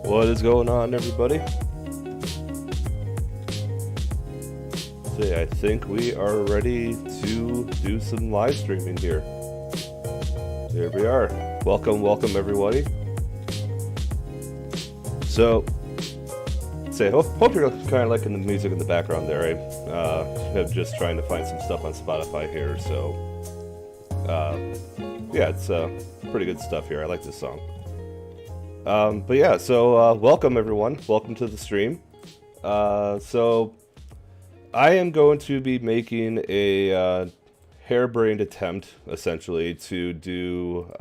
What is going on, everybody? I think we are ready to do some live streaming here. Here we are. Welcome everybody. So, hope you're kind of liking the music in the background there. I'm just trying to find some stuff on Spotify here, so yeah, it's pretty good stuff here. I like this song. But yeah, so welcome everyone. Welcome to the stream. So I am going to be making a harebrained attempt, essentially, to do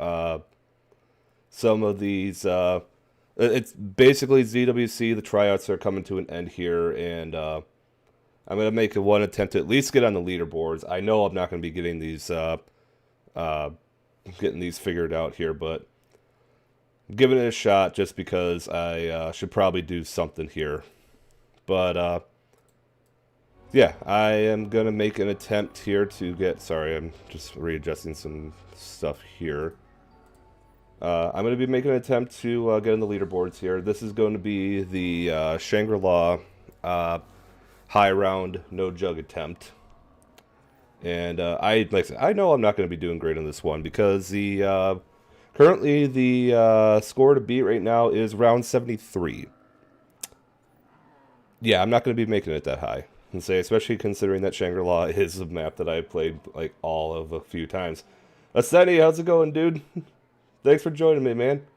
some of these. It's basically ZWC. The tryouts are coming to an end here, and I'm going to make one attempt to at least get on the leaderboards. I know I'm not going to be getting these figured out here, but I'm giving it a shot just because I should probably do something here. But yeah, I am going to make an attempt here to get... Sorry, I'm just readjusting some stuff here. I'm going to be making an attempt to get on the leaderboards here. This is going to be the Shangri-La high round no jug attempt. And like I said, I know I'm not going to be doing great on this one because the currently the score to beat right now is round 73. Yeah, I'm not going to be making it that high. And say, especially considering that Shangri-La is a map that I played like all of a few times. Ascenti, how's it going, dude? Thanks for joining me, man.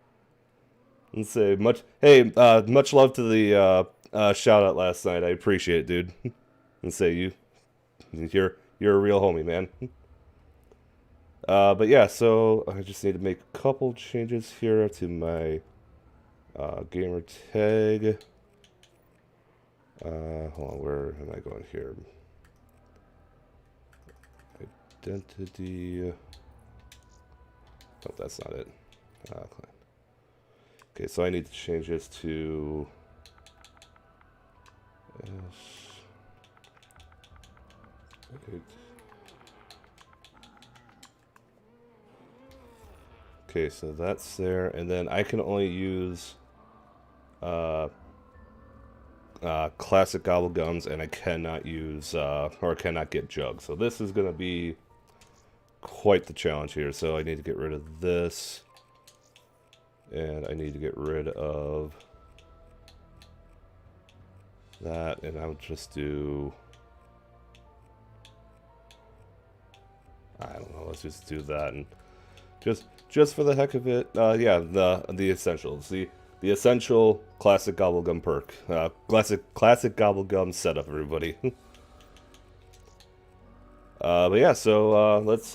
And say much love to the shout out last night. I appreciate it, dude. And say you're a real homie, man. But yeah, so I just need to make a couple changes here to my gamer tag. Hold on, where am I going here? Identity. Oh, that's not it. Okay, so I need to change this to S8. Okay, so that's there, and then I can only use classic gobble gums, and I cannot use or cannot get jugs. So this is gonna be quite the challenge here. So I need to get rid of this, and I need to get rid of that, and I'll just do, I don't know, let's just do that, and just for the heck of it, yeah, the essentials, the essential classic gobblegum perk, classic gobblegum setup, everybody. But yeah, so let's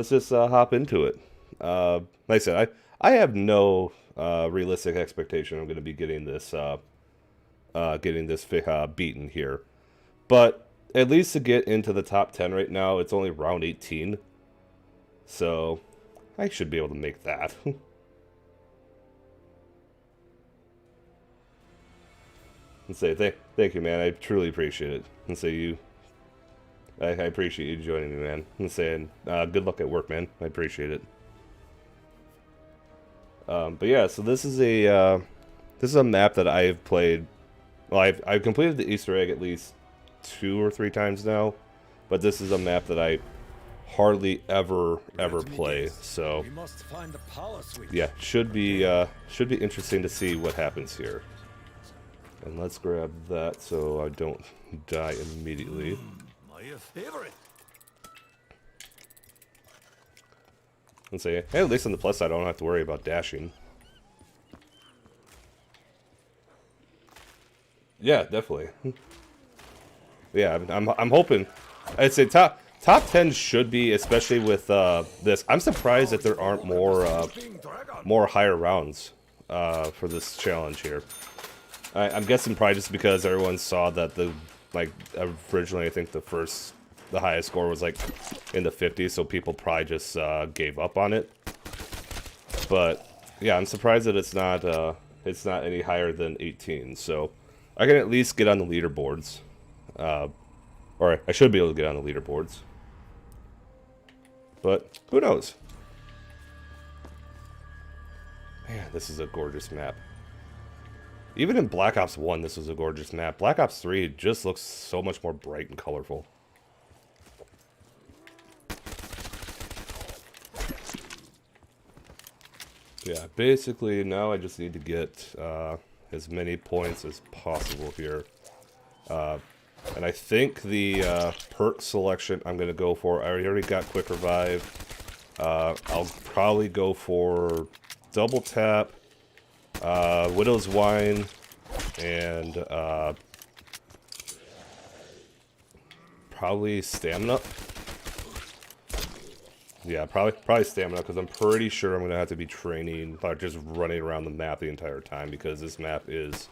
just hop into it. Like I said, I have no realistic expectation I'm going to be getting this beaten here, but at least to get into the top 10 right now, it's only round 18, so I should be able to make that. And say thank you, man. I truly appreciate it. And say I appreciate you joining me, man. And saying good luck at work, man. I appreciate it. But yeah, so this is a map that I have played. Well, I've completed the Easter egg at least 2 or 3 times now, but this is a map that I hardly ever play. So yeah, should be interesting to see what happens here. And let's grab that so I don't die immediately. My favorite. And say, hey, at least on the plus side, I don't have to worry about dashing. Yeah, definitely. Yeah, I'm hoping. I'd say top 10 should be, especially with this. I'm surprised that there aren't more higher rounds for this challenge here. I'm guessing probably just because everyone saw that originally I think the highest score was like in the 50s, so people probably just gave up on it. But yeah, I'm surprised that it's not any higher than 18. So I can at least get on the leaderboards, or I should be able to get on the leaderboards. But who knows? Man, this is a gorgeous map. Even in Black Ops 1, this was a gorgeous map. Black Ops 3 just looks so much more bright and colorful. Yeah, basically now I just need to get as many points as possible here. And I think the perk selection I'm going to go for, I already got Quick Revive. I'll probably go for Double Tap, Widow's Wine, and probably Stamina. Yeah, probably Stamina, because I'm pretty sure I'm going to have to be training, like just running around the map the entire time, because this map is...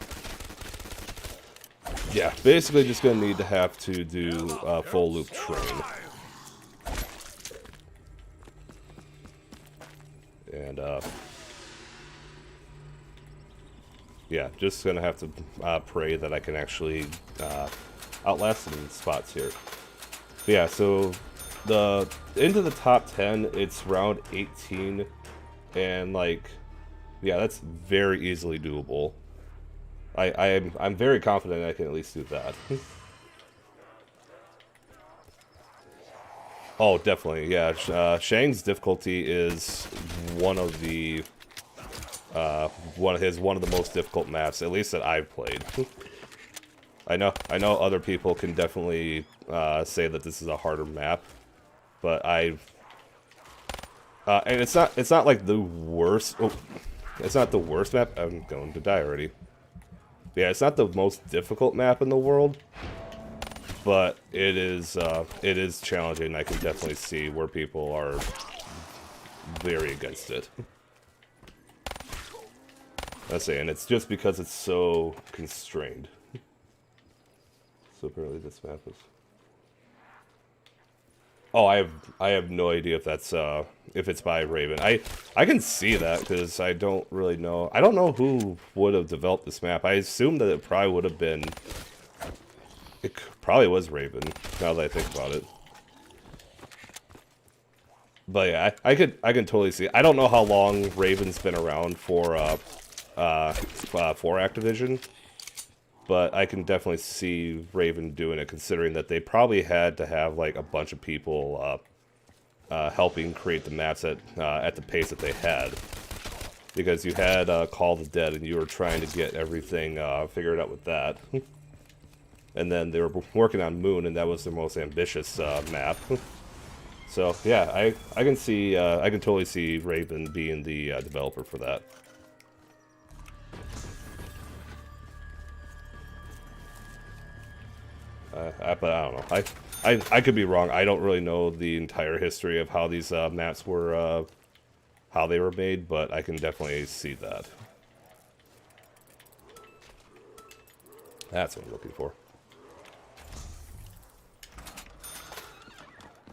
Yeah, basically just going to need to have to do full loop train. And, yeah, just going to have to pray that I can actually outlast some spots here. But yeah, so into the top 10, it's round 18, and like, yeah, that's very easily doable. I'm very confident I can at least do that. Oh, definitely, yeah. Shang's difficulty is one of the one of the most difficult maps, at least that I've played. I know other people can definitely say that this is a harder map, but and it's not like the worst. Oh, it's not the worst map. I'm going to die already. Yeah, it's not the most difficult map in the world, but it is challenging. I can definitely see where people are very against it. Let's say, and it's just because it's so constrained. So apparently this map is... Oh, I have no idea if that's if it's by Raven. I can see that because I don't really know. I don't know who would have developed this map. I assume that it probably would have been... It probably was Raven, now that I think about it. But yeah, I can totally see. I don't know how long Raven's been around for Activision, but I can definitely see Raven doing it, considering that they probably had to have like a bunch of people helping create the maps at the pace that they had, because you had Call of the Dead, and you were trying to get everything figured out with that. And then they were working on Moon, and that was their most ambitious map. So yeah, I can see I can totally see Raven being the developer for that. But I don't know. I could be wrong. I don't really know the entire history of how these maps were, how they were made, but I can definitely see that. That's what I'm looking for.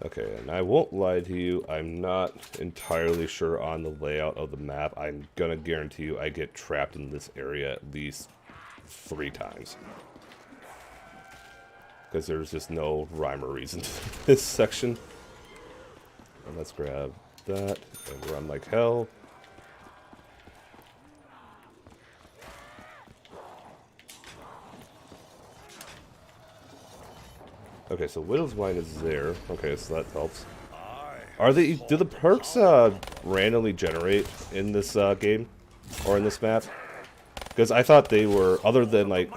Okay, and I won't lie to you, I'm not entirely sure on the layout of the map. I'm gonna guarantee you I get trapped in this area at least 3 times. Because there's just no rhyme or reason to this section. And let's grab that and run like hell. Okay, so Widow's Wine is there. Okay, so that helps. Do the perks randomly generate in this game? Or in this map? Because I thought they were, other than like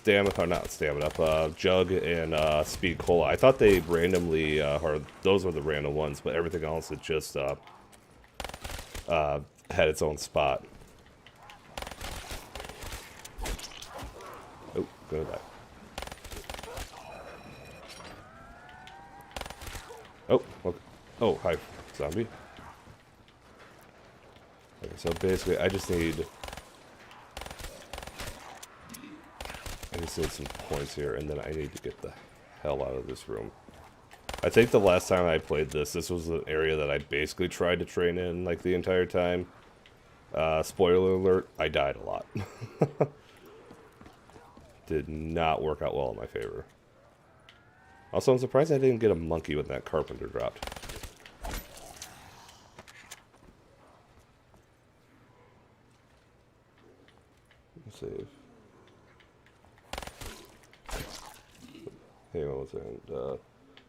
Jug and Speed Cola, I thought they randomly, or those were the random ones, but everything else it just had its own spot. Oh, gonna die. Oh, okay. Oh, hi, zombie. Okay, so basically, I just need some points here, and then I need to get the hell out of this room. I think the last time I played this was an area that I basically tried to train in, like, the entire time. Spoiler alert, I died a lot. Did not work out well in my favor. Also, I'm surprised I didn't get a monkey when that carpenter dropped. Save. hang on one second.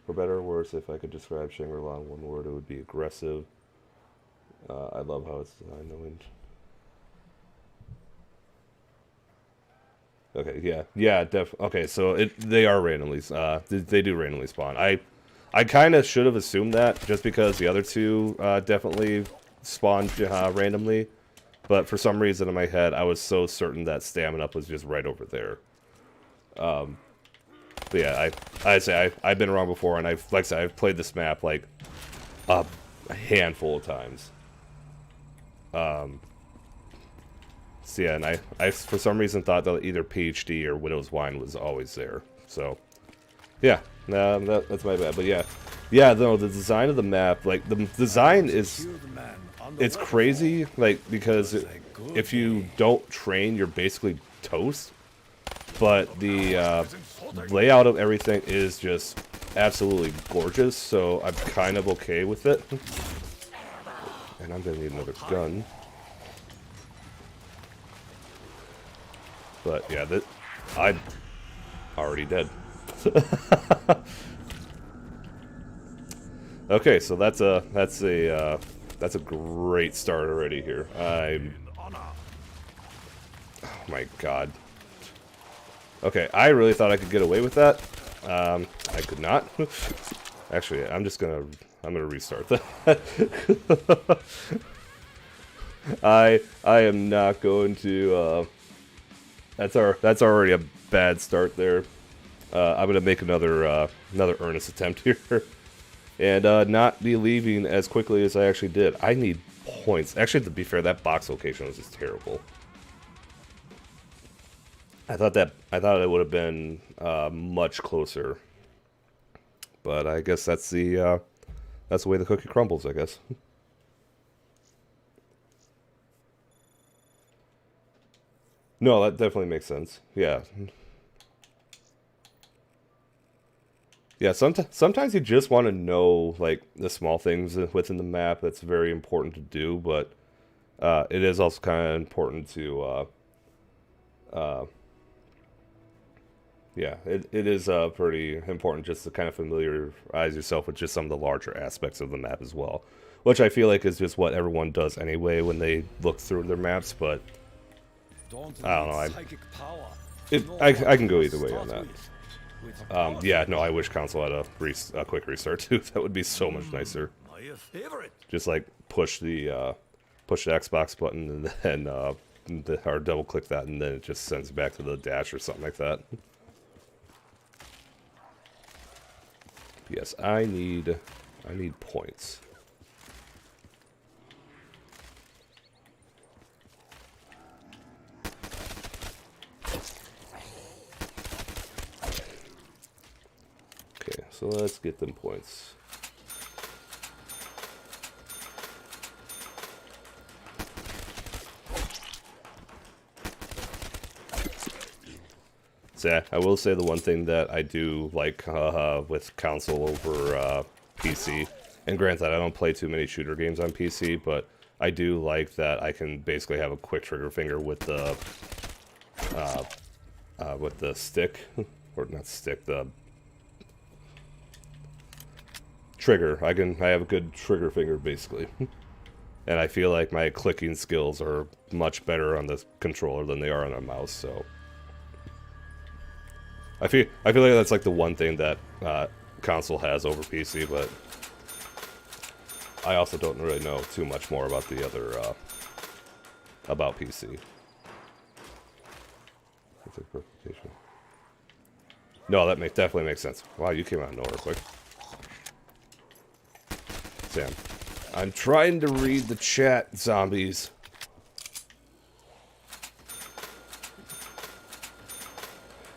For better or worse, if I could describe Shangri-La in one word, it would be aggressive. I love how it's designed. Okay, yeah, okay, so they are randomly, they do randomly spawn. I kind of should have assumed that, just because the other two definitely spawned randomly, but for some reason in my head, I was so certain that stamina up was just right over there. But yeah, I'd say I've been wrong before, and like I said, I've played this map like a handful of times. So yeah, and I for some reason thought that either PhD or Widow's Wine was always there. So yeah, that's my bad. But yeah, no, the design of the map, like the design it's crazy, like because if you don't train, you're basically toast. But the layout of everything is just absolutely gorgeous, so I'm kind of okay with it. And I'm gonna need another gun. But yeah, I'm already dead. Okay, so that's a great start already here. Oh my god. Okay, I really thought I could get away with that. I could not. Actually, I'm gonna restart that. I am not going to. That's already a bad start there. I'm gonna make another earnest attempt here, and not be leaving as quickly as I actually did. I need points. Actually, to be fair, that box location was just terrible. I thought it would have been much closer, but I guess that's the way the cookie crumbles, I guess. No, that definitely makes sense. Yeah. Yeah, sometimes you just want to know, like, the small things within the map that's very important to do, but it is also kind of important to, yeah, it is pretty important just to kind of familiarize yourself with just some of the larger aspects of the map as well, which I feel like is just what everyone does anyway when they look through their maps, but I don't know, I can go either way on that. Yeah, no, I wish console had a quick restart too. That would be so much nicer. Just like push the Xbox button and then or double click that, and then it just sends back to the dash or something like that. Yes, I need points. Okay, so let's get them points. So yeah, I will say the one thing that I do like with console over PC, and granted I don't play too many shooter games on PC, but I do like that I can basically have a quick trigger finger with the stick, or not stick, the trigger. I have a good trigger finger basically, and I feel like my clicking skills are much better on the controller than they are on a mouse. So I feel like that's like the one thing that console has over PC, but I also don't really know too much more about the other about PC. No, that definitely makes sense. Wow, you came out of nowhere quick. Sam, I'm trying to read the chat, zombies.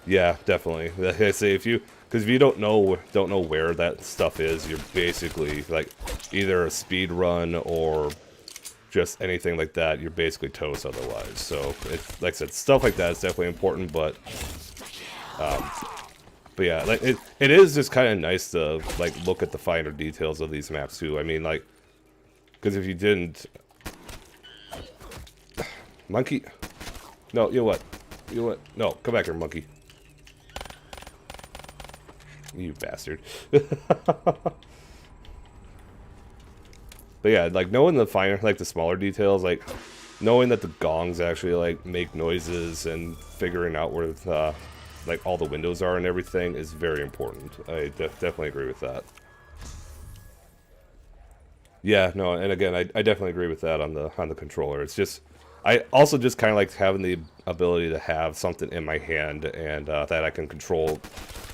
Yeah, definitely. I say because if you don't know where that stuff is, you're basically like either a speed run or just anything like that. You're basically toast otherwise. So, like I said, stuff like that is definitely important. But yeah, like it is just kind of nice to like look at the finer details of these maps too. I mean, like, because if you didn't, monkey, no, you know what, no, come back here, monkey. You bastard. But yeah, like knowing the finer, like the smaller details, like knowing that the gongs actually like make noises and figuring out where like all the windows are and everything is very important. I definitely agree with that. Yeah, no, and again, I definitely agree with that on the controller. It's just, I also just kind of like having the ability to have something in my hand and that I can control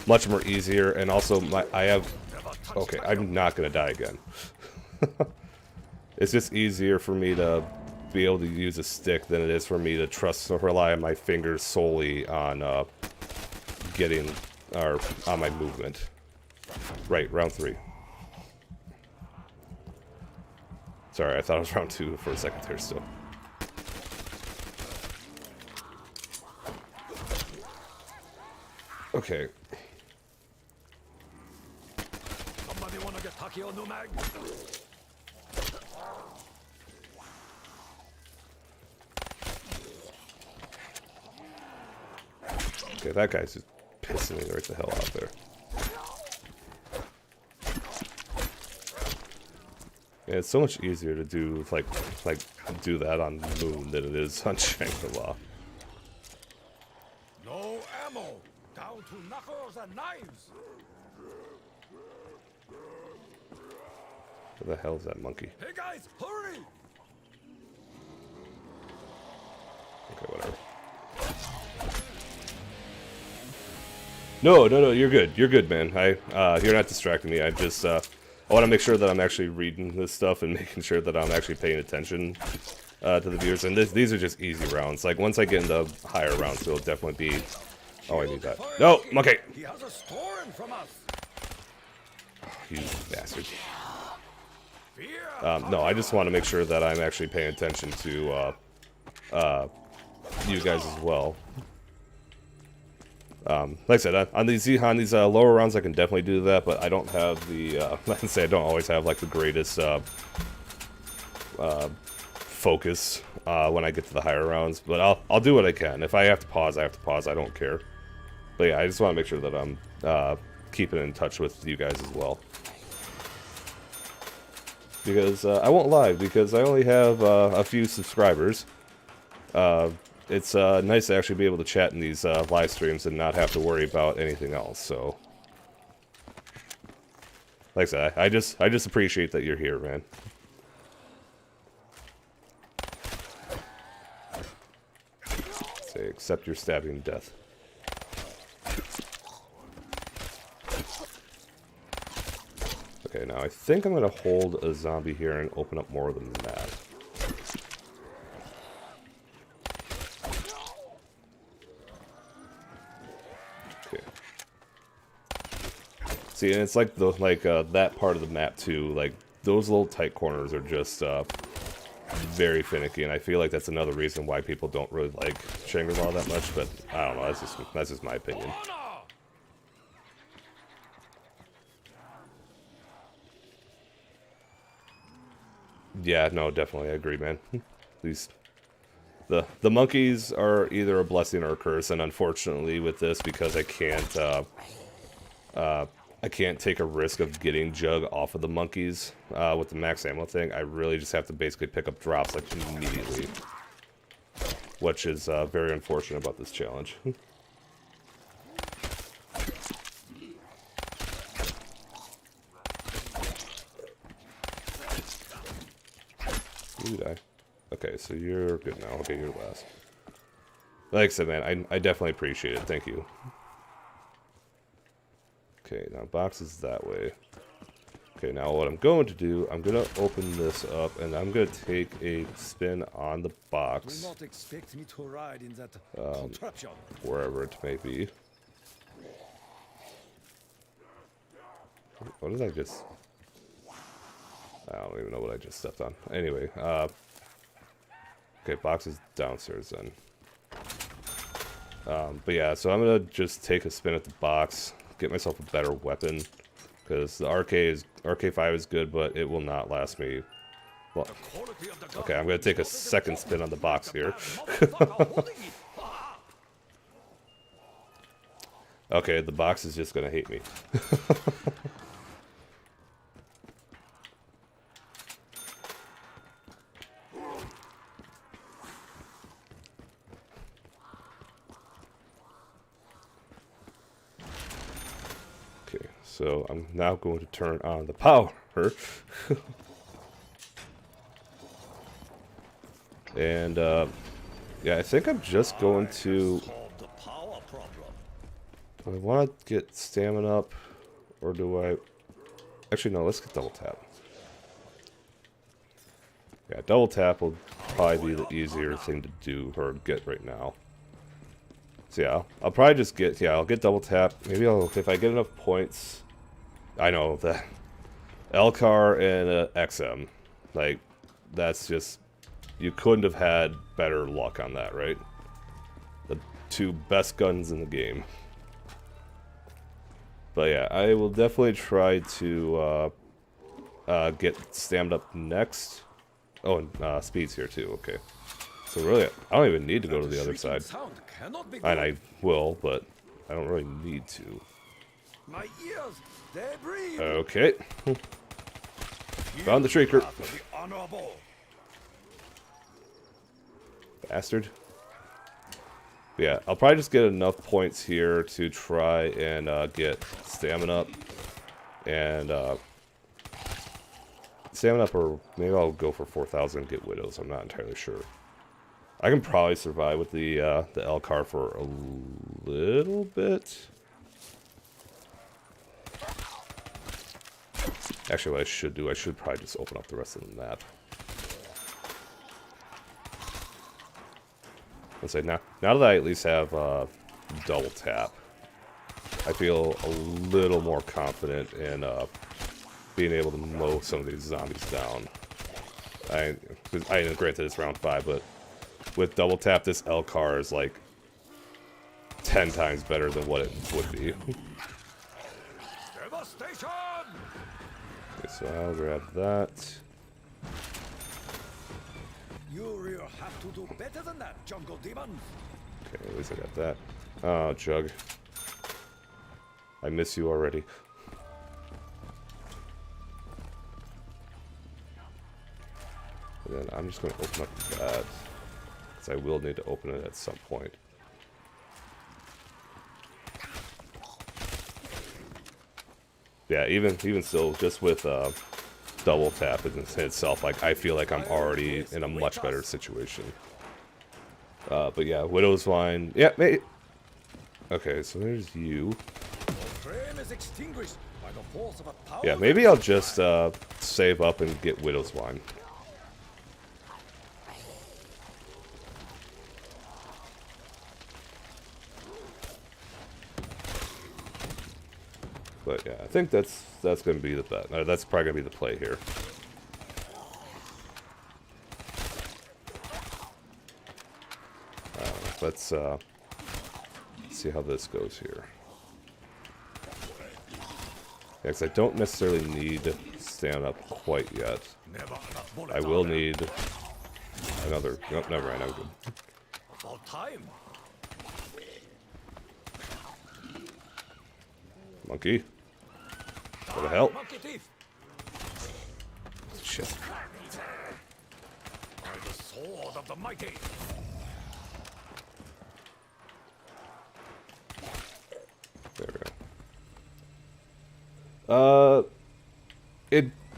much more easier. And also, I have, okay, I'm not gonna die again. It's just easier for me to be able to use a stick than it is for me to trust or rely on my fingers solely on getting or on my movement. Right, round 3. Sorry, I thought it was round 2 for a second there still. Okay. Somebody wanna get Takio no mag? Okay, that guy's just pissing me right the hell out there. Yeah, it's so much easier to do like do that on Moon than it is on Shangri-La. No ammo, down to knuckles and knives. Where the hell is that monkey? Hey guys, hurry! Okay, whatever. No, you're good. You're good, man. You're not distracting me. I just, I want to make sure that I'm actually reading this stuff and making sure that I'm actually paying attention to the viewers. And these are just easy rounds. Like, once I get into higher rounds, it'll definitely be... Oh, I need that. No, monkey! He has a stolen from us. Oh, you bastard. No, I just want to make sure that I'm actually paying attention to, you guys as well. Like I said, on these lower rounds, I can definitely do that, but I don't have the, I can say I don't always have, like, the greatest, focus, when I get to the higher rounds, but I'll do what I can. If I have to pause, I have to pause, I don't care. But yeah, I just want to make sure that I'm, keeping in touch with you guys as well. Because, I won't lie, because I only have, a few subscribers, it's nice to actually be able to chat in these live streams and not have to worry about anything else. So, like I said, I just appreciate that you're here, man. Say, accept your stabbing death. Okay, now I think I'm gonna hold a zombie here and open up more of the map. See, and it's like that part of the map too. Like those little tight corners are just very finicky, and I feel like that's another reason why people don't really like Shangri-La that much. But I don't know. That's just my opinion. Yeah, no, definitely, I agree, man. These the monkeys are either a blessing or a curse, and unfortunately, with this, because I can't take a risk of getting Jug off of the monkeys with the max ammo thing. I really just have to basically pick up drops like immediately, which is very unfortunate about this challenge. You die. Okay, so you're good now. Okay, you're last. Like I said, man, I definitely appreciate it. Thank you. Okay, now box is that way. Okay, now what I'm going to do, I'm going to open this up, and I'm going to take a spin on the box. Do not expect me to ride in that contraption. Wherever it may be. What did I just... I don't even know what I just stepped on. Anyway, okay, box is downstairs then. But yeah, so I'm going to just take a spin at the box. Get myself a better weapon, because the RK5 is good, but it will not last me. Well, okay, I'm gonna take a second spin on the box here. Okay, the box is just gonna hate me. Okay, so I'm now going to turn on the power. And, yeah, I think I'm just going to... Solve the power problem. Do I want to get stamina up? Or do I... Actually, no, let's get double tap. Yeah, double tap will probably be the easier thing to do or get right now. So yeah, I'll probably just get, yeah, I'll get double tap. Maybe I'll, if I get enough points, I know that LCAR and XM, like, that's just, you couldn't have had better luck on that, right? The two best guns in the game. But yeah, I will definitely try to get stammed up next. Oh, and speed's here too, okay. So really, I don't even need to go to the other side. Sound cannot be And I will, but I don't really need to. My ears, they breathe. Okay. Found the shrieker. Path of the honorable. Bastard. Yeah, I'll probably just get enough points here to try and get stamina up. And stamina up, or maybe I'll go for 4,000 and get widows. I'm not entirely sure. I can probably survive with the LCAR for a little bit. Actually, what I should do, I should probably just open up the rest of the map. Let's say now that I at least have double tap, I feel a little more confident in being able to mow some of these zombies down. I granted it's round 5, but with double tap, this LCAR is like 10 times better than what it would be. Devastation! Okay, so I'll grab that. You will have to do better than that, jungle demon. Okay, at least I got that. Oh, Jug. I miss you already. And then I'm just going to open up that. Because I will need to open it at some point. Yeah, even still, just with double tap in itself, like, I feel like I'm already in a much better situation. But yeah, Widow's Vine. Yeah, maybe. Okay, so there's you. Flame is extinguished by the force of a power. Yeah, maybe I'll just save up and get Widow's Wine. But yeah, I think that's going to be the bet. That's probably going to be the play here. Let's see how this goes here. Yeah, 'cause I don't necessarily need to stand up quite yet. I will need another. Nope, never mind. I'm good. About time. Monkey. What the hell? Monkey thief. Shit. By the sword of the mighty. There we go.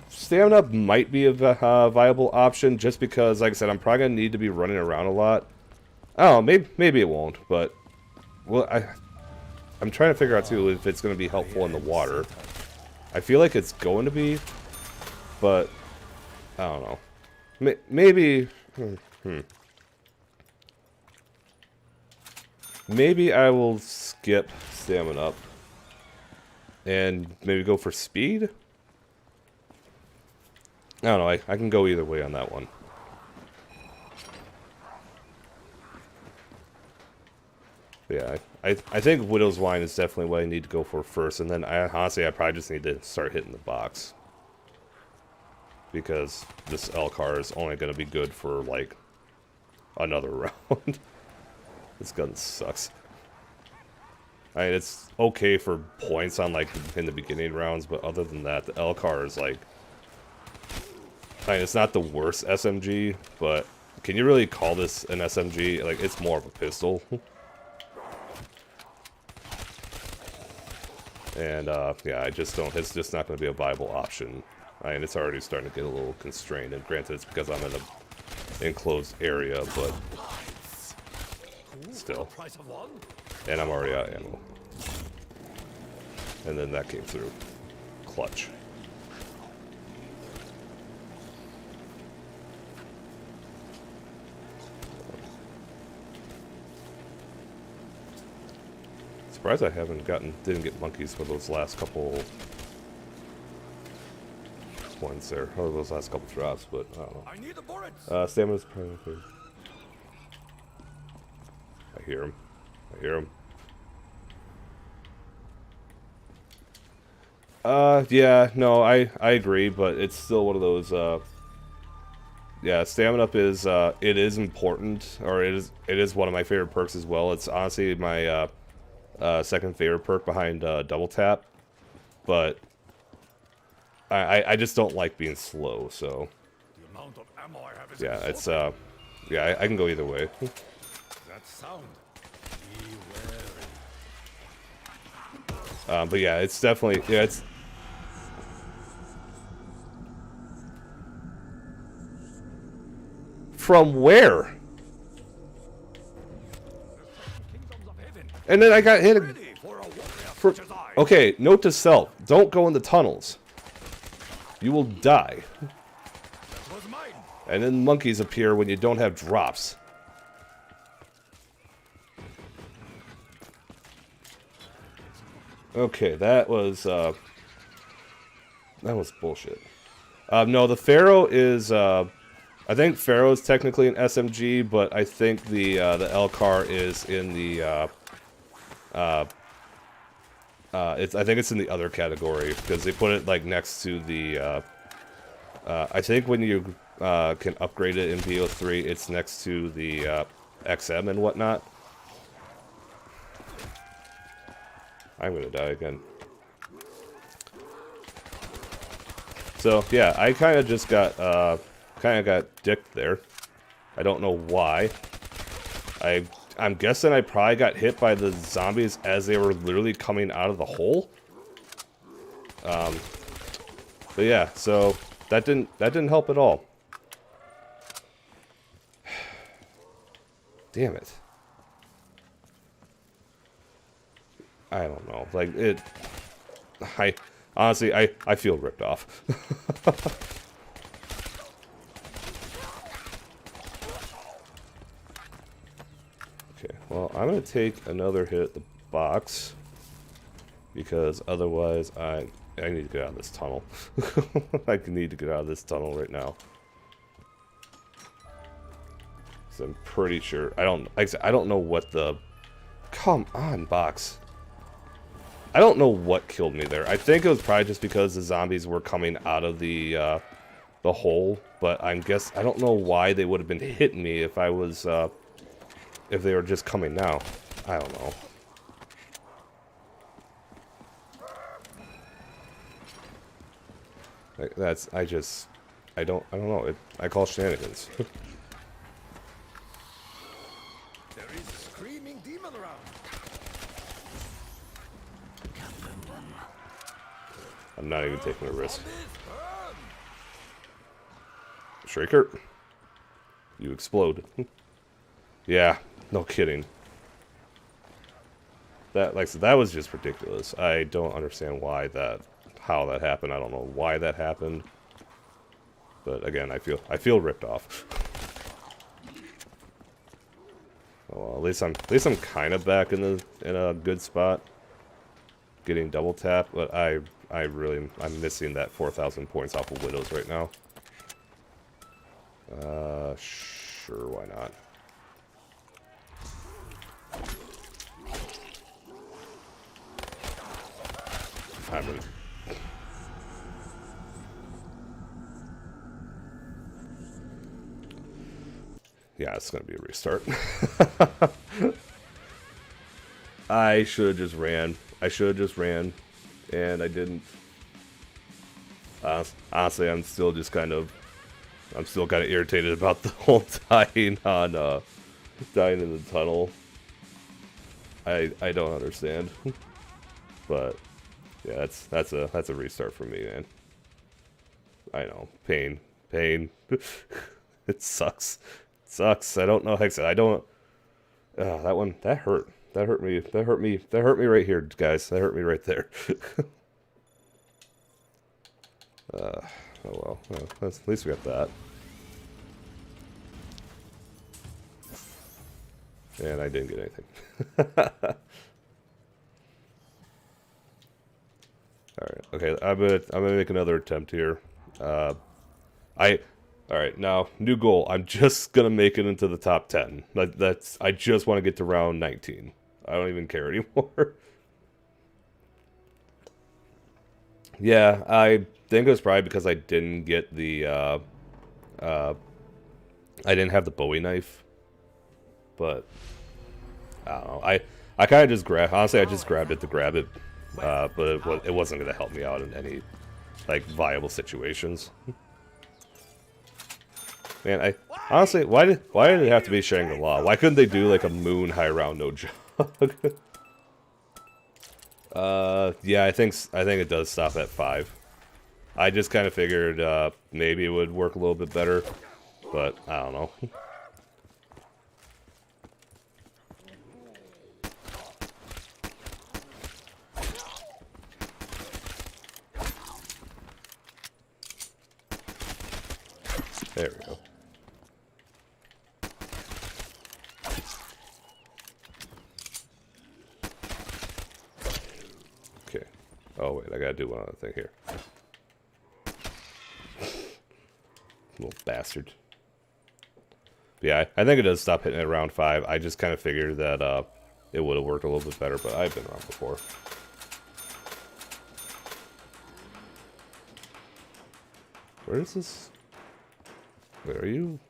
Stamina might be a viable option, just because, like I said, I'm probably gonna need to be running around a lot. Oh, maybe it won't, but well, I'm trying to figure out too if it's gonna be helpful in the water. I feel like it's going to be, but I don't know. Maybe. Maybe I will skip stamina up and maybe go for speed. I don't know. I can go either way on that one. Yeah, I think Widow's Wine is definitely what I need to go for first, and then honestly I probably just need to start hitting the box, because this LCAR is only going to be good for like another round. This gun sucks. I mean, it's okay for points on like in the beginning rounds, but other than that, the L-CAR is like, I mean, it's not the worst SMG, but can you really call this an SMG? Like, it's more of a pistol. And yeah, I just don't. It's just not going to be a viable option. I mean, it's already starting to get a little constrained, and granted, it's because I'm in an enclosed area, but still. Price of one? And I'm already out of ammo. And then that came through. Clutch. Surprised I didn't get monkeys for those last couple ones there. Or those last couple drops, but I don't know. I need the bullets. Stamina's probably. I hear him. I hear him. Yeah, no, I agree, but it's still one of those, yeah, stamina up is, it is important, or it is one of my favorite perks as well. It's honestly my, second favorite perk behind, double tap, but I just don't like being slow, so. The amount of ammo I have is Yeah, it's, exorbitant. yeah, I can go either way. That sound. Be wary. But yeah, it's definitely, yeah, it's... From where? Kingdoms of heaven. And then I got hit. Ready for a warrior such as I. Okay, note to self: don't go in the tunnels. You will die. That was mine. And then monkeys appear when you don't have drops. Okay, that was bullshit. No, the Pharaoh is I think Pharaoh is technically an SMG, but I think the L-CAR is in the I think it's in the other category because they put it like next to the I think when you can upgrade it in BO3, it's next to the XM and whatnot. I'm gonna die again. So yeah, I kind of just got dicked there. I don't know why. I'm guessing I probably got hit by the zombies as they were literally coming out of the hole. But yeah, so that didn't help at all. Damn it. I don't know. Like it honestly I feel ripped off. Okay, well, I'm going to take another hit at the box, because otherwise I need to get out of this tunnel. I need to get out of this tunnel right now. So I'm pretty sure, I don't know what the, come on, box. I don't know what killed me there. I think it was probably just because the zombies were coming out of the hole, but I don't know why they would have been hitting me if I was, if they were just coming now. I don't know. Like, that's, I don't know. I call shenanigans. There is a screaming demon around. I'm not even taking a risk. Zombies, burn! Shrieker, you explode. Yeah, no kidding. That, like I said, that was just ridiculous. I don't understand how that happened. I don't know why that happened. But again, I feel ripped off. Oh, well, at least I'm kind of back in a good spot, getting double tap. But I'm missing that 4,000 points off of Widows right now. Sure, why not? Yeah, it's gonna be a restart. I should have just ran. I should have just ran, and I didn't. Honestly, I'm still kind of irritated about the whole dying in the tunnel. I don't understand, but yeah, that's a restart for me, man. I know, pain. It sucks. It sucks. I don't know. Like I said, I don't. That hurt. That hurt me. That hurt me. That hurt me right here, guys. That hurt me right there. Oh well. At least we got that. And I didn't get anything. Alright, okay, I'm gonna make another attempt here. Alright, now, new goal. I'm just gonna make it into the top 10. I just want to get to round 19. I don't even care anymore. Yeah, I think it was probably because I didn't get the, I didn't have the Bowie knife. But, I don't know. I kind of just grabbed, honestly, I just grabbed it to grab it. But it wasn't going to help me out in any, like, viable situations. Man, honestly, why did it have to be Shangri-La? Why couldn't they do, like, a moon high round no jug? Yeah, I think it does stop at 5. I just kind of figured, maybe it would work a little bit better, but I don't know. There we go. Okay. Oh wait, I gotta do one other thing here. Little bastard. But yeah, I think it does stop hitting at round 5. I just kind of figured that it would have worked a little bit better, but I've been wrong before. Where is this? Where are you?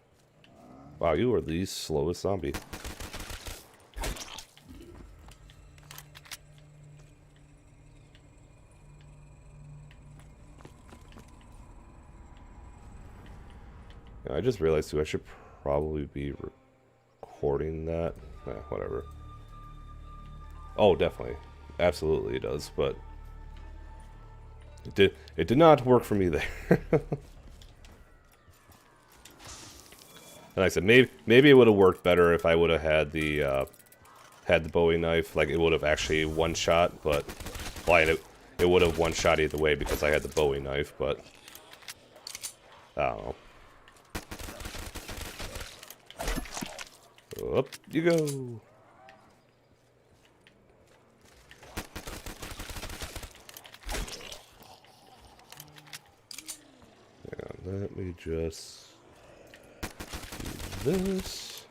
Wow, you are the slowest zombie. I just realized too, I should probably be recording that. Whatever. Oh, definitely. Absolutely it does, but it did not work for me there. And like I said, maybe it would have worked better if I would have had the Bowie knife. Like, it would have actually one-shot, but well, it would have one-shot either way because I had the Bowie knife, but I don't know. Up you go. Yeah, let me just do this.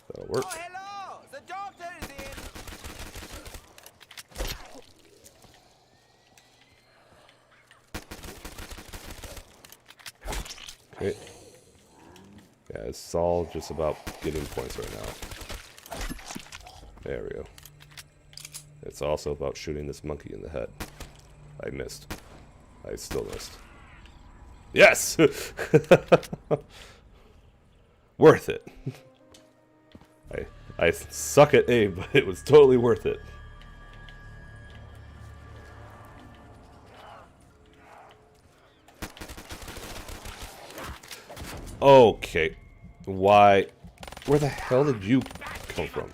That'll work. Oh, hello! The doctor is in! Okay. Yeah, it's all just about getting points right now. There we go. It's also about shooting this monkey in the head. I missed. I still missed. Yes! Worth it. I suck at aim, but it was totally worth it. Okay. Why? Where the hell did you come from?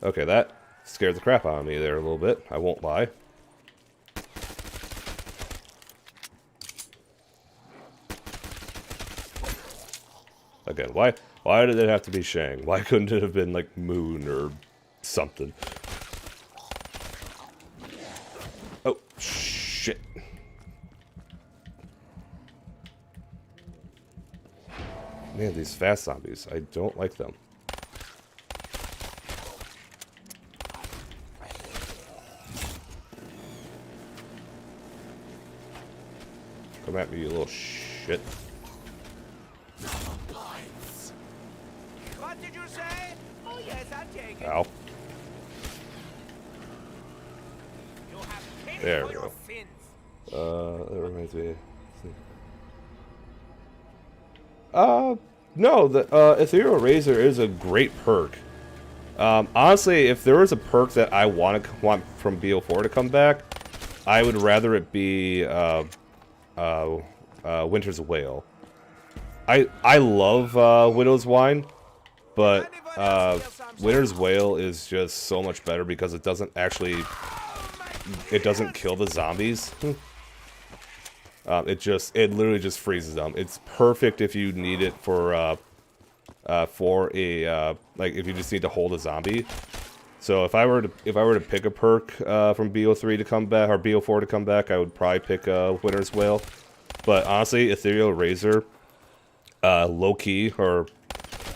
Okay, that scared the crap out of me there a little bit. I won't lie. Again, why did it have to be Shang? Why couldn't it have been like Moon or something? Oh, shit. Man, these fast zombies, I don't like them. Come at me, you little shit. What did you say? Oh yes, I'll take it. Ow. You have paid There for we your go. sins. That reminds me. No, the Ethereal Razor is a great perk. Honestly, if there was a perk that I want from BO4 to come back, I would rather it be Winter's Wail. I love Widow's Wine, but Winter's Wail is just so much better because it doesn't actually kill the zombies. It literally just freezes them. It's perfect if you need it for a like if you just need to hold a zombie. So if I were to pick a perk from BO3 to come back or BO4 to come back, I would probably pick Winter's Wail. But honestly, Ethereal Razor, low key or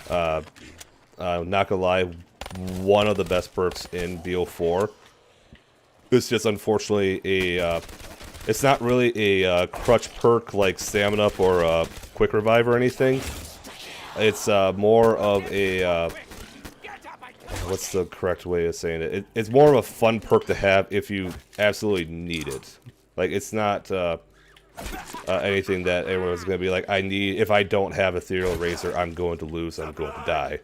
not gonna lie, one of the best perks in BO4. It's just unfortunately it's not really a crutch perk like Stamina Up or Quick Revive or anything. It's more of a what's the correct way of saying it? It's more of a fun perk to have if you absolutely need it. Like it's not anything that everyone's gonna be like, if I don't have Ethereal Razor, I'm going to lose, I'm going to die.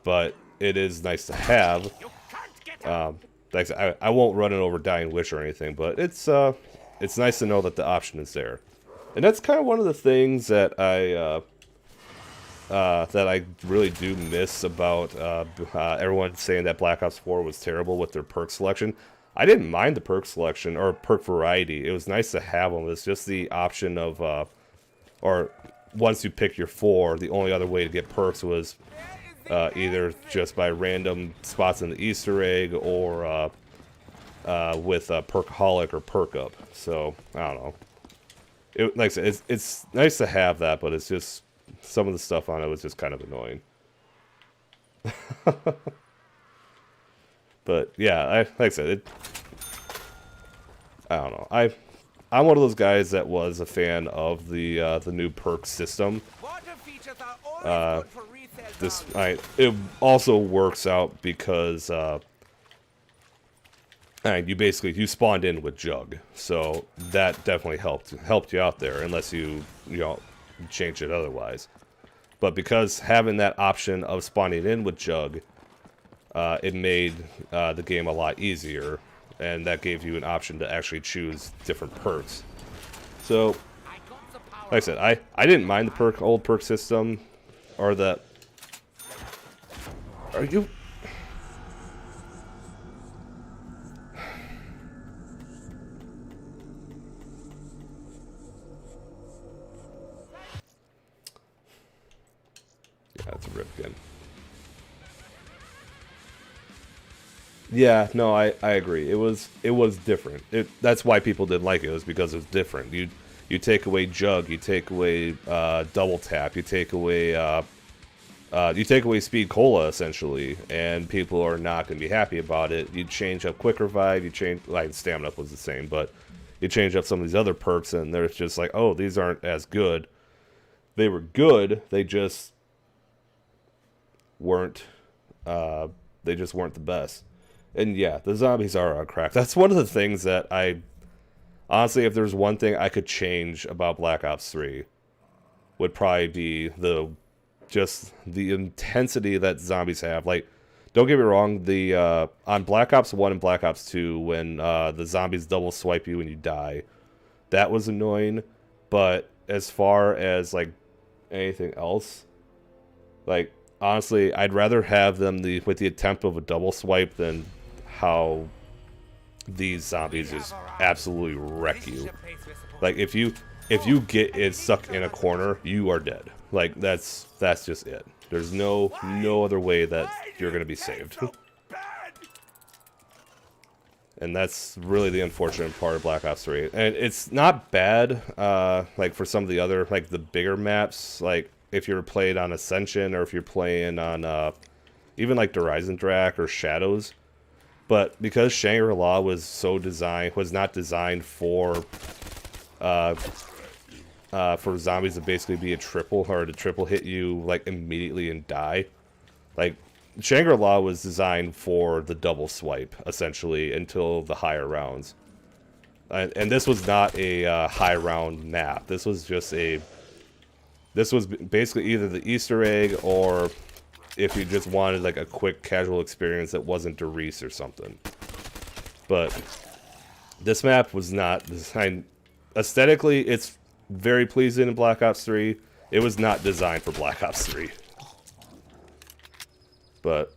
But it is nice to have. Like I won't run it over Dying Wish or anything, but it's nice to know that the option is there. And that's kind of one of the things that I really do miss about everyone saying that Black Ops 4 was terrible with their perk selection. I didn't mind the perk selection or perk variety. It was nice to have them. It's just the option of, or once you pick your 4, the only other way to get perks was either just by random spots in the Easter egg or with Perkaholic or Perk Up. So I don't know. Like I said, it's nice to have that, but it's just some of the stuff on it was just kind of annoying. But yeah, like I said, I don't know. I'm one of those guys that was a fan of the new perk system. It also works out because you spawned in with Jug, so that definitely helped you out there, unless you change it otherwise. But because having that option of spawning in with Jug, it made the game a lot easier, and that gave you an option to actually choose different perks. So, like I said, I didn't mind the old perk system, or the. Are you? Yeah, that's a rip again. Yeah, no, I agree. It was different. That's why people didn't like it. It was because it was different. You take away Jug, you take away double tap, you take away Speed Cola essentially, and people are not going to be happy about it. You change up Quick Revive, like Stamina Up was the same, but you change up some of these other perks, and they're just like, oh, these aren't as good. They were good. They just weren't. They just weren't the best. And yeah, the zombies are on crack. That's one of the things that honestly, if there's one thing I could change about Black Ops 3, would probably be the intensity that zombies have. Like, don't get me wrong, on Black Ops 1 and Black Ops 2, when the zombies double swipe you and you die, that was annoying. But as far as like anything else, like honestly, I'd rather have them with the attempt of a double swipe than how these zombies just absolutely wreck you. Like if you get it stuck in a corner, you are dead. Like that's just it. There's no other way that you're gonna be saved. And that's really the unfortunate part of Black Ops 3. And it's not bad, like for some of the other, like the bigger maps, like if you're playing on Ascension or if you're playing on even like Horizon Drac or Shadows. But because Shangri-La was not designed for for zombies to basically be a triple, or to triple hit you like immediately and die. Like Shangri-La was designed for the double swipe essentially until the higher rounds, and this was not a high round map. This was just this was basically either the Easter egg, or if you just wanted like a quick casual experience that wasn't Doris or something. But this map was not designed aesthetically. It's very pleasing in Black Ops 3. It was not designed for Black Ops 3. But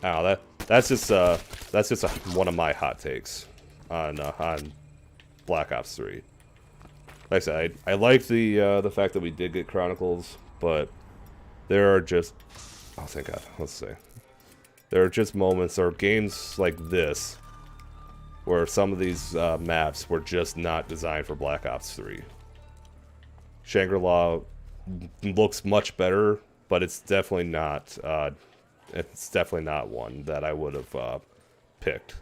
I don't know, that's just one of my hot takes on Black Ops 3. Like I said, I like the fact that we did get Chronicles, but there are just, oh thank God, let's see, there are just moments or games like this where some of these maps were just not designed for Black Ops 3. Shangri-La looks much better, but it's definitely not one that I would have picked.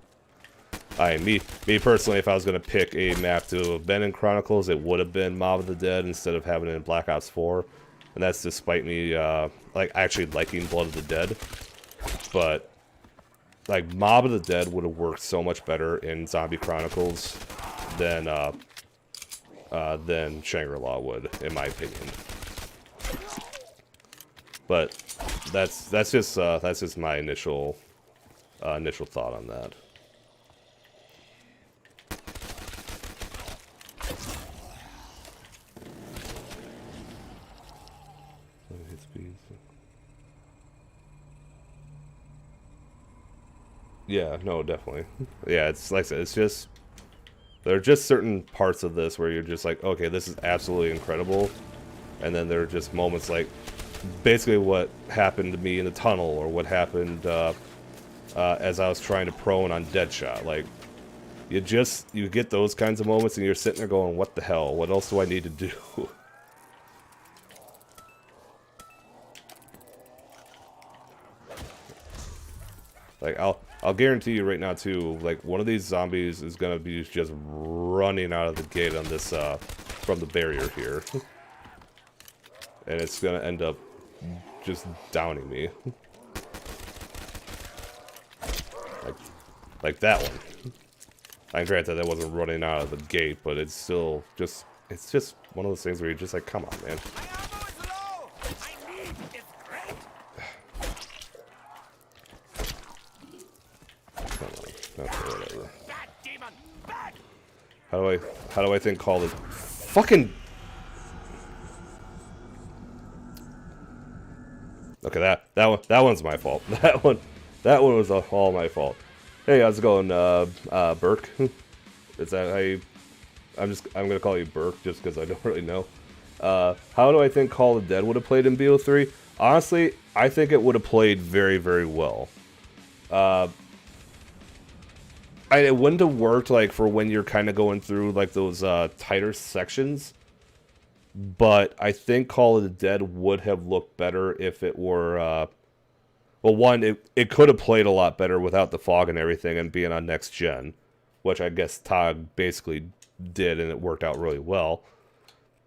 Me personally, if I was going to pick a map to have been in Chronicles, it would have been Mob of the Dead instead of having it in Black Ops 4. And that's despite me like actually liking Blood of the Dead. But like Mob of the Dead would have worked so much better in Zombie Chronicles than Shangri-La would, in my opinion. But that's just my initial thought on that. Yeah, no, definitely. Yeah, it's like I said, it's just, there are just certain parts of this where you're just like, okay, this is absolutely incredible. And then there are just moments like, basically what happened to me in the tunnel, or what happened as I was trying to prone on Deadshot. Like, you get those kinds of moments and you're sitting there going, what the hell? What else do I need to do? Like, I'll guarantee you right now too, like one of these zombies is gonna be just running out of the gate on this from the barrier here. And it's gonna end up just downing me. Like that one. I grant that wasn't running out of the gate, but it's still just, it's just one of those things where you're just like, come on, man. How do I think call it fucking okay, that one's my fault. That one was all my fault. Hey, how's it going, Burke? Is that how you, I'm gonna call you Burke just because I don't really know. How do I think Call of the Dead would have played in BO3? Honestly, I think it would have played very, very well. It wouldn't have worked like for when you're kind of going through like those tighter sections, but I think Call of the Dead would have looked better if it were well, one, it could have played a lot better without the fog and everything and being on next gen, which I guess TOG basically did, and it worked out really well.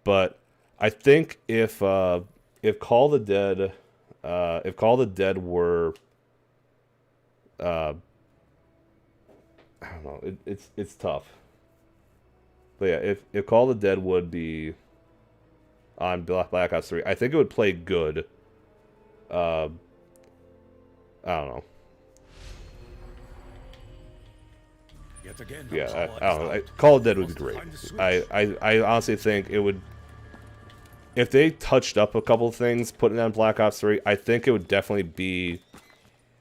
But I think if Call of the Dead were I don't know. It's tough. But yeah, if Call of the Dead would be on Black Ops 3, I think it would play good. I don't know. Yet again, Yeah, I don't know. Call of the Dead would be great. I honestly think it would. If they touched up a couple of things, putting it on Black Ops 3, I think it would definitely be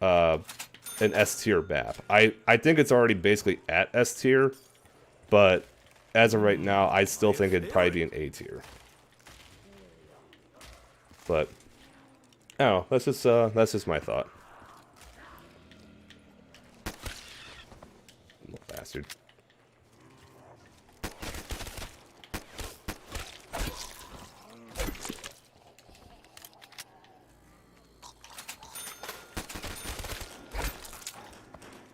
an S tier map. I think it's already basically at S tier, but as of right now, I still think it'd probably be an A tier. But I don't know. That's just my thought. Little bastard.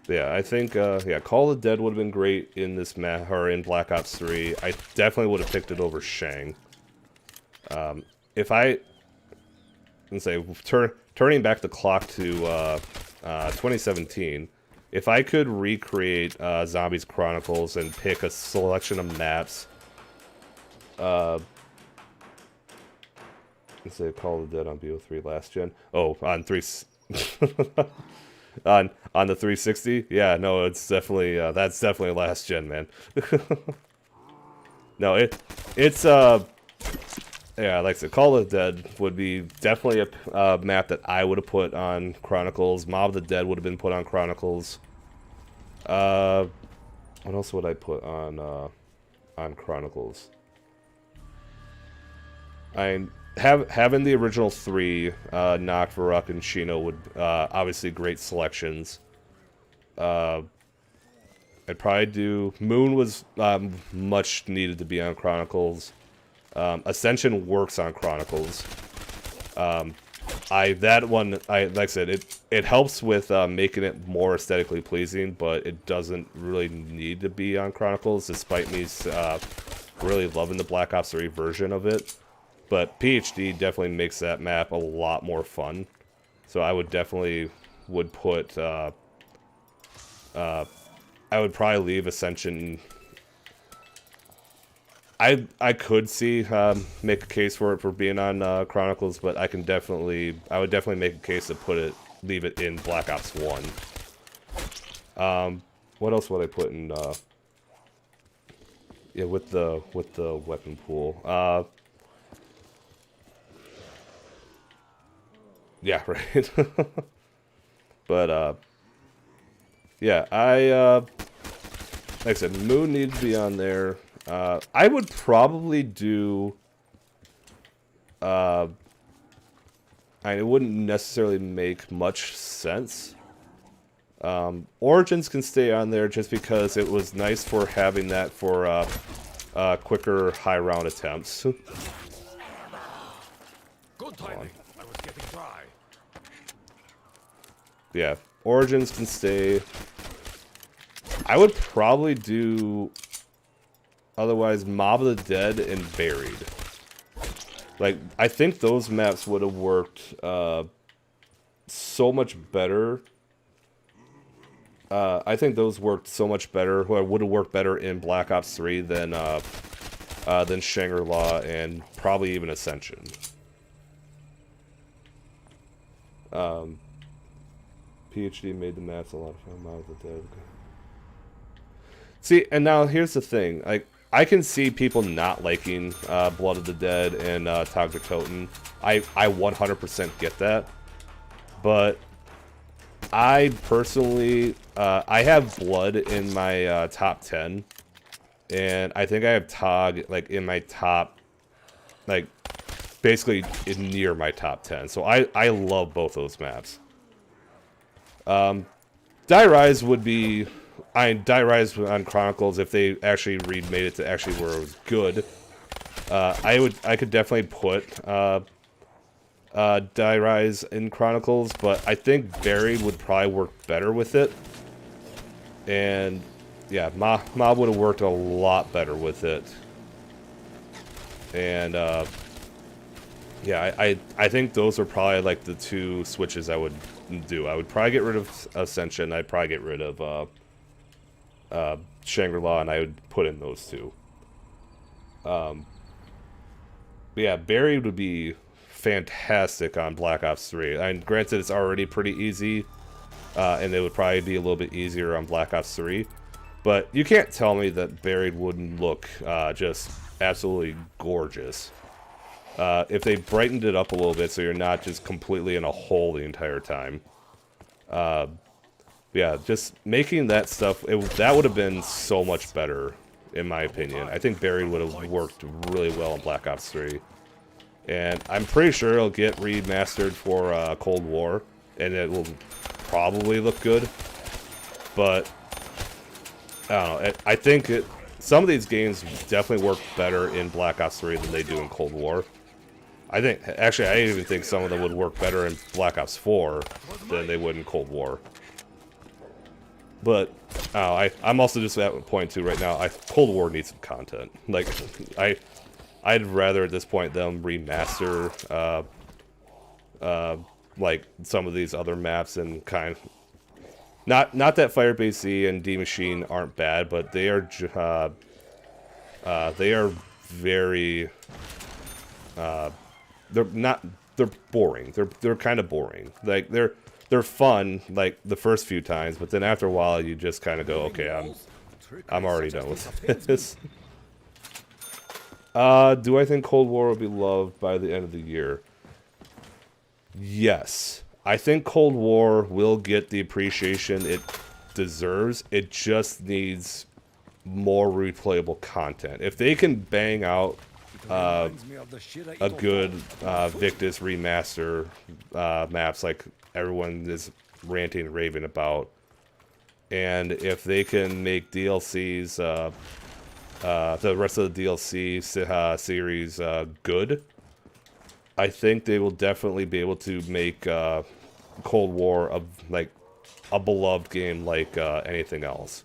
Yeah, I think, yeah, Call of the Dead would have been great in this map, or in Black Ops 3. I definitely would have picked it over Shang. If I, let's say, turning back the clock to 2017, if I could recreate Zombies Chronicles and pick a selection of maps, let's say Call of the Dead on BO3 last gen. Oh, on 3 on the 360. Yeah, no, it's definitely that's definitely last gen, man. No, it's yeah, like I said, Call of the Dead would be definitely a map that I would have put on Chronicles. Mob of the Dead would have been put on Chronicles. What else would I put on Chronicles? Having the original 3, Noct, Varuk, and Shino would obviously great selections. I'd probably do Moon was much needed to be on Chronicles. Ascension works on Chronicles. That one like I said, it helps with making it more aesthetically pleasing, but it doesn't really need to be on Chronicles, despite me really loving the Black Ops 3 version of it. But PhD definitely makes that map a lot more fun. So I would definitely put I would probably leave Ascension. I could see make a case for it for being on Chronicles, but I would definitely make a case to leave it in Black Ops 1. What else would I put in? Yeah, with the weapon pool. Yeah, right. But yeah, like I said, Moon needs to be on there. I would probably do. It wouldn't necessarily make much sense. Origins can stay on there just because it was nice for having that for quicker high round attempts. Good timing. I was getting dry. Yeah, Origins can stay. I would probably do, otherwise, Mob of the Dead and Buried. Like, I think those maps would have worked so much better. I think those worked so much better, or would have worked better in Black Ops 3 than Shangri-La and probably even Ascension. PhD made the maps a lot of fun. Mob of the Dead. See, and now here's the thing. Like, I can see people not liking Blood of the Dead and Toxic Totem. I 100% get that. But I personally, I have Blood in my top 10. And I think I have Tog, like, in my top, like, basically near my top 10. So I love both those maps. Die Rise would be... Die Rise on Chronicles, if they actually remade it to actually where it was good, I could definitely put Die Rise in Chronicles, but I think Buried would probably work better with it. And yeah, Mob would have worked a lot better with it. And yeah, I think those are probably like the two switches I would do. I would probably get rid of Ascension. I'd probably get rid of Shangri-La, and I would put in those two. But yeah, Buried would be fantastic on Black Ops 3. And granted, it's already pretty easy, and it would probably be a little bit easier on Black Ops 3. But you can't tell me that Buried wouldn't look just absolutely gorgeous. If they brightened it up a little bit so you're not just completely in a hole the entire time. Yeah, just making that stuff, that would have been so much better, in my opinion. I think Buried would have worked really well in Black Ops 3. And I'm pretty sure it'll get remastered for Cold War, and it will probably look good. But, I don't know, I think some of these games definitely work better in Black Ops 3 than they do in Cold War. I even think some of them would work better in Black Ops 4 than they would in Cold War. But I'm also just at a point too right now. Cold War needs some content. Like I I'd rather at this point them remaster like some of these other maps and not that Firebase Z and D Machine aren't bad, but they are very they're boring. They're kind of boring. Like they're fun like the first few times, but then after a while you just kind of go, okay, I'm already done with this. Do I think Cold War will be loved by the end of the year? Yes. I think Cold War will get the appreciation it deserves. It just needs more replayable content. If they can bang out a good Victus remaster maps like everyone is ranting and raving about, and if they can make DLCs, the rest of the DLC series good, I think they will definitely be able to make Cold War a beloved game like anything else.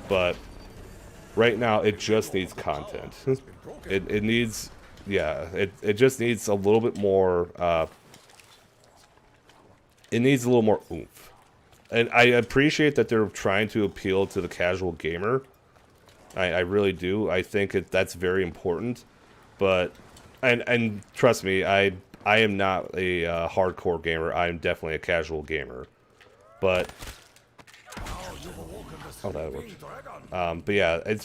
But right now, it just needs content. It needs, yeah, it just needs a little bit more. It needs a little more oomph, and I appreciate that they're trying to appeal to the casual gamer. I really do. I think that's very important, but. And trust me, I am not a hardcore gamer. I am definitely a casual gamer, but oh, that worked. But yeah, it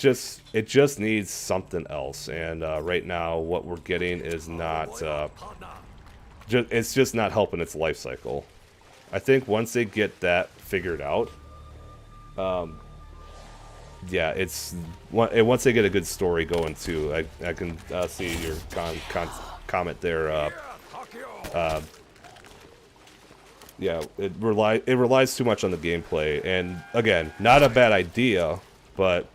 just needs something else. And right now, what we're getting is not. It's just not helping its life cycle. I think once they get that figured out, yeah, once they get a good story going too. I can see your comment there. Yeah, it relies too much on the gameplay, and again, not a bad idea, but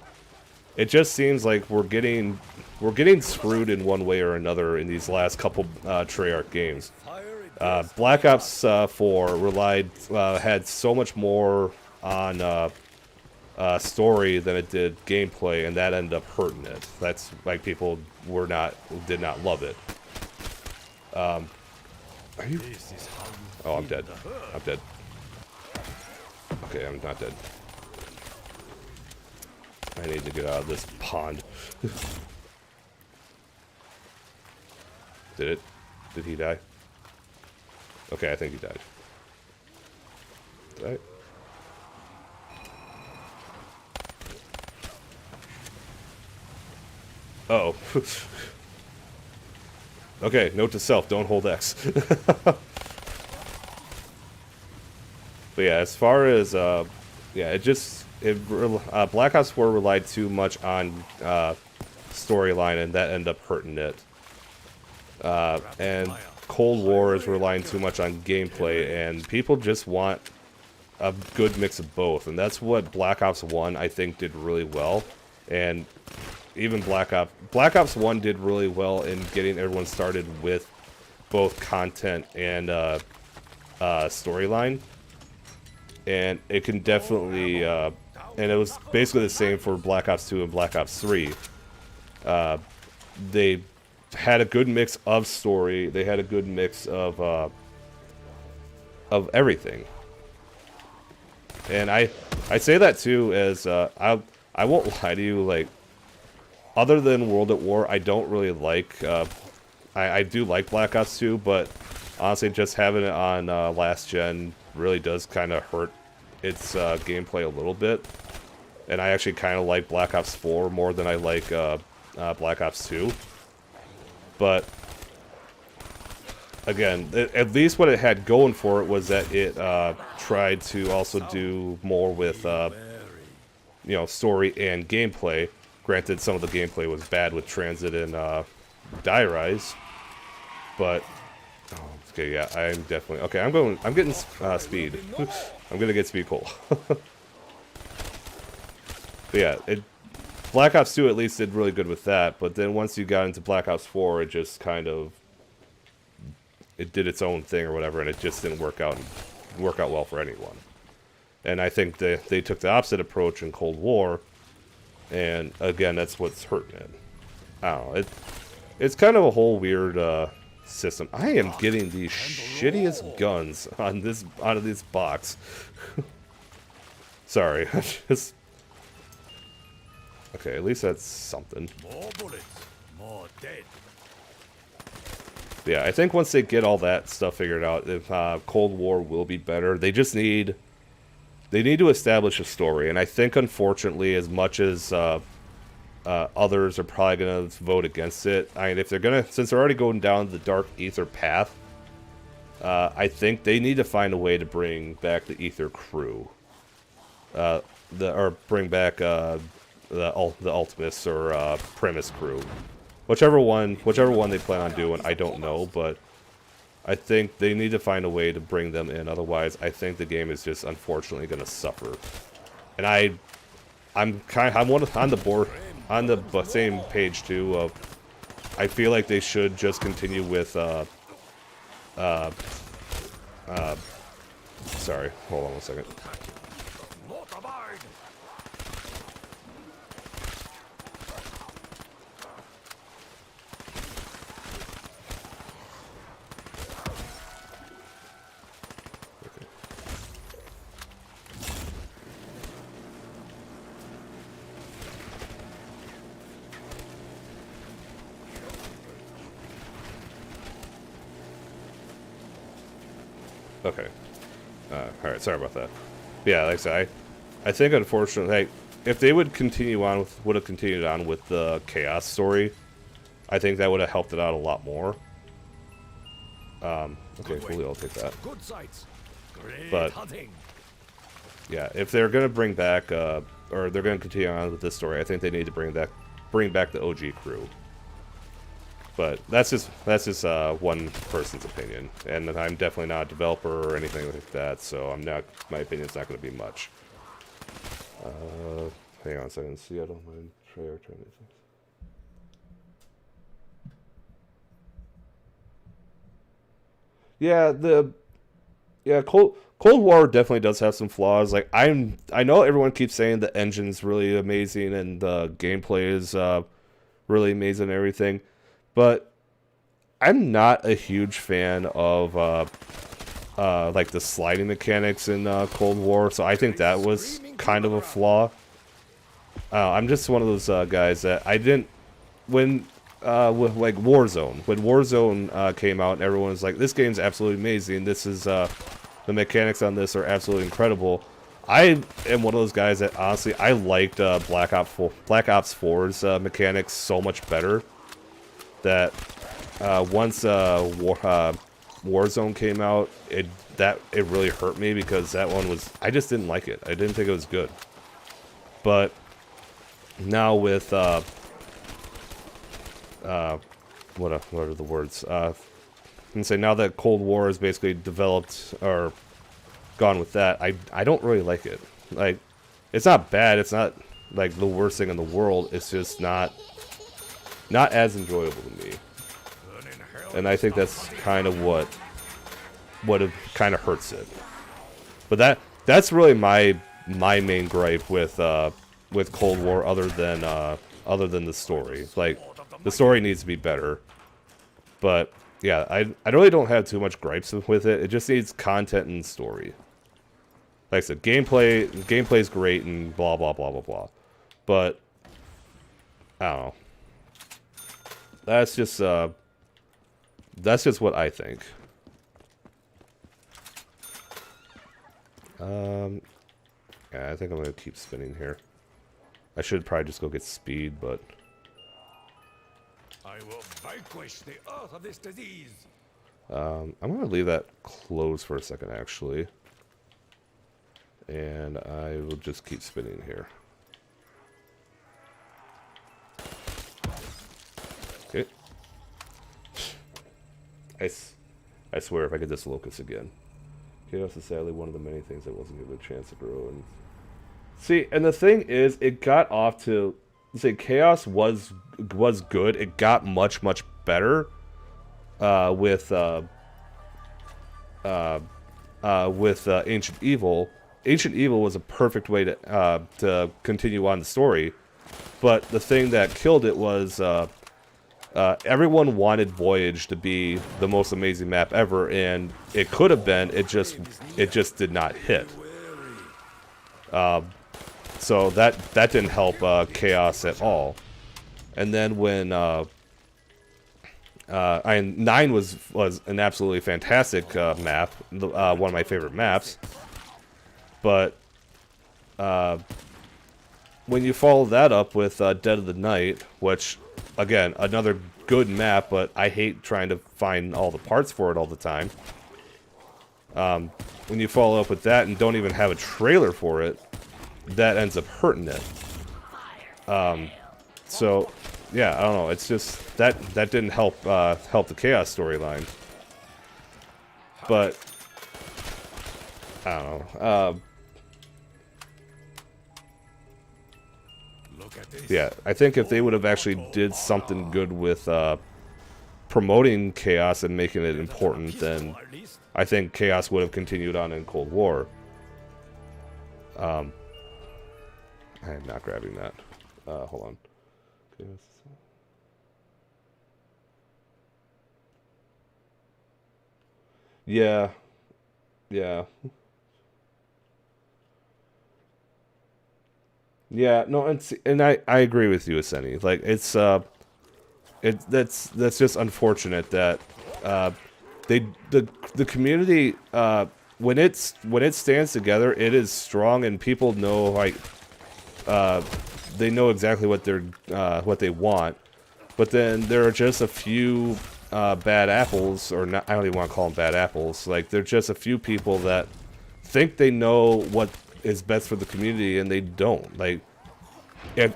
it just seems like we're getting screwed in one way or another in these last couple Treyarch games. Black Ops 4 had so much more on. Story than it did gameplay, and that ended up hurting it. That's like people did not love it. Are you? Oh, I'm dead. I'm dead. Okay, I'm not dead. I need to get out of this pond. Did he die? Okay, I think he died. Did I? Uh-oh. Okay, note to self, don't hold X. But yeah, as far as, yeah, Black Ops 4 relied too much on storyline, and that ended up hurting it. And Cold War is relying too much on gameplay, and people just want a good mix of both. And that's what Black Ops 1, I think, did really well. And even Black Ops 1 did really well in getting everyone started with both content and storyline. And it can definitely, and it was basically the same for Black Ops 2 and Black Ops 3. They had a good mix of story. They had a good mix of everything. And I say that too as, I won't lie to you, like, other than World at War, I don't really like, I do like Black Ops 2, but honestly, just having it on last gen really does kind of hurt its gameplay a little bit. And I actually kind of like Black Ops 4 more than I like Black Ops 2. But, again, at least what it had going for it was that it tried to also do more with, you know, story and gameplay. Granted, some of the gameplay was bad with Transit and Die Rise, but okay, yeah, I'm definitely okay. I'm getting speed. I'm gonna get speed coal. But yeah, Black Ops 2 at least did really good with that. But then once you got into Black Ops 4, it just kind of did its own thing or whatever, and it just didn't work out well for anyone. And I think they took the opposite approach in Cold War. And again, that's what's hurting it. I don't know. it's kind of a whole weird system. I am getting the shittiest guns on this out of this box. Sorry, I just okay. At least that's something. More bullets, more dead. Yeah, I think once they get all that stuff figured out, if Cold War will be better. They just need to establish a story, and I think unfortunately, as much as others are probably gonna vote against it. I mean, if they're gonna, since they're already going down the Dark Ether path, I think they need to find a way to bring back the Ether crew, or bring back the Ultimus or Primus crew, whichever one they plan on doing. I don't know, but I think they need to find a way to bring them in. Otherwise, I think the game is just unfortunately gonna suffer. And I'm on the board. On the same page too of, I feel like they should just continue with sorry, hold on one second. Okay. Alright, sorry about that. Yeah, like I said, I think unfortunately, like, if they would have continued on with the Chaos story, I think that would have helped it out a lot more. Okay, fully I'll take that. Good sights. Great But hunting. yeah, if they're gonna bring back, or they're gonna continue on with this story, I think they need to bring back the OG crew. But that's just one person's opinion, and I'm definitely not a developer or anything like that, so my opinion's not going to be much. Hang on a second. See, I don't mind Tryout trying these things. Yeah, Cold War definitely does have some flaws. Like I know everyone keeps saying the engine's really amazing and the gameplay is really amazing and everything. But I'm not a huge fan of like the sliding mechanics in Cold War, so I think that was kind of a flaw. I'm just one of those guys that I didn't with like Warzone. When Warzone came out, and everyone was like, "This game's absolutely amazing. This is the mechanics on this are absolutely incredible." I am one of those guys that honestly I liked Black Ops 4's mechanics so much better. That once Warzone came out, it really hurt me because that one was, I just didn't like it. I didn't think it was good. But now with what are the words? I can say now that Cold War has basically developed or gone with that, I don't really like it. Like, it's not bad. It's not like the worst thing in the world. It's just not as enjoyable to me, and I think that's kind of what it kind of hurts it. But that's really my main gripe with Cold War, other than the story. Like, the story needs to be better. But yeah, I really don't have too much gripes with it. It just needs content and story. Like I said, gameplay's great and blah blah blah blah blah. But I don't know. That's just what I think. Yeah, I think I'm gonna keep spinning here. I should probably just go get speed, but I will vanquish the earth of this disease. I'm gonna leave that closed for a second, actually, and I will just keep spinning here. Okay. I swear, if I get this locust again. Chaos is sadly one of the many things that wasn't given a chance to grow. And see, and the thing is, it got off to, say, Chaos was good. It got much better with Ancient Evil. Ancient Evil was a perfect way to continue on the story, but the thing that killed it was everyone wanted Voyage to be the most amazing map ever, and it could have been. It just did not hit. So that didn't help Chaos at all. And then when 9 was an absolutely fantastic map, one of my favorite maps. But when you follow that up with Dead of the Night, which again another good map, but I hate trying to find all the parts for it all the time. When you follow up with that and don't even have a trailer for it, that ends up hurting it. So, yeah, I don't know. It's just that didn't help the Chaos storyline. But I don't know. Yeah, I think if they would have actually did something good with promoting Chaos and making it important, then I think Chaos would have continued on in Cold War. I am not grabbing that. Hold on. Yeah. Yeah. Yeah, no, and I agree with you, Aseni. Like that's just unfortunate that the community when it stands together, it is strong, and people know, like, they know exactly what they want. But then there are just a few bad apples, or not, I don't even want to call them bad apples. Like, there are just a few people that think they know what is best for the community, and they don't. Like,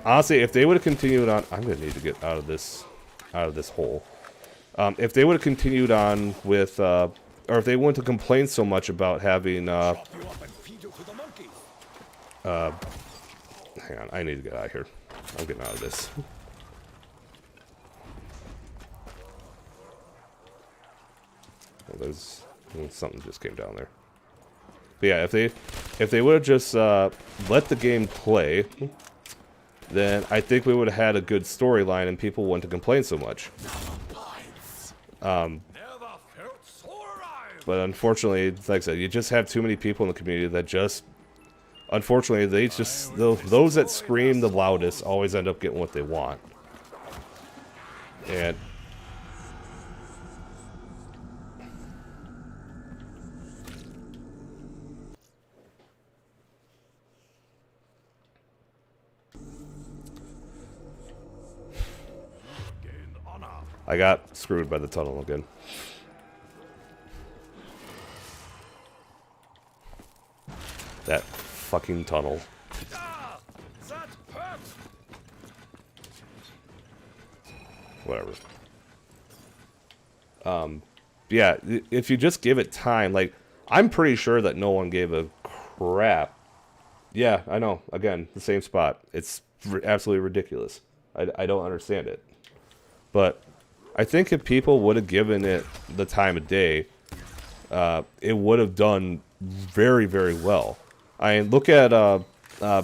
honestly, if they would have continued on, I'm gonna need to get out of this hole. If they would have continued on with, or if they wouldn't have complained so much about having, hang on, I need to get out of here. I'm getting out of this. Well, there's something just came down there. But yeah, if they would have just let the game play, then I think we would have had a good storyline and people wouldn't have complained so much. But unfortunately, like I said, you just have too many people in the community that just, unfortunately, those that scream the loudest always end up getting what they want. And I got screwed by the tunnel again. That fucking tunnel. Whatever. Yeah, if you just give it time, like, I'm pretty sure that no one gave a crap. Yeah, I know. Again, the same spot. It's absolutely ridiculous. I don't understand it. But I think if people would have given it the time of day, it would have done very, very well. I mean, look at,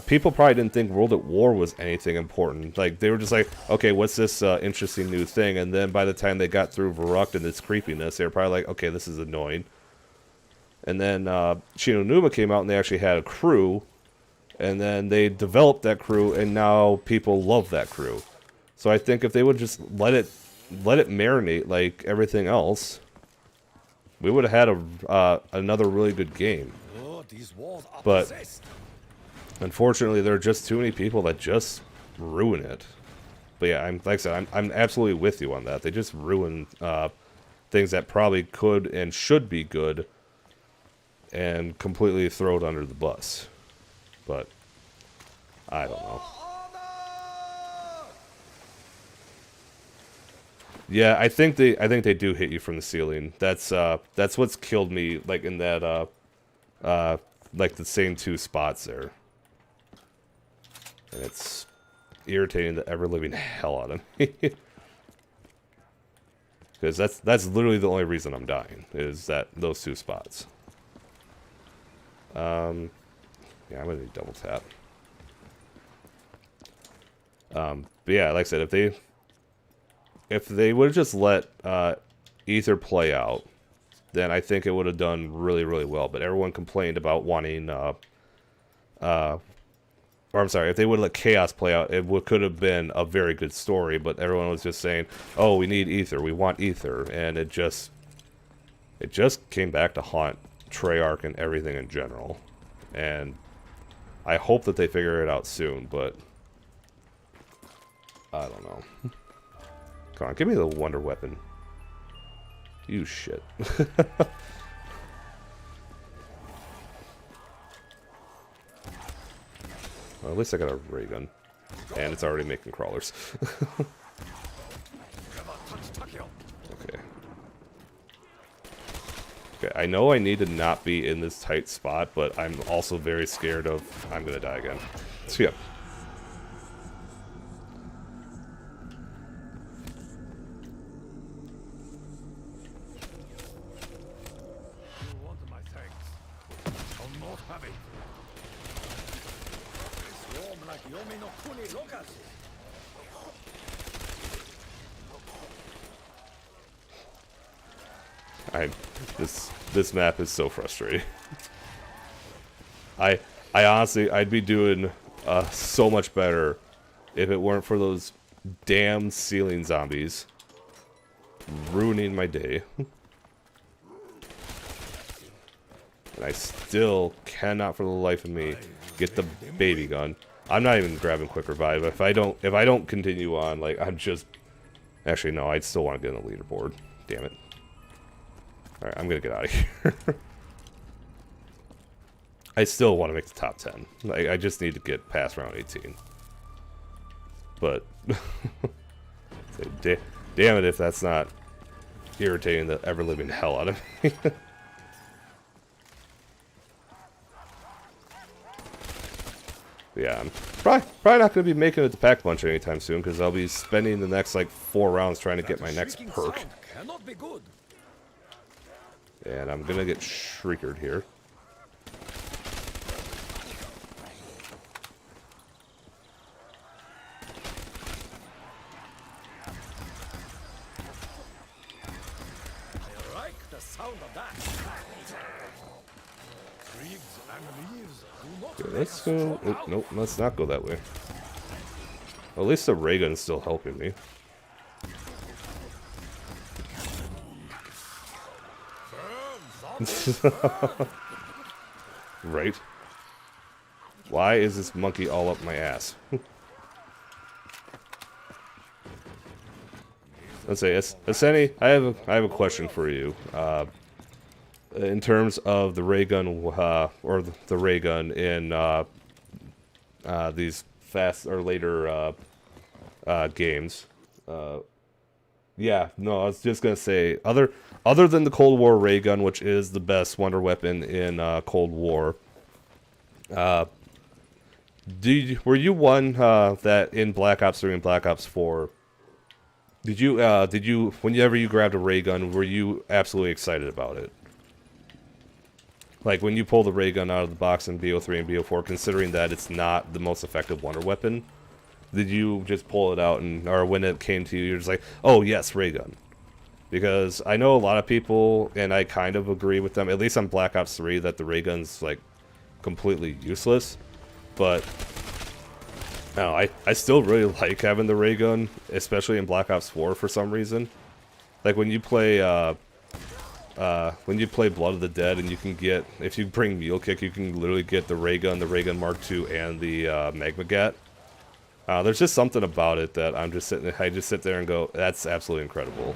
people probably didn't think World at War was anything important. Like, they were just like, okay, what's this interesting new thing? And then by the time they got through Verrückt and its creepiness, they were probably like, okay, this is annoying. And then Shinonuma came out and they actually had a crew. And then they developed that crew, and now people love that crew. So I think if they would just let it marinate like everything else, we would have had another really good game. But unfortunately, there are just too many people that just ruin it. But yeah, like I said, I'm absolutely with you on that. They just ruin things that probably could and should be good, and completely throw it under the bus. But I don't know. Yeah, I think they do hit you from the ceiling. That's what's killed me, like, in that like the same two spots there. And it's irritating the ever-living hell out of me. Because that's literally the only reason I'm dying, is those two spots. Yeah, I'm gonna need double tap. But yeah, like I said, if they if they would have just let Ether play out, then I think it would have done really, really well. But everyone complained about wanting, or I'm sorry, if they would have let Chaos play out, it could have been a very good story. But everyone was just saying, "Oh, we need Ether, we want Ether," and it just came back to haunt Treyarch and everything in general. And I hope that they figure it out soon, but I don't know. Come on, give me the wonder weapon. You shit. Well, at least I got a ray gun. And it's already making crawlers. Okay. Okay, I know I need to not be in this tight spot, but I'm also very scared of I'm gonna die again. So yeah. This map is so frustrating. I honestly, I'd be doing so much better if it weren't for those damn ceiling zombies ruining my day. And I still cannot for the life of me get the baby gun. I'm not even grabbing quick revive. If I don't continue on, like, I'm just... Actually, no, I'd still want to get on the leaderboard. Damn it. Alright, I'm gonna get out of here. I still want to make the top 10. Like, I just need to get past round 18. But... damn it if that's not irritating the ever-living hell out of me. Yeah, I'm probably not going to be making it to Pack Punch anytime soon, because I'll be spending the next, like, 4 rounds trying to get my next perk. And I'm going to get shriekered here. I like the sound of that. Twigs and leaves do not Okay, let's go... Oh, nope, let's not go that way. Well, at least the ray gun's still helping me. Right? Why is this monkey all up my ass? Let's say, Aseni, I have a question for you. In terms of the ray gun, or the ray gun in these fast or later games. Yeah, no, I was just gonna say, other than the Cold War ray gun, which is the best wonder weapon in Cold War, were you one that in Black Ops 3 and Black Ops 4, did you whenever you grabbed a ray gun, were you absolutely excited about it? Like when you pull the ray gun out of the box in BO3 and BO4, considering that it's not the most effective wonder weapon, did you just pull it out and, or when it came to you, you're just like, oh yes, ray gun? Because I know a lot of people, and I kind of agree with them, at least on Black Ops 3, that the ray gun's like completely useless. But I don't know, I still really like having the ray gun, especially in Black Ops 4 for some reason. Like when you play Blood of the Dead, and you can get, if you bring Mule Kick, you can literally get the ray gun Mark II, and the Magma Gat. There's just something about it that I just sit there and go, that's absolutely incredible.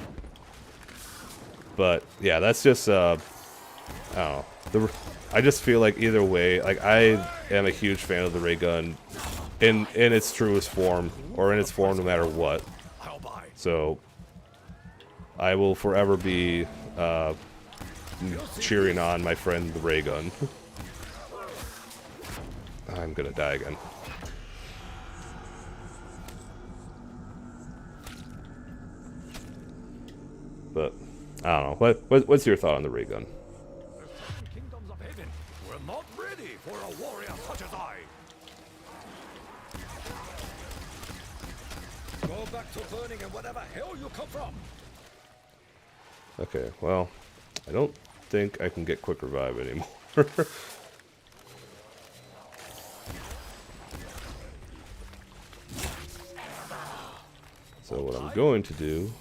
But yeah, that's just I don't know. I just feel like either way, like I am a huge fan of the ray gun in its truest form, or in its form no matter what. So I will forever be cheering on my friend the ray gun. I'm gonna die again. But I don't know. What's your thought on the ray gun? The kingdoms of heaven were not ready for a warrior such as I. Go back to burning in whatever hell you come from. Okay, well, I don't think I can get quick revive anymore. So what I'm going to do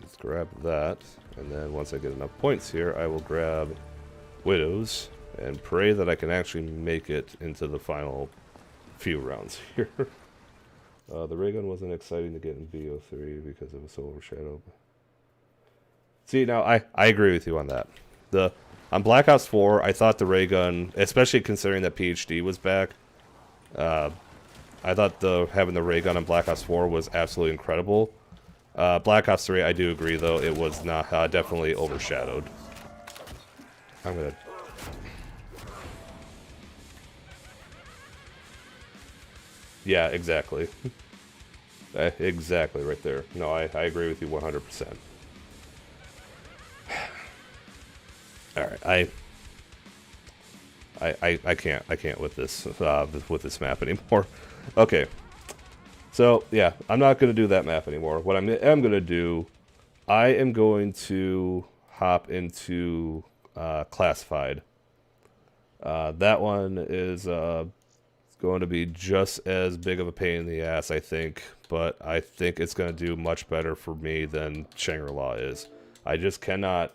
is grab that, and then once I get enough points here, I will grab Widows and pray that I can actually make it into the final few rounds here. The ray gun wasn't exciting to get in VO3 because it was so overshadowed. See, now I agree with you on that. On Black Ops 4, I thought the ray gun, especially considering that PhD was back, I thought having the ray gun on Black Ops 4 was absolutely incredible. Black Ops 3, I do agree though, it was not definitely overshadowed. I'm gonna. Yeah, exactly. Exactly right there. No, I agree with you 100%. Alright, I can't with this map anymore. Okay. So, yeah, I'm not going to do that map anymore. What am going to do, I am going to hop into Classified. That one is going to be just as big of a pain in the ass, I think, but I think it's going to do much better for me than Shangri-La is. I cannot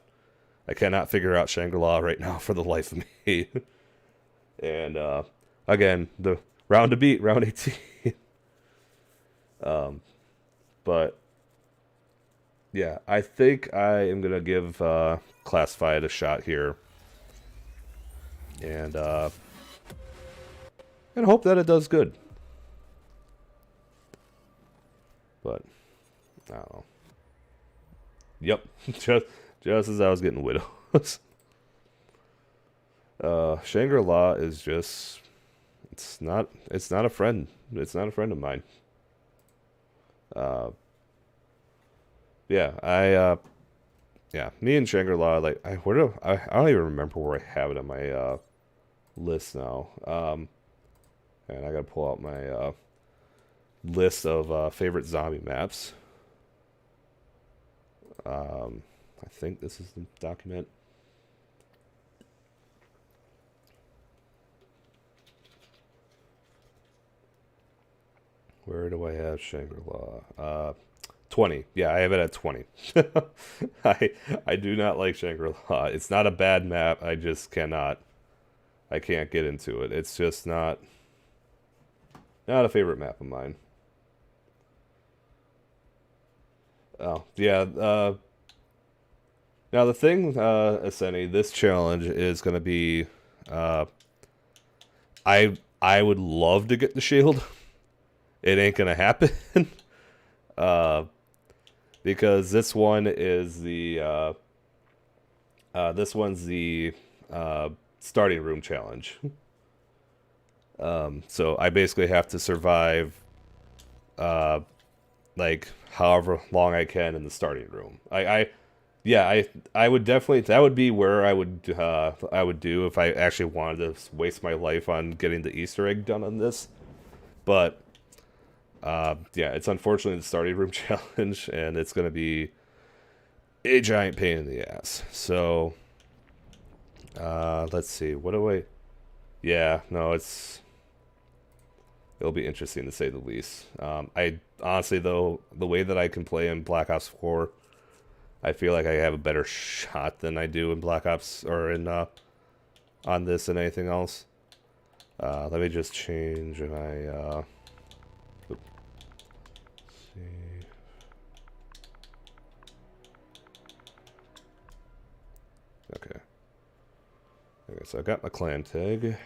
figure out Shangri-La right now for the life of me. And, again, the round to beat, round 18. But, yeah, I think I am going to give Classified a shot here. And hope that it does good. But, I don't know. Yep, just as I was getting Widows. Shangri-La is just, it's not a friend. It's not a friend of mine. Yeah, me and Shangri-La, like, I don't even remember where I have it on my list now. And I gotta pull out my list of favorite zombie maps. I think this is the document. Where do I have Shangri-La? 20. Yeah, I have it at 20. I do not like Shangri-La. It's not a bad map. I just cannot. I can't get into it. It's just not a favorite map of mine. Oh, yeah. Now the thing, Aseni, this challenge is going to be, I would love to get the shield. It ain't going to happen. Because this one is the, this one's the, starting room challenge. So I basically have to survive, like, however long I can in the starting room. I would definitely, that would be where I would do if I actually wanted to waste my life on getting the Easter egg done on this. But, yeah, it's unfortunately the starting room challenge, and it's going to be a giant pain in the ass. So, let's see, what do I, yeah, no, it'll be interesting to say the least. I honestly, though, the way that I can play in Black Ops 4, I feel like I have a better shot than I do in Black Ops, or in, on this than anything else. Let me just change my, let's see. Okay. Okay, so I got my clan tag.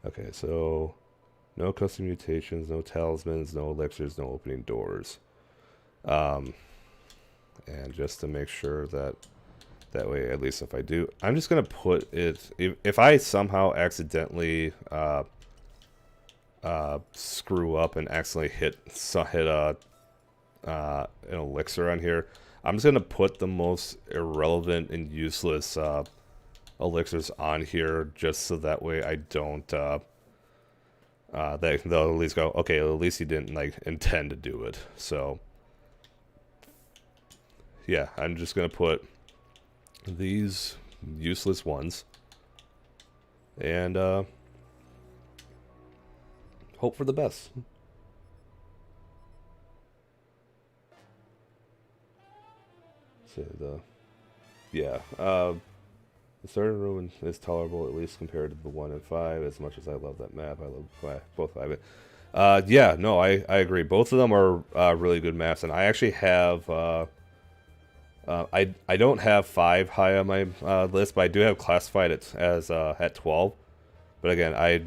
Okay, so no custom mutations, no talismans, no elixirs, no opening doors. And just to make sure that way, at least if I do, I'm just gonna put it, if I somehow accidentally screw up and accidentally hit an elixir on here, I'm just gonna put the most irrelevant and useless elixirs on here just so that way I don't they'll at least go, okay, at least he didn't like intend to do it. So yeah, I'm just gonna put these useless ones and hope for the best. So the certain room is tolerable, at least compared to the 1 and 5. As much as I love that map, I love both 5. Yeah, no, I agree. Both of them are really good maps, and I actually have I don't have 5 high on my list, but I do have classified it as at 12. But again, I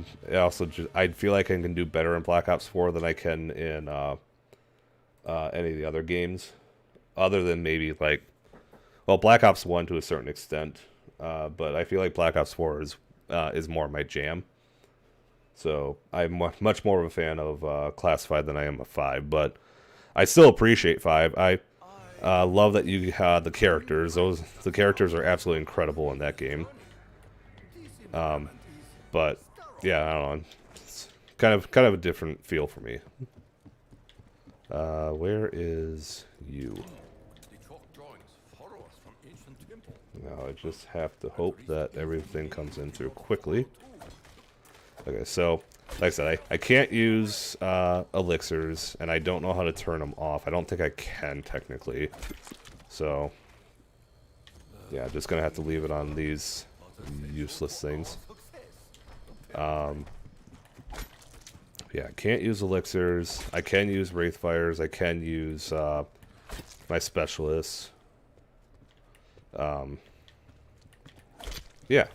feel like I can do better in Black Ops 4 than I can in any of the other games, other than maybe like, well, Black Ops 1 to a certain extent. But I feel like Black Ops 4 is more my jam. So I'm much more of a fan of Classified than I am of 5. But I still appreciate 5. I love that you had the characters. The characters are absolutely incredible in that game. But yeah, I don't know. It's kind of a different feel for me. Where is you? Now I just have to hope that everything comes in through quickly. Okay, so like I said, I can't use elixirs, and I don't know how to turn them off. I don't think I can technically. So yeah, just gonna have to leave it on these useless things. Yeah, I can't use elixirs. I can use wraithfires. I can use my specialists. Yeah,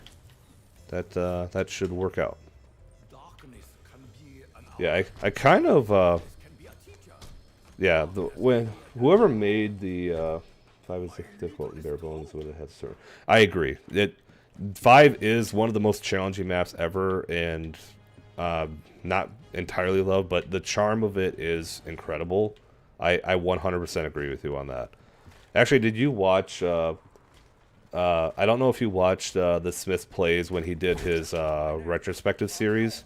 that should work out. Yeah, I kind of yeah, when whoever made the 5 is difficult and bare bones when it has certain. I agree. 5 is one of the most challenging maps ever, and not entirely loved, but the charm of it is incredible. I 100% agree with you on that. Actually, did you watch? I don't know if you watched the Smith plays when he did his retrospective series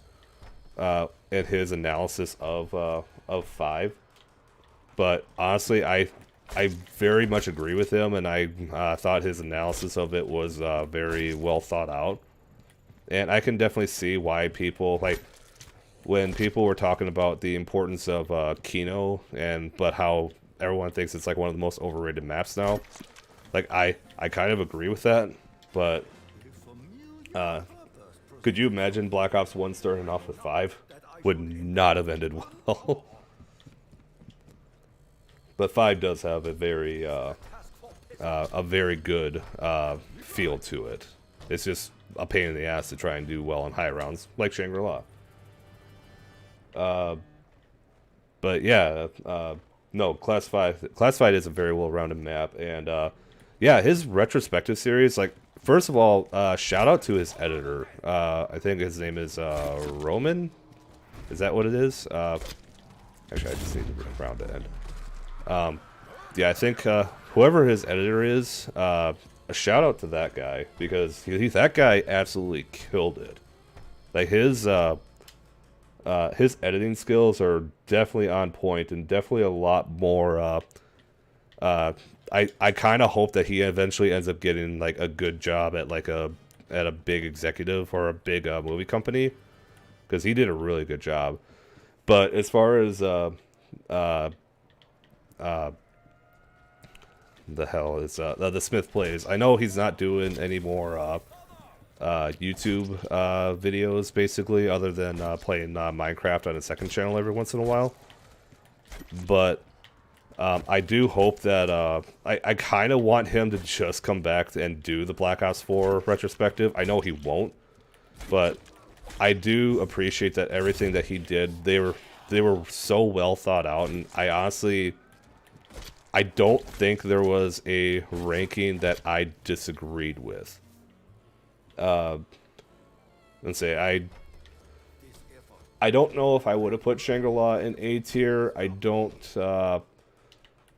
and his analysis of 5. But honestly, I very much agree with him, and I thought his analysis of it was very well thought out. And I can definitely see why people, like, when people were talking about the importance of Kino, but how everyone thinks it's like one of the most overrated maps now. Like, I kind of agree with that, but could you imagine Black Ops 1 starting off with 5? Would not have ended well. But 5 does have a very good feel to it. It's just a pain in the ass to try and do well on high rounds, like Shangri-La. But yeah, no, Classified is a very well-rounded map, and yeah, his retrospective series, like, first of all, shout out to his editor. I think his name is Roman. Is that what it is? Actually, I just need to round it end. Yeah, I think whoever his editor is, a shout out to that guy, because that guy absolutely killed it. Like, his editing skills are definitely on point, and definitely a lot more. I kind of hope that he eventually ends up getting like a good job at like a big executive or a big movie company, because he did a really good job. But as far as the hell is the Smith plays, I know he's not doing any more YouTube videos, basically, other than playing Minecraft on a second channel every once in a while. But I do hope that I kind of want him to just come back and do the Black Ops 4 retrospective. I know he won't, but I do appreciate that everything that he did, they were so well thought out, and I don't think there was a ranking that I disagreed with. Let's say I don't know if I would have put Shangri-La in A tier. I don't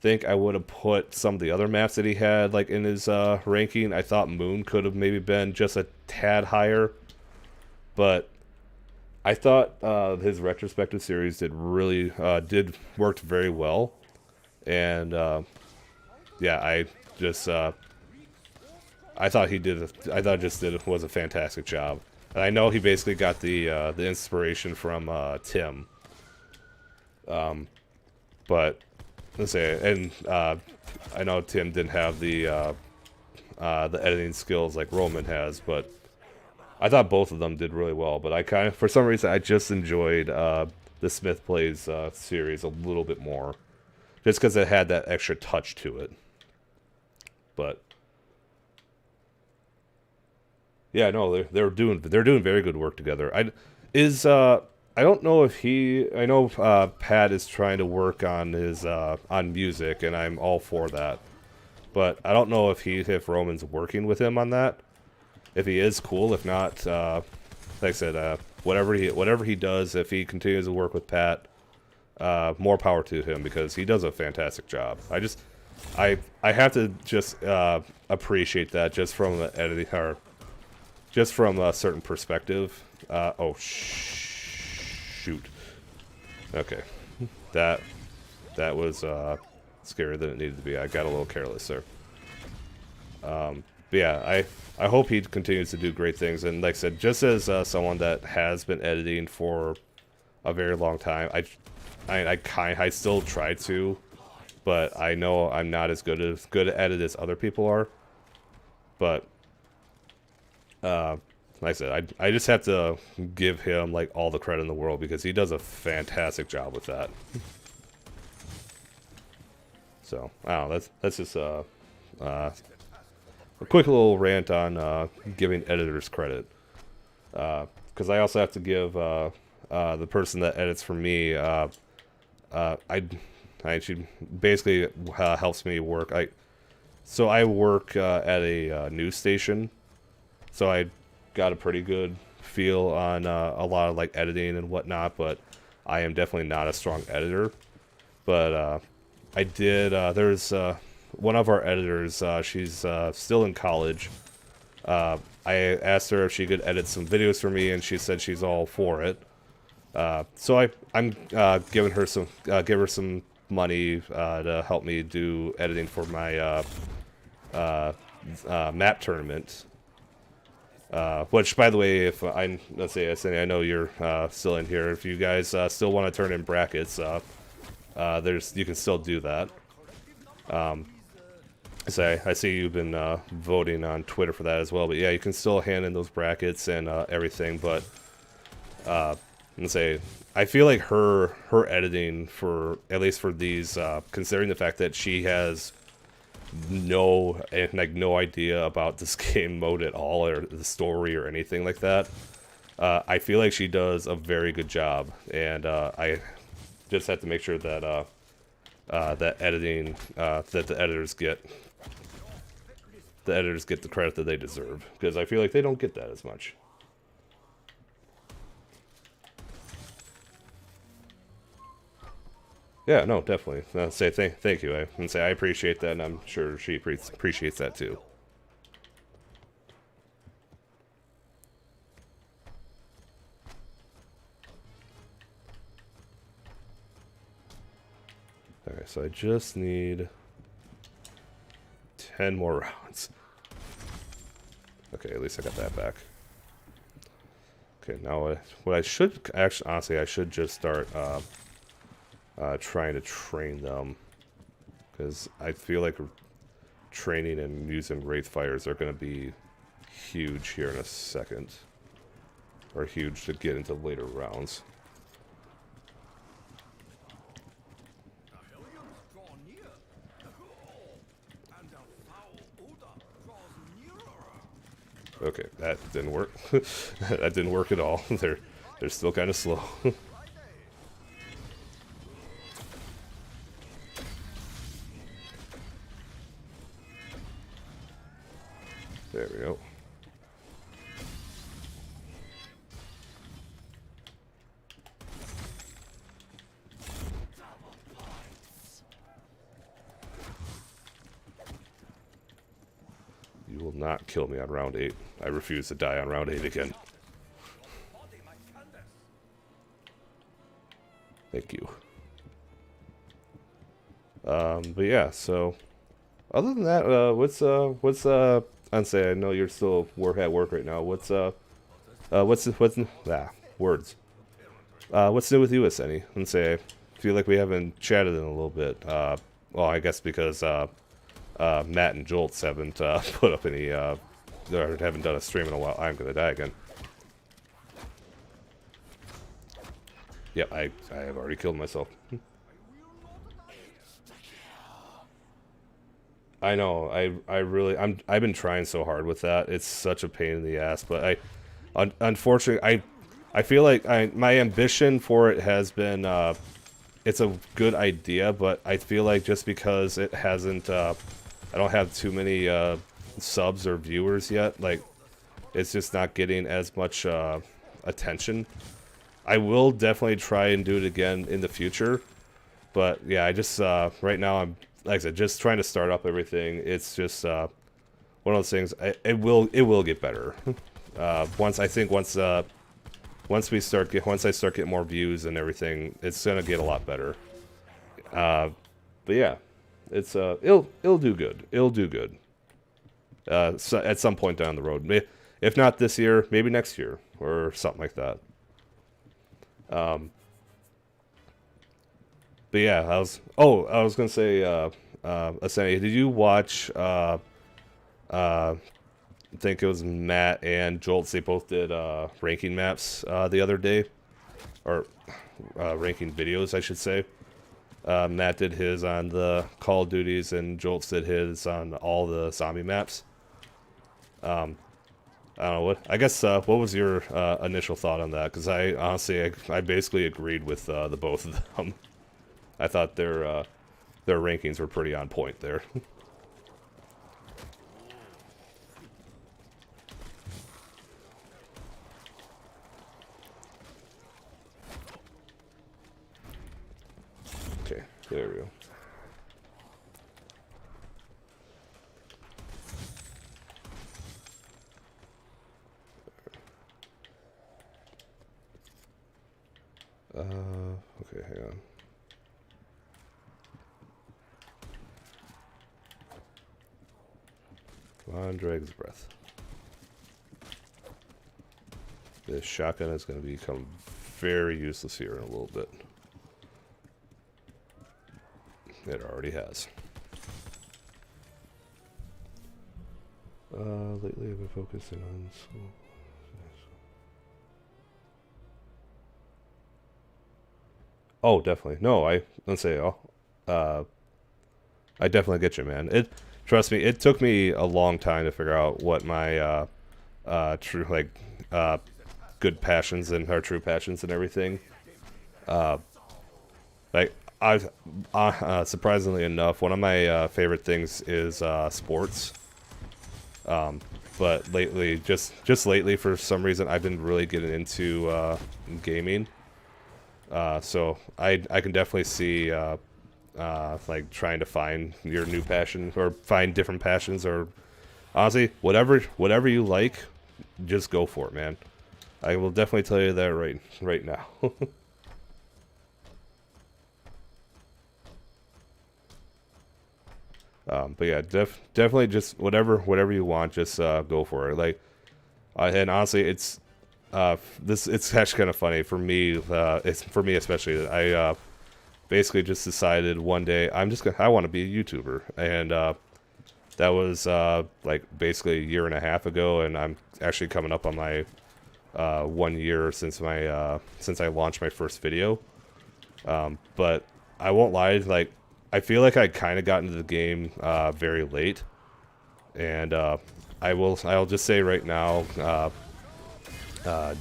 think I would have put some of the other maps that he had like in his ranking. I thought Moon could have maybe been just a tad higher, but I thought his retrospective series did worked very well, and yeah, I thought was a fantastic job. And I know he basically got the inspiration from Tim, but let's say, and I know Tim didn't have the editing skills like Roman has, but I thought both of them did really well. But I kind of, for some reason, I just enjoyed the Smith Plays series a little bit more, just because it had that extra touch to it. But yeah, no, they're doing very good work together. I don't know if I know Pat is trying to work on his on music, and I'm all for that. But I don't know if Roman's working with him on that. If he is, cool. If not, like I said, whatever he does, if he continues to work with Pat, more power to him, because he does a fantastic job. I have to just appreciate that just from the editing, or just from a certain perspective. Oh shoot. Okay, that was scarier than it needed to be. I got a little careless there. But yeah, I hope he continues to do great things. And like I said, just as someone that has been editing for a very long time, I still try to, but I know I'm not as good at it as other people are. But like I said, I just have to give him like all the credit in the world, because he does a fantastic job with that. So I don't know, that's just a quick little rant on giving editors credit, because I also have to give the person that edits for me. She basically helps me work. So I work at a news station, so I got a pretty good feel on a lot of like editing and whatnot. But I am definitely not a strong editor. But I did. There's one of our editors. She's still in college. I asked her if she could edit some videos for me, and she said she's all for it. So I'm giving her some money to help me do editing for my map tournament. Which, by the way, if let's say I know you're still in here. If you guys still want to turn in brackets, you can still do that. So I see you've been voting on Twitter for that as well. But yeah, you can still hand in those brackets and everything. But let's say I feel like her editing, for at least for these, considering the fact that she has no idea about this game mode at all, or the story or anything like that, I feel like she does a very good job. And I just have to make sure that that the editors get the credit that they deserve, because I feel like they don't get that as much. Yeah, no, definitely. Say thank you. I appreciate that, and I'm sure she appreciates that too. Alright, so I just need 10 more rounds. Okay, at least I got that back. Okay, now what I should actually, honestly, I should just start trying to train them, because I feel like training and using Wraith Fires are going to be huge here in a second, or huge to get into later rounds. Okay, that didn't work. That didn't work at all. They're still kind of slow. There we go. You will not kill me on round 8. I refuse to die on round 8 again. Thank you. But yeah, so other than that, what's Ansei, I know you're still at work right now. What's words. What's new with you, Aseni? Ansei, I feel like we haven't chatted in a little bit. Well, I guess because Matt and Jolts haven't put up any or haven't done a stream in a while. I'm gonna die again. Yep, I have already killed myself. I know. I've been trying so hard with that. It's such a pain in the ass, but unfortunately I feel like my ambition for it has been it's a good idea, but I feel like just because it hasn't I don't have too many subs or viewers yet, like it's just not getting as much attention. I will definitely try and do it again in the future, but yeah, I just right now I'm, like I said, just trying to start up everything. It's just one of those things. It will get better. Once I start getting more views and everything, it's gonna get a lot better. But yeah, it's it'll do good. It'll do good. So at some point down the road, if not this year, maybe next year or something like that. But yeah, I was gonna say, Aseni, did you watch? I think it was Matt and Jolts. They both did ranking maps the other day, or ranking videos, I should say. Matt did his on the Call of Duties, and Jolts did his on all the zombie maps. I don't know what. I guess what was your initial thought on that? Because I honestly, I basically agreed with the both of them. I thought their rankings were pretty on point there. Okay, there we go. Okay, hang on. Come on, Drag's Breath. This shotgun is going to become very useless here in a little bit. It already has. Lately I've been focusing on school. Oh, definitely. No, let's say, I definitely get you, man. Trust me, it took me a long time to figure out what my, true, like, good passions and our true passions and everything. Like, surprisingly enough, one of my, favorite things is, sports. But lately, just lately, for some reason, I've been really getting into, gaming. So I can definitely see like trying to find your new passion or find different passions, or honestly whatever you like, just go for it, man. I will definitely tell you that right now. But yeah, definitely just whatever you want, just go for it. Like, and honestly, it's actually kind of funny for me. It's for me especially. I basically just decided one day I want to be a YouTuber, and that was like basically a year and a half ago, and I'm actually coming up on my 1 year since I launched my first video. But I won't lie, like I feel like I kind of got into the game very late, and I'll just say right now.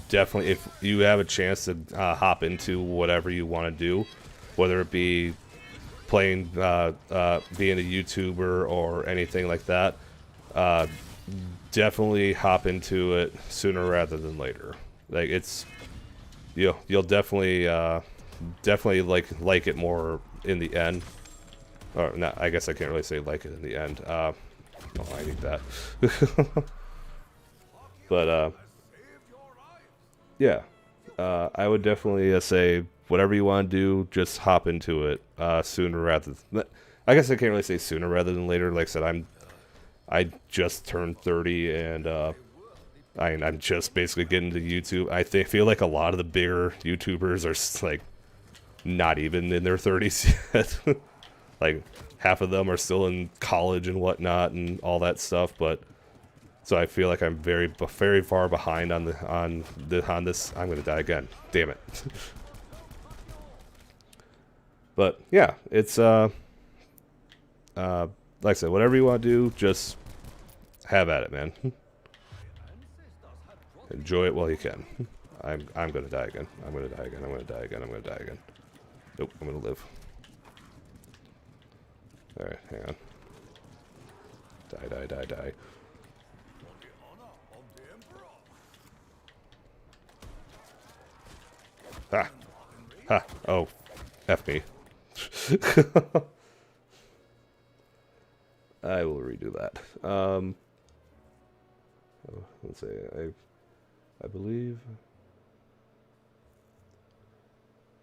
Definitely, if you have a chance to hop into whatever you want to do, whether it be playing, being a YouTuber or anything like that, definitely hop into it sooner rather than later. Like you'll definitely like it more in the end. Or not, I guess I can't really say like it in the end. Oh, I need that. But yeah, I would definitely say whatever you want to do, just hop into it sooner rather than. I guess I can't really say sooner rather than later. Like I said, I just turned 30, and I'm just basically getting to YouTube. Feel like a lot of the bigger YouTubers are like not even in their 30s yet. Like half of them are still in college and whatnot and all that stuff. But so I feel like I'm very far behind on this. I'm gonna die again. Damn it. But yeah, it's like I said, whatever you want to do, just have at it, man. Enjoy it while you can. I'm gonna die again. I'm gonna die again. I'm gonna die again. I'm gonna die again. Nope, I'm gonna live. Alright, hang on. Die. Ha! Ha! Oh, F me. I will redo that. Let's see. I believe.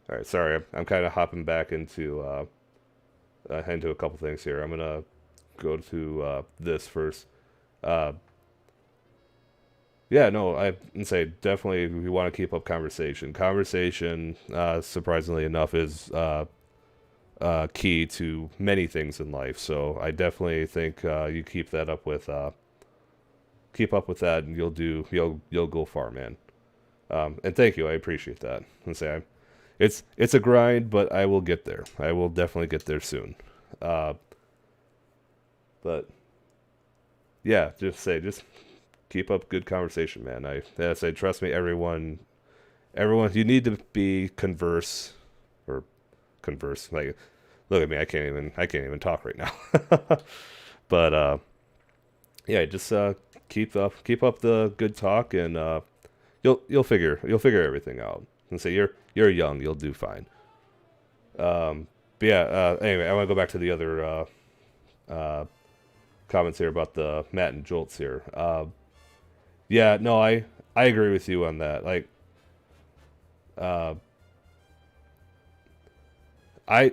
All right, sorry. I'm kind of hopping back into a couple things here. I'm gonna go to this first. Yeah, no, I can say definitely we want to keep up conversation. Conversation, surprisingly enough, is key to many things in life. So I definitely think you keep that up with that, and you'll go far, man. And thank you, I appreciate that. And say it's a grind, but I will get there. I will definitely get there soon. But yeah, just keep up good conversation, man. I say trust me, everyone, you need to be converse. Like, look at me, I can't even talk right now. But yeah, just keep up the good talk, and you'll figure everything out. And say you're young, you'll do fine. But yeah, anyway, I want to go back to the other comments here about the Matt and Jolts here. Yeah, no, I agree with you on that. Like, I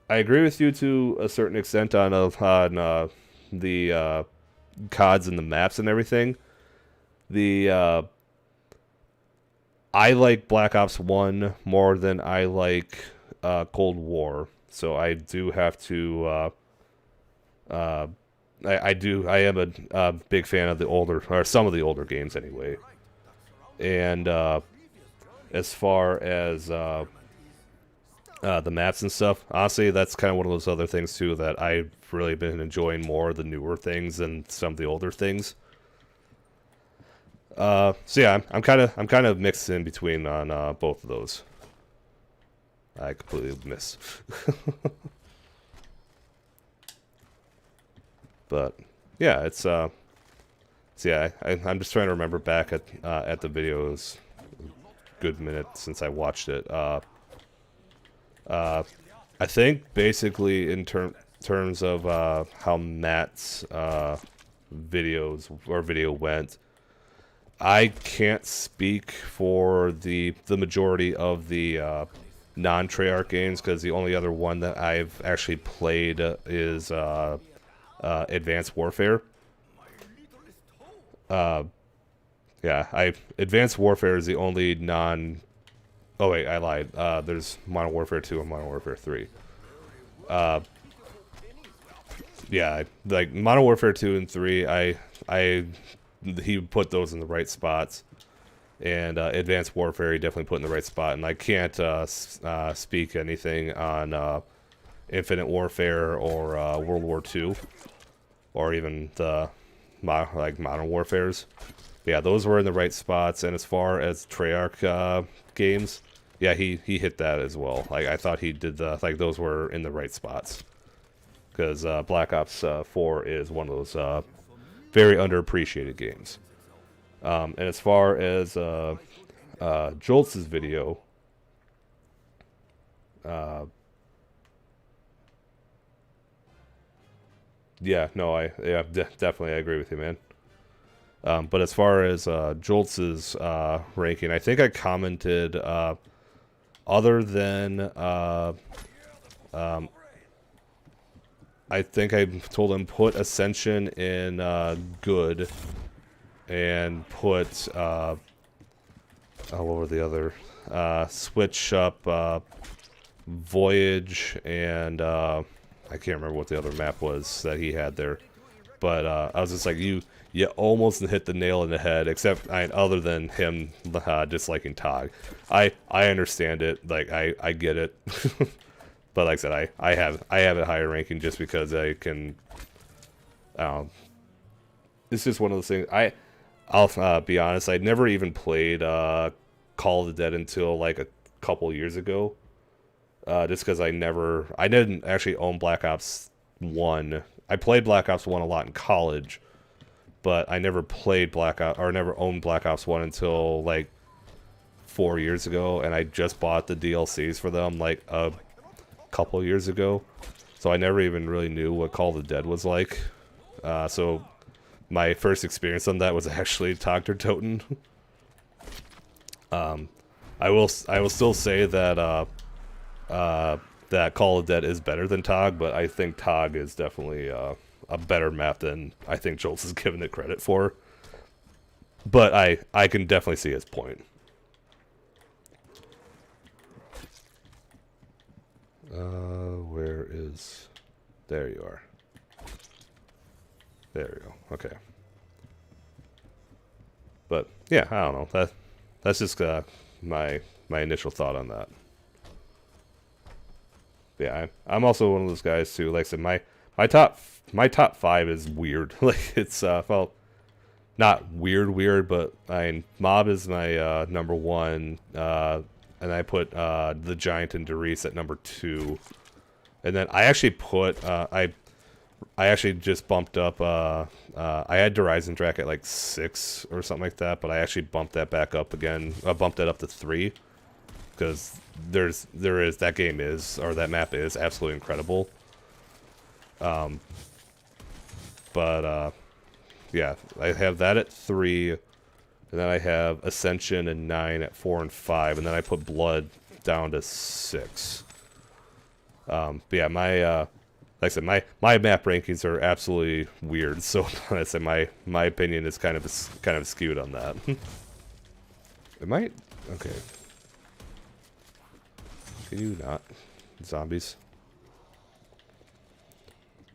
agree with you to a certain extent on the CODs and the maps and everything. I like Black Ops 1 more than I like Cold War, so I do have to I am a big fan of the older, or some of the older games anyway. And as far as the maps and stuff, honestly, that's kind of one of those other things too that I've really been enjoying more, the newer things than some of the older things. So yeah, I'm kind of mixed in between on both of those. I completely miss. But yeah, it's so yeah, I'm just trying to remember back at the videos. Good minute since I watched it. I think basically in terms of how Matt's video went, I can't speak for the majority of the non-Treyarch games, because the only other one that I've actually played is Advanced Warfare. Yeah, Advanced Warfare is the only non. Oh wait, I lied. There's Modern Warfare 2 and Modern Warfare 3. Yeah, like Modern Warfare 2 and 3, he put those in the right spots, and Advanced Warfare he definitely put in the right spot. And I can't speak anything on Infinite Warfare or World War 2, or even the Modern Warfares. Yeah, those were in the right spots. And as far as Treyarch games, yeah, he hit that as well. Like, I thought he did those were in the right spots, because Black Ops 4 is one of those very underappreciated games. And as far as Jolts' video, Yeah, no, definitely I agree with you, man. But as far as Joltz's ranking, I think I commented other than I think I told him put Ascension in good and put what were the other switch up Voyage and I can't remember what the other map was that he had there, but I was just like, you almost hit the nail in the head, except other than him disliking Tog. I understand it, like I get it. But like I said, I have it higher ranking just because I can. It's just one of those things. I'll be honest. I never even played Call of the Dead until like a couple years ago. Just because I didn't actually own Black Ops 1. I played Black Ops 1 a lot in college, but I never played never owned Black Ops 1 until like 4 years ago, and I just bought the DLCs for them like a couple years ago. So I never even really knew what Call of the Dead was like. So my first experience on that was actually Togter Toten. I will still say that that Call of Dead is better than Tog, but I think Tog is definitely a better map than I think Joltz is giving it credit for. But I can definitely see his point. Where is... There you are. There we go. Okay. But yeah, I don't know. That's just my initial thought on that. Yeah, I'm also one of those guys too. Like I said, my top 5 is weird. Like it's well, not weird, but Mob is my number 1, and I put the Giant and Derice at number 2, and then I actually put I actually just bumped up. I had Horizon Drac at like 6 or something like that, but I actually bumped that back up again. I bumped that up to 3 because that map is absolutely incredible. Yeah, I have that at 3, and then I have Ascension and 9 at 4 and 5, and then I put Blood down to 6. But yeah, like I said, my map rankings are absolutely weird. So I say my opinion is kind of skewed on that. It might. Okay. Can you not, zombies?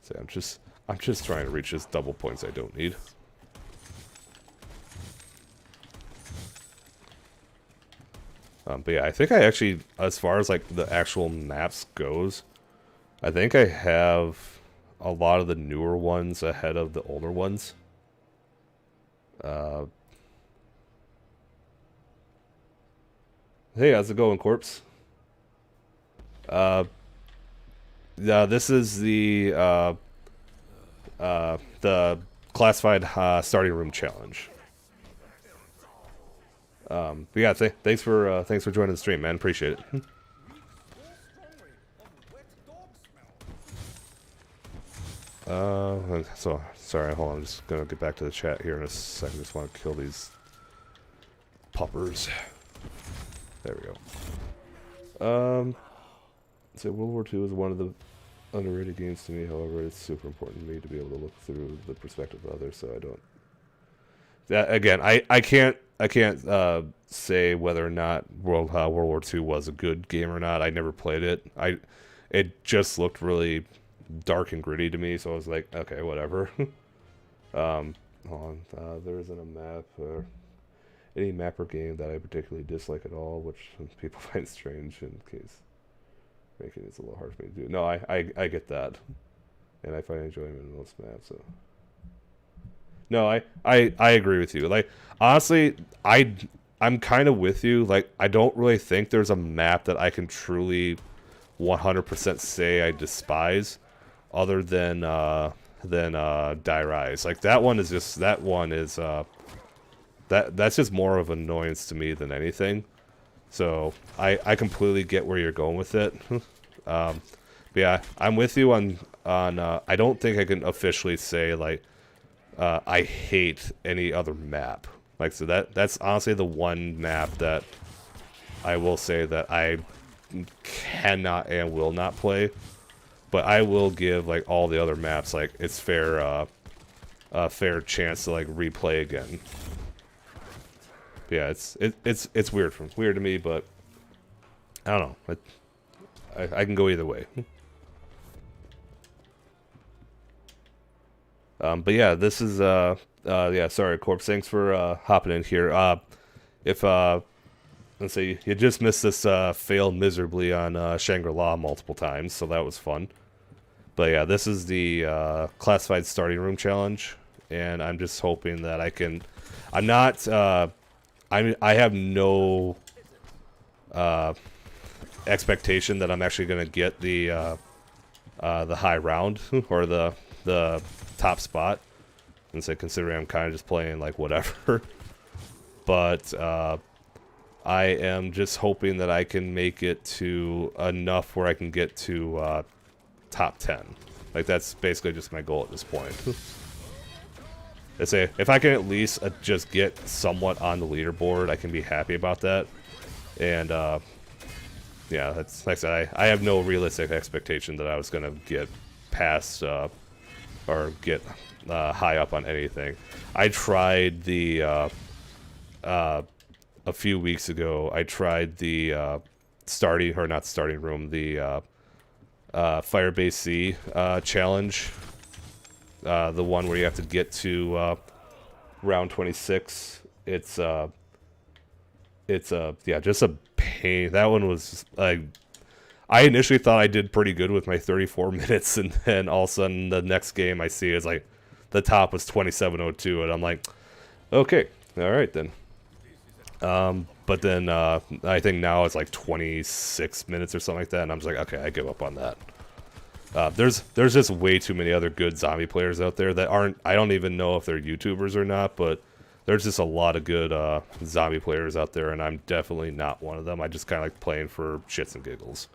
See, I'm just trying to reach just double points I don't need. But yeah, I think I actually, as far as like the actual maps goes, I think I have a lot of the newer ones ahead of the older ones. Hey, how's it going, Corpse? Yeah, this is the classified starting room challenge. But yeah, thanks for joining the stream, man. Appreciate it. So sorry, hold on. I'm just gonna get back to the chat here in a second. Just want to kill these puppers. There we go. So World War II is one of the underrated games to me. However, it's super important to me to be able to look through the perspective of others, so I don't. That again, I can't say whether or not World War II was a good game or not. I never played it. It just looked really dark and gritty to me, so I was like, okay, whatever. Hold on. There isn't a map or any map or game that I particularly dislike at all, which people find strange in case making it a little hard for me to do. No, I get that, and I find enjoyment in most maps. So no, I agree with you. Like honestly, I'm kind of with you. Like I don't really think there's a map that I can truly 100% say I despise, other than Die Rise. Like that one is that's just more of an annoyance to me than anything. So I completely get where you're going with it. But yeah, I'm with you on I don't think I can officially say like I hate any other map. Like, so that's honestly the one map that I will say that I cannot and will not play. But I will give like all the other maps like it's fair a fair chance to like replay again. Yeah, it's weird to me, but I don't know. I can go either way. But yeah, this is yeah, sorry, Corpse, thanks for hopping in here. If let's say you just missed this fail miserably on Shangri-La multiple times, so that was fun. But yeah, this is the classified starting room challenge, and I'm just hoping that I can. I'm not. I have no expectation that I'm actually gonna get the high round or the top spot, and so considering I'm kind of just playing like whatever. But I am just hoping that I can make it to enough where I can get to top 10. Like, that's basically just my goal at this point. Let's say if I can at least just get somewhat on the leaderboard, I can be happy about that. And yeah, that's like I said, I have no realistic expectation that I was gonna get past or get high up on anything. I tried the a few weeks ago. I tried the starting or not starting room, the Firebase C challenge, the one where you have to get to round 26. It's yeah, just a pain. That one was like, I initially thought I did pretty good with my 34 minutes, and then all of a sudden the next game I see is like the top was 27:02, and I'm like, okay, all right then. But then I think now it's like 26 minutes or something like that, and I'm just like, okay, I give up on that. There's just way too many other good zombie players out there that aren't. I don't even know if they're YouTubers or not, but there's just a lot of good zombie players out there, and I'm definitely not one of them. I just kind of like playing for shits and giggles.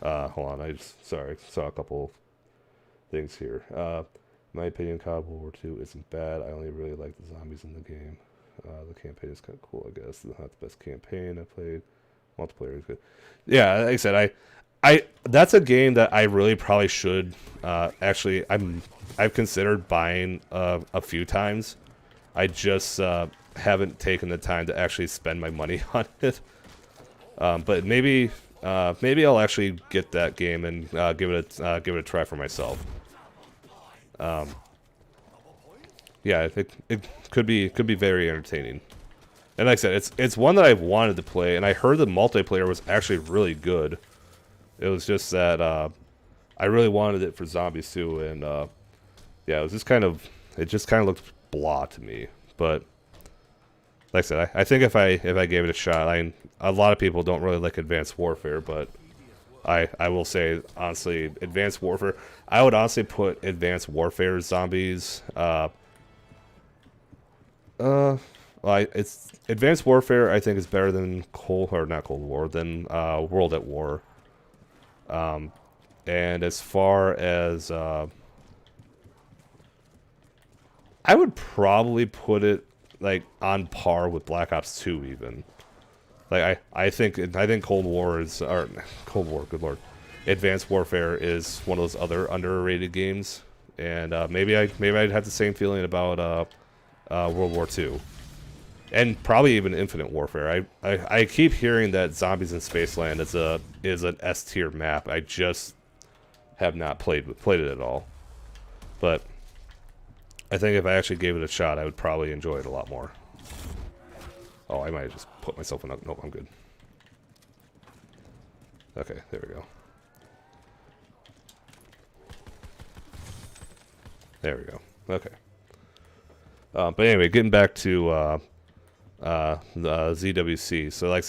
Hold on, I just saw a couple things here. In my opinion, COD World War II isn't bad. I only really like the zombies in the game. The campaign is kind of cool, I guess. It's not the best campaign I played. Multiplayer is good. Yeah, like I said, I that's a game that I really probably should actually. I've considered buying a few times. I just haven't taken the time to actually spend my money on it. But maybe I'll actually get that game and give it a try for myself. Yeah, it could be very entertaining. And like I said, it's one that I've wanted to play, and I heard the multiplayer was actually really good. It was just that I really wanted it for zombies too, and yeah, it just kind of looked blah to me. But like I said, I think if I gave it a shot, a lot of people don't really like Advanced Warfare, but I will say honestly, Advanced Warfare, I would honestly put Advanced Warfare zombies. It's Advanced Warfare. I think is better than not Cold War, than World at War. And as far as I would probably put it like on par with Black Ops 2 even. Like I think Cold War is, or Cold War, good lord, Advanced Warfare is one of those other underrated games, and maybe I'd have the same feeling about World War II, and probably even Infinite Warfare. I keep hearing that Zombies in Spaceland is an S tier map. I just have not played it at all, but I think if I actually gave it a shot, I would probably enjoy it a lot more. Oh, I might have just put myself in a... Nope, I'm good. Okay, there we go. There we go. Okay. But anyway, getting back to the ZWC. So like I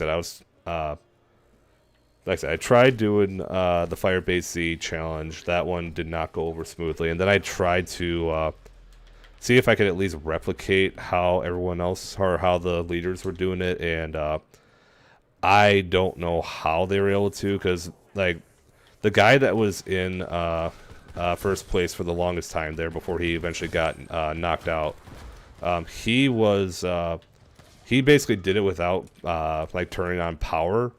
said, I tried doing the Firebase Z challenge. That one did not go over smoothly. And then I tried to see if I could at least replicate how everyone else, or how the leaders were doing it. And I don't know how they were able to, because like the guy that was in first place for the longest time there before he eventually got knocked out. He basically did it without like turning on power,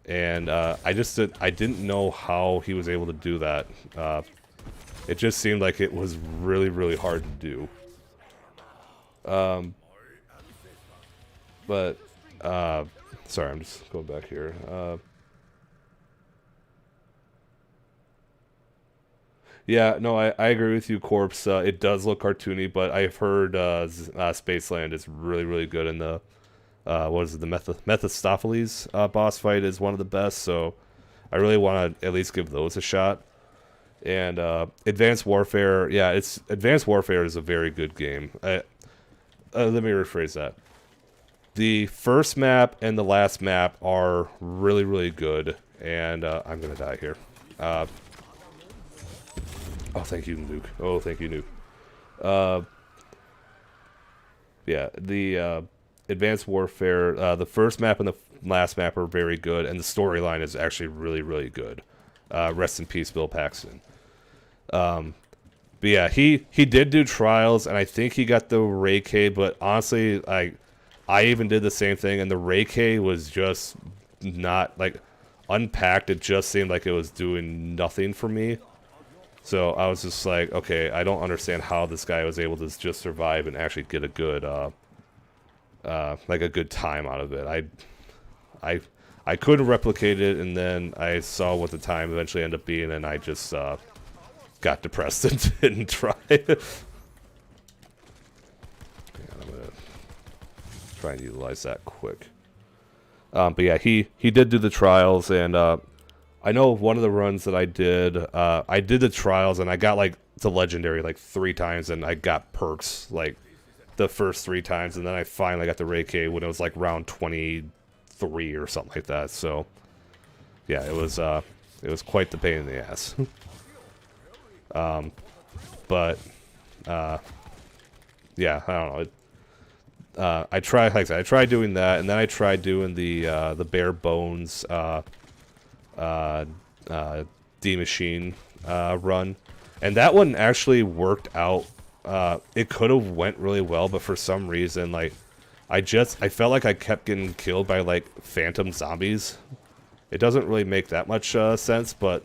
and I didn't know how he was able to do that. It just seemed like it was really, really hard to do. But sorry, I'm just going back here. Yeah, no, I agree with you, Corpse. It does look cartoony, but I've heard Spaceland is really, really good in the what is it, the Mephistopheles boss fight is one of the best, so I really want to at least give those a shot. And Advanced Warfare, yeah, Advanced Warfare is a very good game. Let me rephrase that. The first map and the last map are really, really good, and I'm gonna die here. Oh, thank you, Nuke. Oh, thank you, Nuke. Yeah, the Advanced Warfare, the first map and the last map are very good, and the storyline is actually really, really good. Rest in peace, Bill Paxton. But yeah, he did do trials, and I think he got the Ray K, but honestly, I even did the same thing, and the Ray K was just not, like, unpacked. It just seemed like it was doing nothing for me. So I was just like, okay, I don't understand how this guy was able to just survive and actually get a good, like a good time out of it. I couldn't replicate it, and then I saw what the time eventually ended up being, and I just got depressed and didn't try. I'm gonna try and utilize that quick. But yeah, he did do the trials, and I know one of the runs that I did the trials, and I got like the legendary like 3 times, and I got perks like the first 3 times, and then I finally got the Ray K when it was like round 23 or something like that. So yeah, it was quite the pain in the ass. But yeah, I don't know. I tried, like I said, I tried doing that, and then I tried doing the bare bones D-Machine run, and that one actually worked out. It could have went really well, but for some reason, like, I felt like I kept getting killed by like phantom zombies. It doesn't really make that much sense, but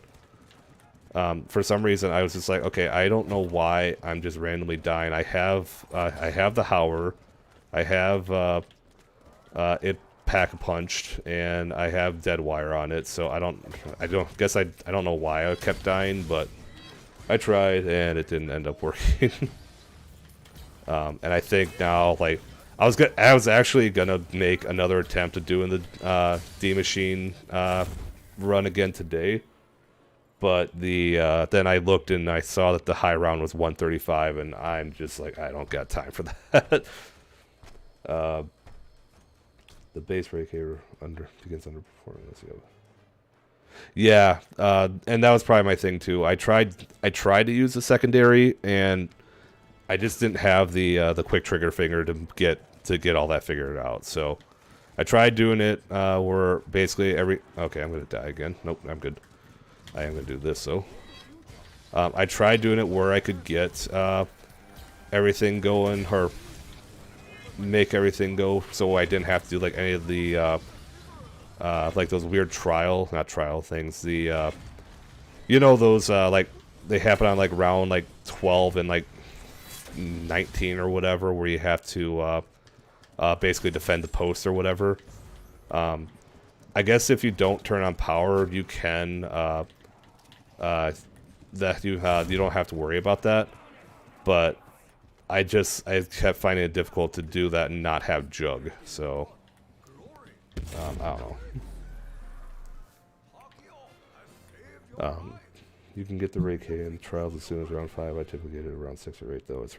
for some reason I was just like, okay, I don't know why I'm just randomly dying. I have the Howler, I have it pack-punched, and I have dead wire on it, so I don't know why I kept dying, but I tried and it didn't end up working. And I think now, like, I was actually gonna make another attempt at doing the D-Machine run again today, but then I looked and I saw that the high round was 135, and I'm just like, I don't got time for that. The base rate begins underperforming. Let's go. Yeah, and that was probably my thing too. I tried to use the secondary, and I just didn't have the quick trigger finger to get all that figured out. So I tried doing it where basically okay, I'm gonna die again. Nope, I'm good. I am gonna do this though. I tried doing it where I could get everything going, or make everything go so I didn't have to do like any of the like those weird not trial things, the you know, those like they happen on like round like 12 and like 19 or whatever, where you have to basically defend the post or whatever. I guess if you don't turn on power, you can that you don't have to worry about that, but I kept finding it difficult to do that and not have Jug, so I don't know. You can get the Ray K in trials as soon as round 5. I typically get it around 6 or 8 though. It's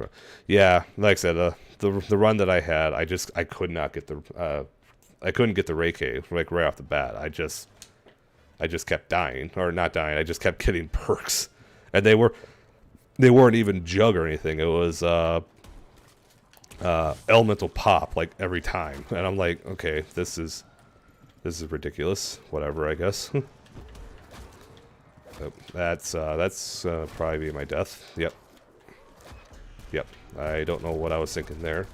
yeah, like I said, the run that I had, I could not get I couldn't get the Ray K like right off the bat. I just kept dying, or not dying. I just kept getting perks, and they weren't even Jug or anything. It was elemental pop like every time, and I'm like, okay, this is ridiculous. Whatever, I guess. Oh, that's probably be my death. Yep. Yep. I don't know what I was thinking there.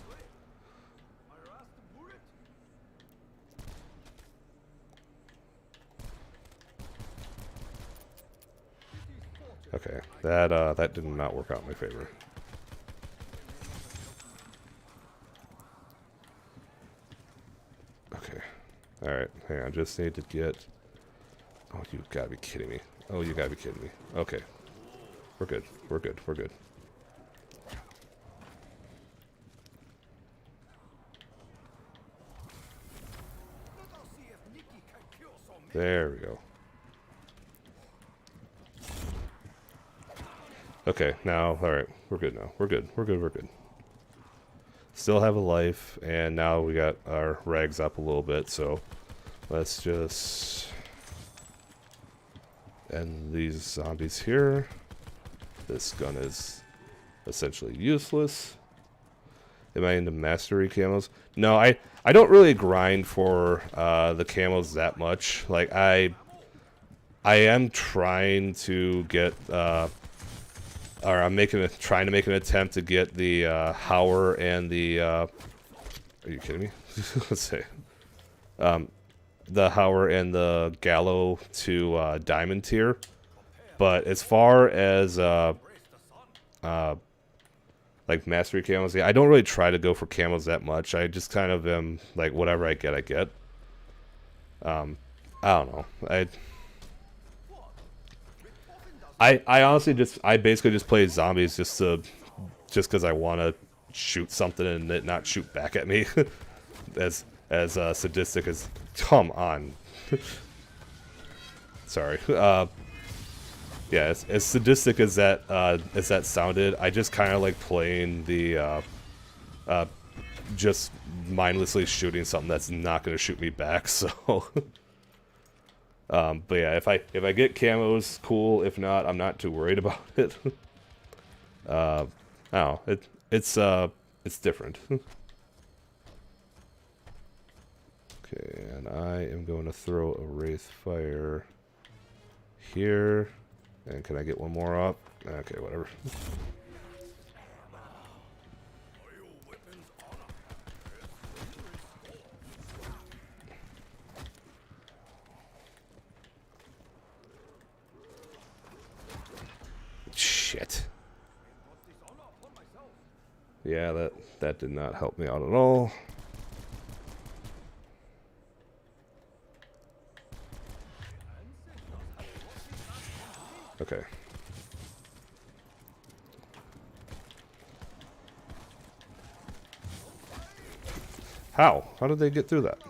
Okay, that did not work out in my favor. Okay. Alright, hang on, just need to get... Oh, you gotta be kidding me. Oh, you gotta be kidding me. Okay. We're good. We're good. We're good. There we go. Okay, now, alright. We're good now. We're good. We're good. We're good. Still have a life, and now we got our rags up a little bit, so let's just end these zombies here. This gun is essentially useless. Am I into mastery camos? No, I don't really grind for the camos that much. Like, I am trying to get or I'm trying to make an attempt to get the Hauer and the are you kidding me? Let's say the Hauer and the Gallo to diamond tier. But as far as like mastery camos, yeah, I don't really try to go for camos that much. I just kind of am like, whatever I get, I get. I don't know. I honestly I basically just play zombies just because I want to shoot something and it not shoot back at me. as sadistic as, come on. Sorry. Yeah, as sadistic as that sounded, I just kind of like playing the just mindlessly shooting something that's not going to shoot me back. So, but yeah, if I get camos, cool. If not, I'm not too worried about it. I don't know. It's different. Okay, and I am going to throw a wraith fire here. And can I get one more up? Okay, whatever. Shit. Yeah, that did not help me out at all. Okay. How? How did they get through that?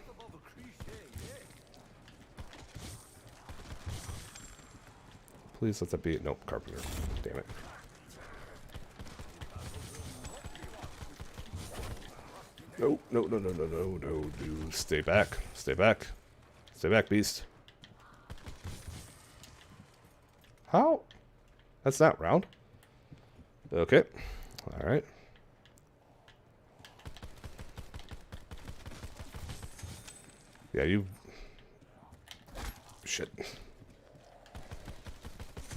Please let that be... Nope, carpenter. Damn it. No, no, no, no, no, no, no, dude. Stay back. Stay back. Stay back, beast. How? That's not round. Okay. Alright. Yeah, you... Shit.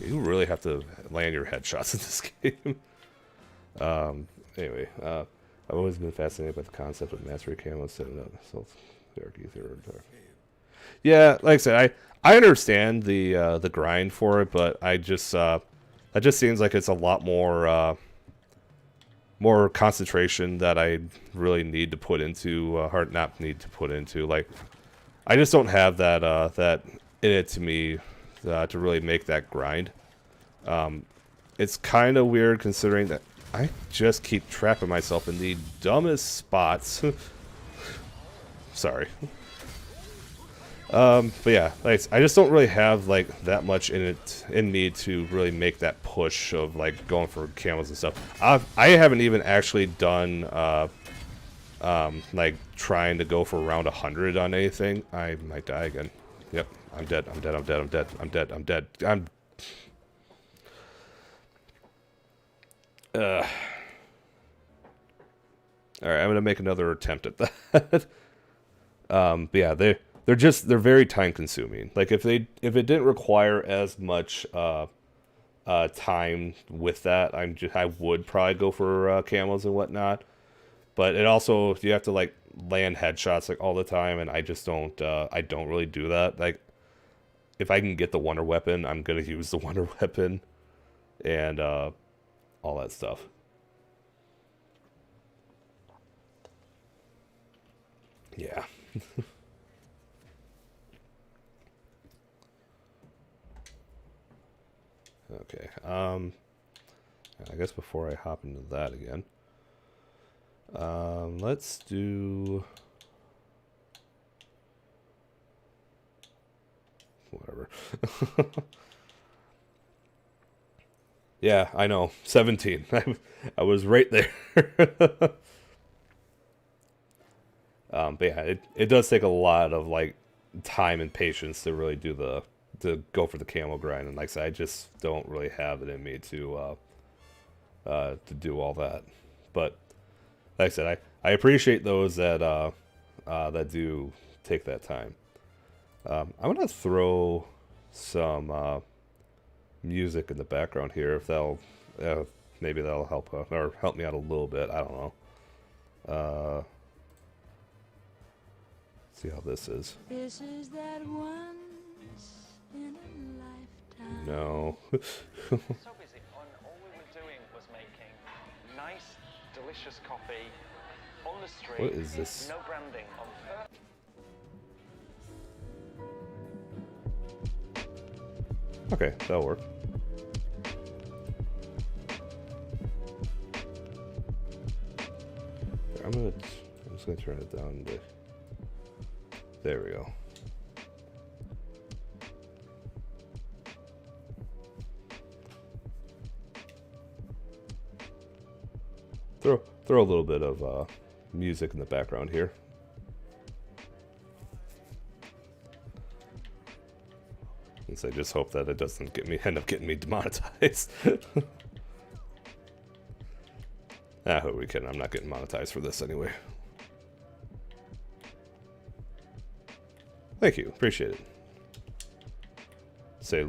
You really have to land your headshots in this game. Anyway, I've always been fascinated by the concept of mastery camo setting up dark ether. Yeah, like I said, I understand the grind for it, but I just that just seems like it's a lot more more concentration that I really need to put into, or not need to put into. Like, I just don't have that that in it to me to really make that grind. It's kind of weird considering that I just keep trapping myself in the dumbest spots. Sorry. But yeah, like, I just don't really have like that much in me to really make that push of like going for camos and stuff. I haven't even actually done like trying to go for around 100 on anything. I might die again. Yep, I'm dead. I'm dead. I'm dead. I'm dead. I'm dead. I'm dead. I'm. All right, I'm gonna make another attempt at that. But yeah, they're very time consuming. Like if it didn't require as much time with that, I would probably go for camos and whatnot. But it also, you have to like land headshots like all the time, and I just don't I don't really do that. Like if I can get the wonder weapon, I'm gonna use the wonder weapon and all that stuff. Yeah. Okay. I guess before I hop into that again, let's do whatever. Yeah, I know. 17. I was right there. But yeah, it does take a lot of like time and patience to really to go for the camo grind, and like I said, I just don't really have it in me to do all that. But like I said, I appreciate those that that do take that time. I'm gonna throw some music in the background here, if that'll maybe that'll help or help me out a little bit. I don't know. See how this is. This is that once in a lifetime. No. So busy, and all we were doing was making nice, delicious coffee on the street. What is this? No branding on purpose. Okay, that'll work. I'm just gonna turn it down to. There we go. Throw a little bit of music in the background here. Since I just hope that it doesn't end up getting me demonetized. Who are we kidding? I'm not getting monetized for this anyway. Thank you, appreciate it. Say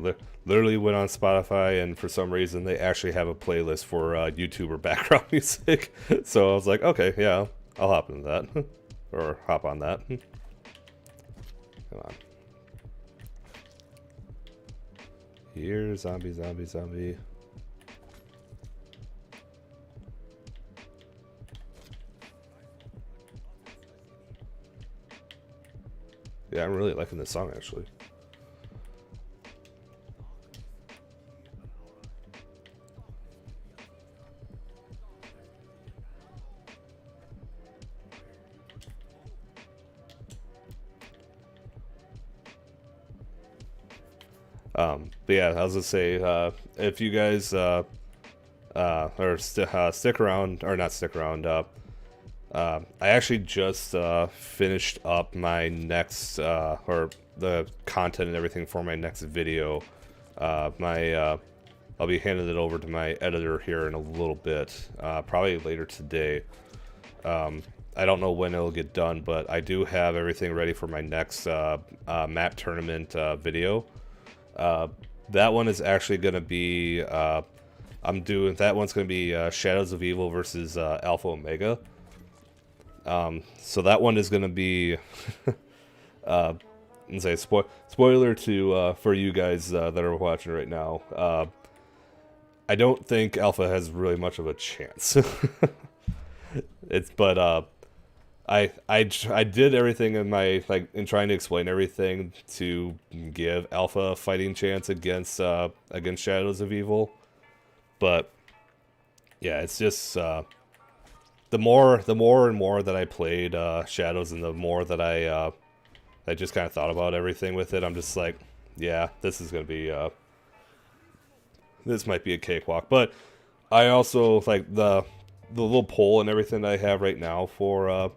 literally went on Spotify, and for some reason they actually have a playlist for YouTuber background music. So I was like, okay, yeah, I'll hop into that, or hop on that. Come on. Here, zombie, zombie, zombie. Yeah, I'm really liking this song, actually. But yeah, I was gonna say, if you guys stick around, or not stick around, I actually just finished up my next, or the content and everything for my next video. I'll be handing it over to my editor here in a little bit, probably later today. I don't know when it'll get done, but I do have everything ready for my next map tournament video. That one is actually going to be, that one's going to be Shadows of Evil versus Alpha Omega. So that one is going to be, let's say spoiler to for you guys that are watching right now. I don't think Alpha has really much of a chance. I did everything in my in trying to explain everything to give Alpha a fighting chance against Shadows of Evil, but yeah, it's just the more and more that I played Shadows, and the more that I just kind of thought about everything with it, I'm just like, yeah, this is gonna be this might be a cakewalk. But I also like the little poll and everything that I have right now for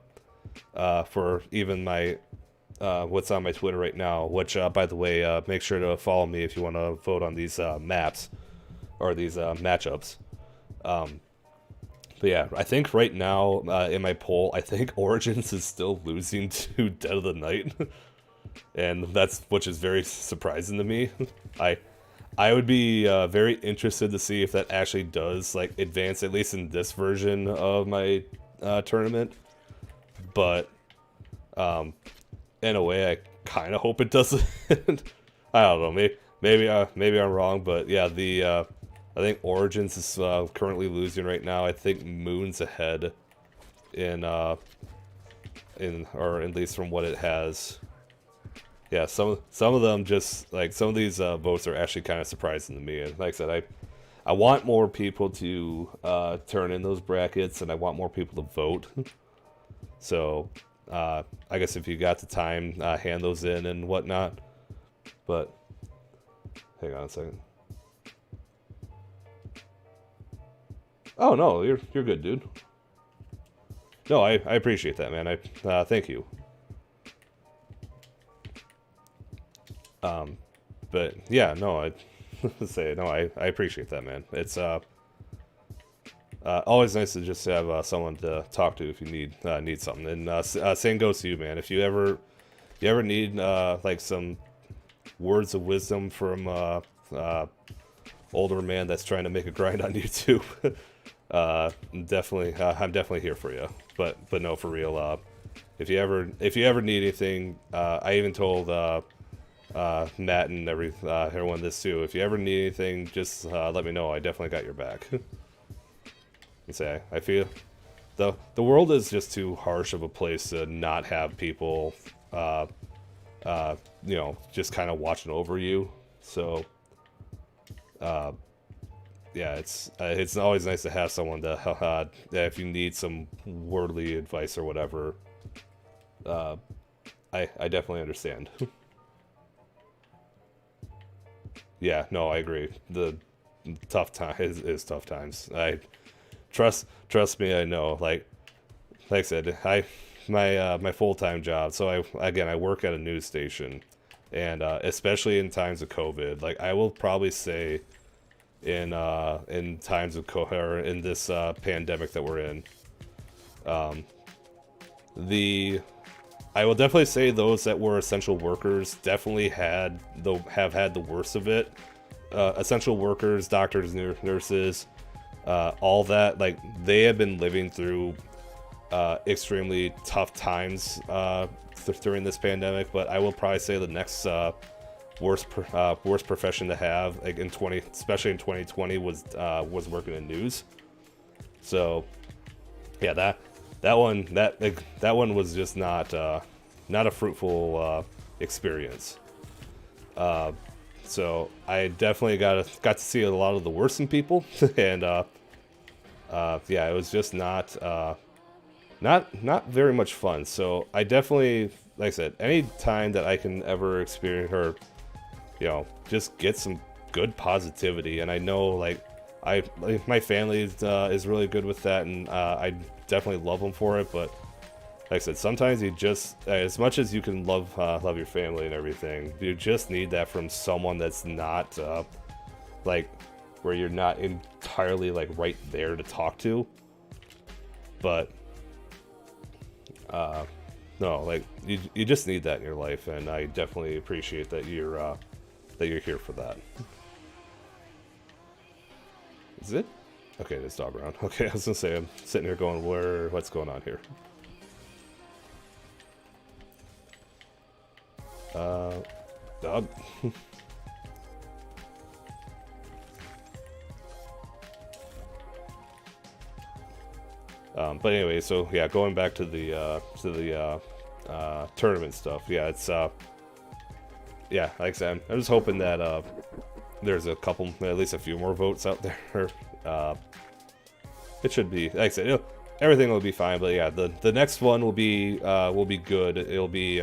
even my what's on my Twitter right now, which by the way, make sure to follow me if you want to vote on these maps or these matchups. But yeah, I think right now in my poll, I think Origins is still losing to Dead of the Night. and which is very surprising to me. I would be very interested to see if that actually does like advance, at least in this version of my tournament. But in a way, I kind of hope it doesn't. I don't know. Maybe I'm wrong, but yeah, I think Origins is currently losing right now. I think Moon's ahead or at least from what it has. Yeah, some of them just like some of these votes are actually kind of surprising to me. And like I said, I want more people to turn in those brackets, and I want more people to vote. So I guess if you got the time, hand those in and whatnot. But hang on a second. Oh no, you're good, dude. No, I appreciate that, man. Thank you. But yeah, no, I say no. I appreciate that, man. It's always nice to just have someone to talk to if you need something. And same goes to you, man. If you ever need like some words of wisdom from older man that's trying to make a grind on YouTube, I'm definitely here for you. But no, for real. If you ever need anything, I even told Matt and everyone this too. If you ever need anything, just let me know. I definitely got your back. And say I feel the world is just too harsh of a place to not have people, just kind of watching over you. So, yeah, it's always nice to have someone to if you need some worldly advice or whatever. I definitely understand. Yeah, no, I agree. The tough time is tough times. I trust me. I know. Like I said, my full-time job. So I work at a news station, and especially in times of COVID, like I will probably say, in times of or in this pandemic that we're in, I will definitely say those that were essential workers definitely have had the worst of it. Essential workers, doctors, nurses, all that, like they have been living through extremely tough times during this pandemic. But I will probably say the next worst profession to have, like especially in 2020, was working in news. So yeah, that one was just not a fruitful experience. So I definitely got to see a lot of the worst in people, and yeah, it was just not very much fun. So I definitely, like I said, any time that I can ever experience or just get some good positivity, and I know like my family is really good with that, and I definitely love them for it. But like I said, sometimes you just, as much as you can love your family and everything, you just need that from someone that's not like where you're not entirely like right there to talk to. But no, like you just need that in your life, and I definitely appreciate that you're here for that. Is it? Okay, there's dog around. Okay, I was gonna say I'm sitting here going, what's going on here? Dog. But anyway, so yeah, going back to the tournament stuff. Yeah, it's yeah, like I said, I'm just hoping that there's a couple, at least a few more votes out there. It should be, like I said, everything will be fine. But yeah, the next one will be good. It'll be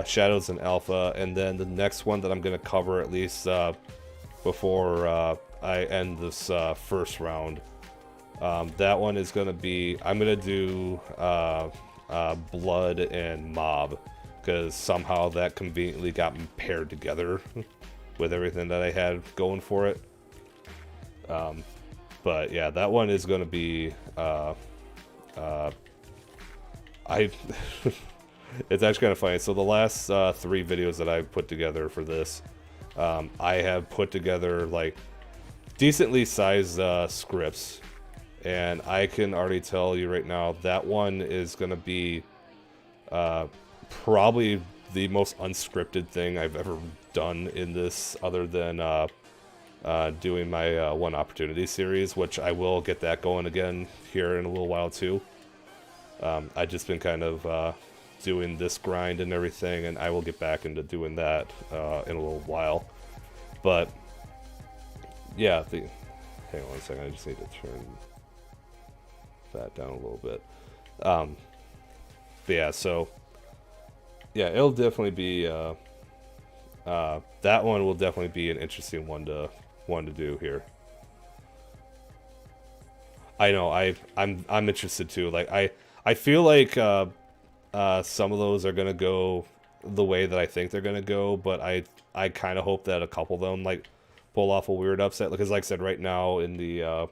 Shadows and Alpha, and then the next one that I'm gonna cover, at least before I end this first round, that one is gonna be, I'm gonna do Blood and Mob, because somehow that conveniently got paired together with everything that I had going for it. But yeah, that one is gonna be I It's actually kind of funny. So the last 3 videos that I've put together for this, I have put together like decently sized scripts, and I can already tell you right now that one is gonna be probably the most unscripted thing I've ever done in this, other than doing my One Opportunity series, which I will get that going again here in a little while too. I've just been kind of doing this grind and everything, and I will get back into doing that in a little while. But yeah, hang on one second, I just need to turn that down a little bit. But yeah, so yeah, it'll definitely be that one will definitely be an interesting one to do here. I know I'm interested too. Like I feel like some of those are gonna go the way that I think they're gonna go, but I kind of hope that a couple of them like pull off a weird upset, because like I said, right now in the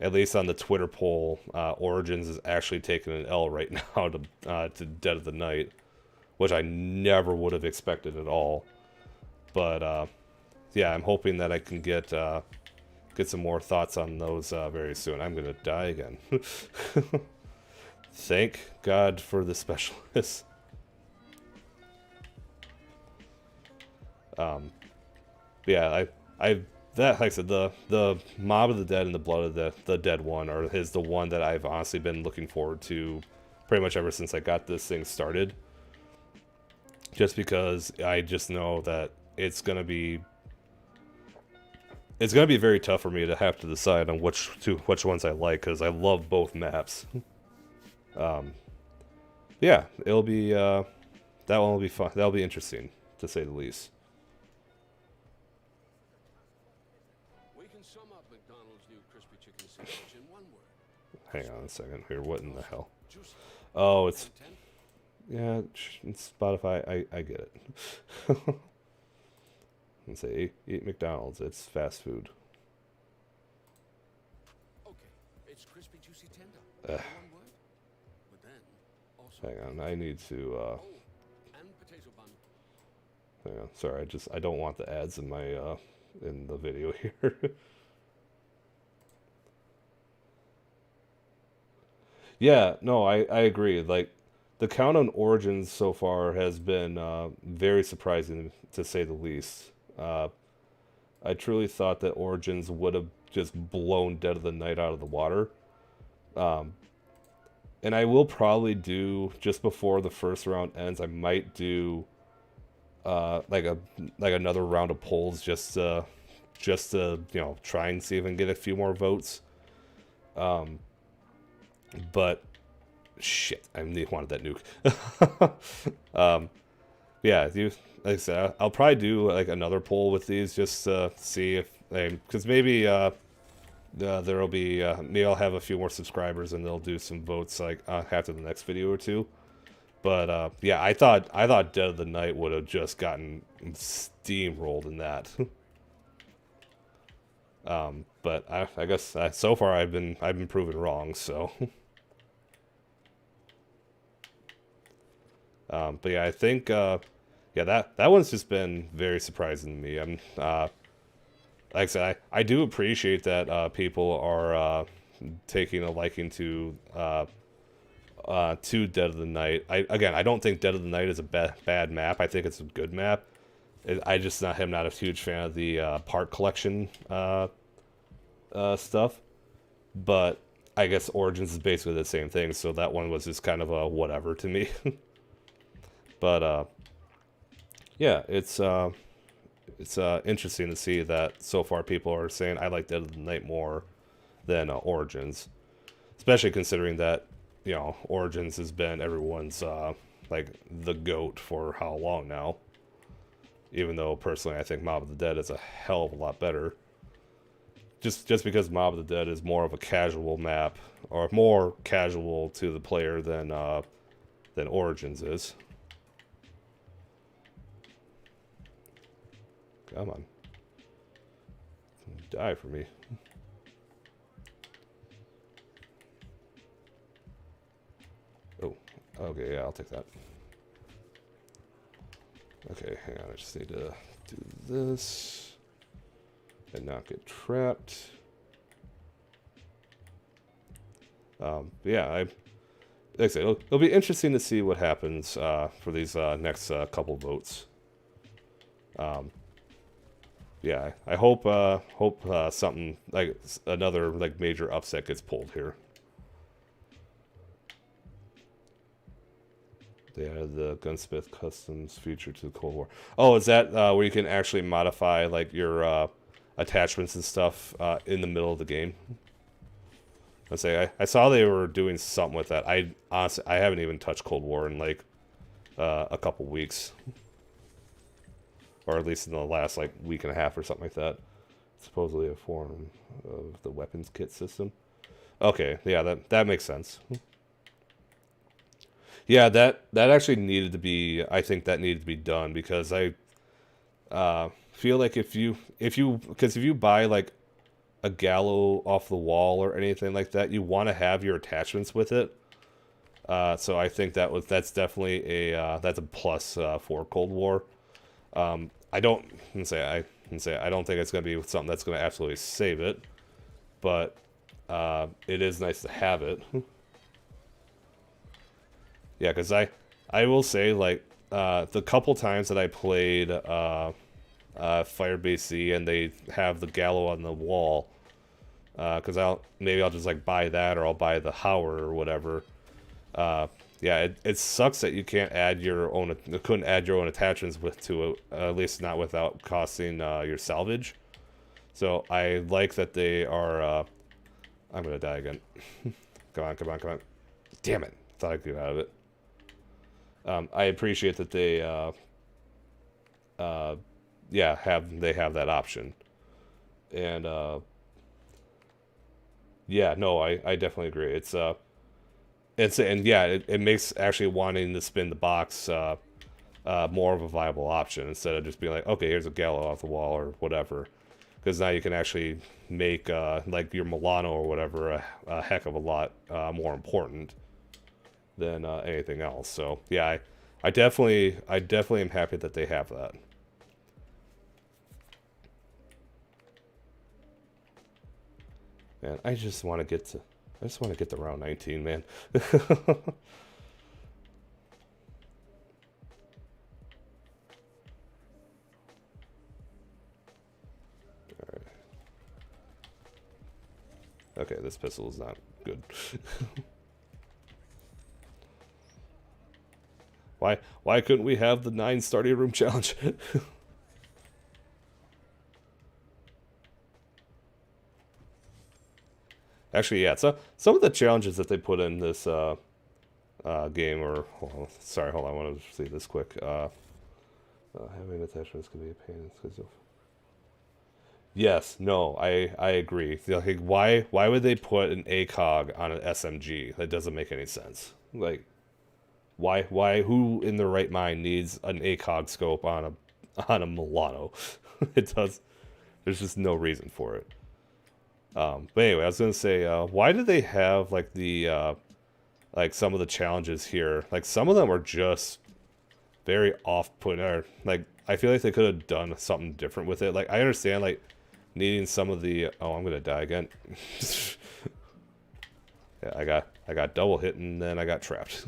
at least on the Twitter poll, Origins is actually taking an L right now to Dead of the Night, which I never would have expected at all. But yeah, I'm hoping that I can get some more thoughts on those very soon. I'm gonna die again. Thank God for the specialists. Yeah, that, like I said, the Mob of the Dead and the Blood of the Dead one is the one that I've honestly been looking forward to pretty much ever since I got this thing started. Just because I just know that it's gonna be very tough for me to have to decide on which ones I like, because I love both maps. Yeah, it'll be that one will be fun. That'll be interesting, to say the least. We can sum up McDonald's new crispy chicken sandwich in one word. Hang on a second here. What in the hell? Juicy. Oh, it's 10. yeah, it's Spotify. I get it. And say eat McDonald's. It's fast food. Okay, it's crispy, juicy, tender. One word. But then also. Hang on, I need to. Oh, and potato bun. Hang on, sorry. I don't want the ads in my in the video here. Yeah, no, I agree. Like, the count on Origins so far has been very surprising, to say the least. I truly thought that Origins would have just blown Dead of the Night out of the water. And I will probably do, just before the first round ends, I might do like another round of polls, just to try and see if I can get a few more votes. But shit, I wanted that nuke. Yeah, like I said, I'll probably do like another poll with these, just to see if because maybe there'll be maybe I'll have a few more subscribers and they'll do some votes like after the next video or two. But yeah, I thought Dead of the Night would have just gotten steamrolled in that. But I guess so far I've been proven wrong. So, but yeah, I think yeah, that one's just been very surprising to me. I'm like I said, I do appreciate that people are taking a liking to Dead of the Night. I don't think Dead of the Night is a bad map. I think it's a good map. I just am not a huge fan of the part collection stuff. But I guess Origins is basically the same thing, so that one was just kind of a whatever to me. But yeah, it's interesting to see that so far people are saying I like Dead of the Night more than Origins, especially considering that Origins has been everyone's like the GOAT for how long now. Even though personally I think Mob of the Dead is a hell of a lot better. Just because Mob of the Dead is more of a casual map, or more casual to the player than Origins is. Come on. Die for me. Oh, okay, yeah, I'll take that. Okay, hang on, I just need to do this and not get trapped. Yeah, like I said, it'll be interesting to see what happens for these next couple votes. Yeah, I hope something like another like major upset gets pulled here. They added the Gunsmith Customs feature to the Cold War. Oh, is that where you can actually modify like your attachments and stuff in the middle of the game? I say I saw they were doing something with that. I honestly I haven't even touched Cold War in like a couple weeks, or at least in the last like week and a half or something like that. Supposedly a form of the weapons kit system. Okay, yeah, that makes sense. Yeah, that actually needed to be. I think that needed to be done because I feel like if you because if you buy like a gallow off the wall or anything like that, you want to have your attachments with it. So I think that's definitely a that's a plus for Cold War. I don't say I don't think it's gonna be something that's gonna absolutely save it, but it is nice to have it. Yeah, because I will say, like, the couple times that I played Firebase C and they have the gallow on the wall, because maybe I'll just, like, buy that or I'll buy the Howler or whatever. Yeah, it sucks that you couldn't add your own attachments to it, at least not without costing your salvage. So I like that they are, I'm gonna die again. Come on, come on, come on. Damn it, thought I'd get out of it. I appreciate that they, yeah, have that option, and yeah, no, I definitely agree. And yeah, it makes actually wanting to spin the box more of a viable option instead of just being like, okay, here's a gallow off the wall or whatever, because now you can actually make like your Milano or whatever a heck of a lot more important than anything else. So yeah, I definitely am happy that they have that. Man, I just want to get to round 19, man. Alright. Okay, this pistol is not good. Why couldn't we have the 9 starting room challenge? Actually, yeah. So some of the challenges that they put in this game, or sorry, hold on, I want to see this quick. Having attachments can be a pain. Yes, no, I agree. Like, why would they put an ACOG on an SMG? That doesn't make any sense. Like, why who in their right mind needs an ACOG scope on a Milano? It does. There's just no reason for it. But anyway, I was gonna say, why do they have like the like some of the challenges here? Like some of them are just very off-putting. Or like I feel like they could have done something different with it. Like I understand like needing some of the. Oh, I'm gonna die again. Yeah, I got double hit and then I got trapped.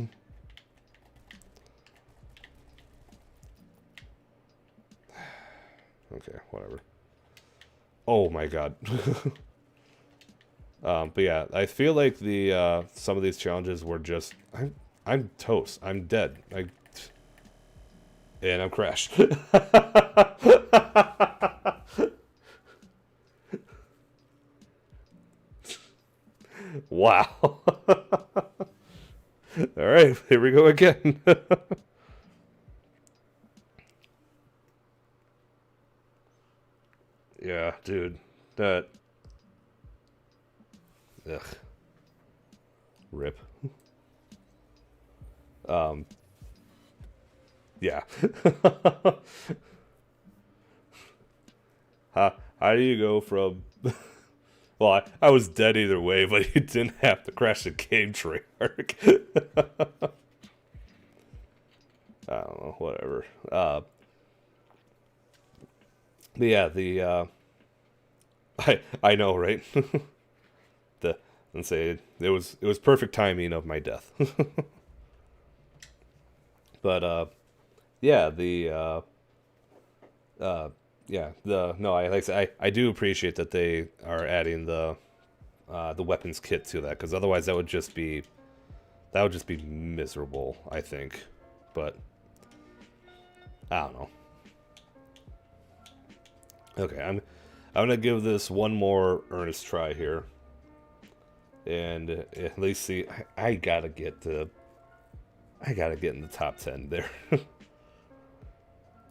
Okay, whatever. Oh my god. But yeah, I feel like the some of these challenges were just I'm toast. I'm dead. And I'm crashed. Wow. All right, here we go again. Yeah, dude. That. Ugh. Rip. Yeah. How do you go from Well, I was dead either way, but he didn't have to crash the game, Treyarch. I don't know, whatever. But yeah, I know, right? And say it was perfect timing of my death. But yeah, no, I like I said, I do appreciate that they are adding the weapons kit to that, because otherwise that would just be miserable, I think. But I don't know. Okay, I'm gonna give this one more earnest try here, and at least see. I gotta get in the top 10 there.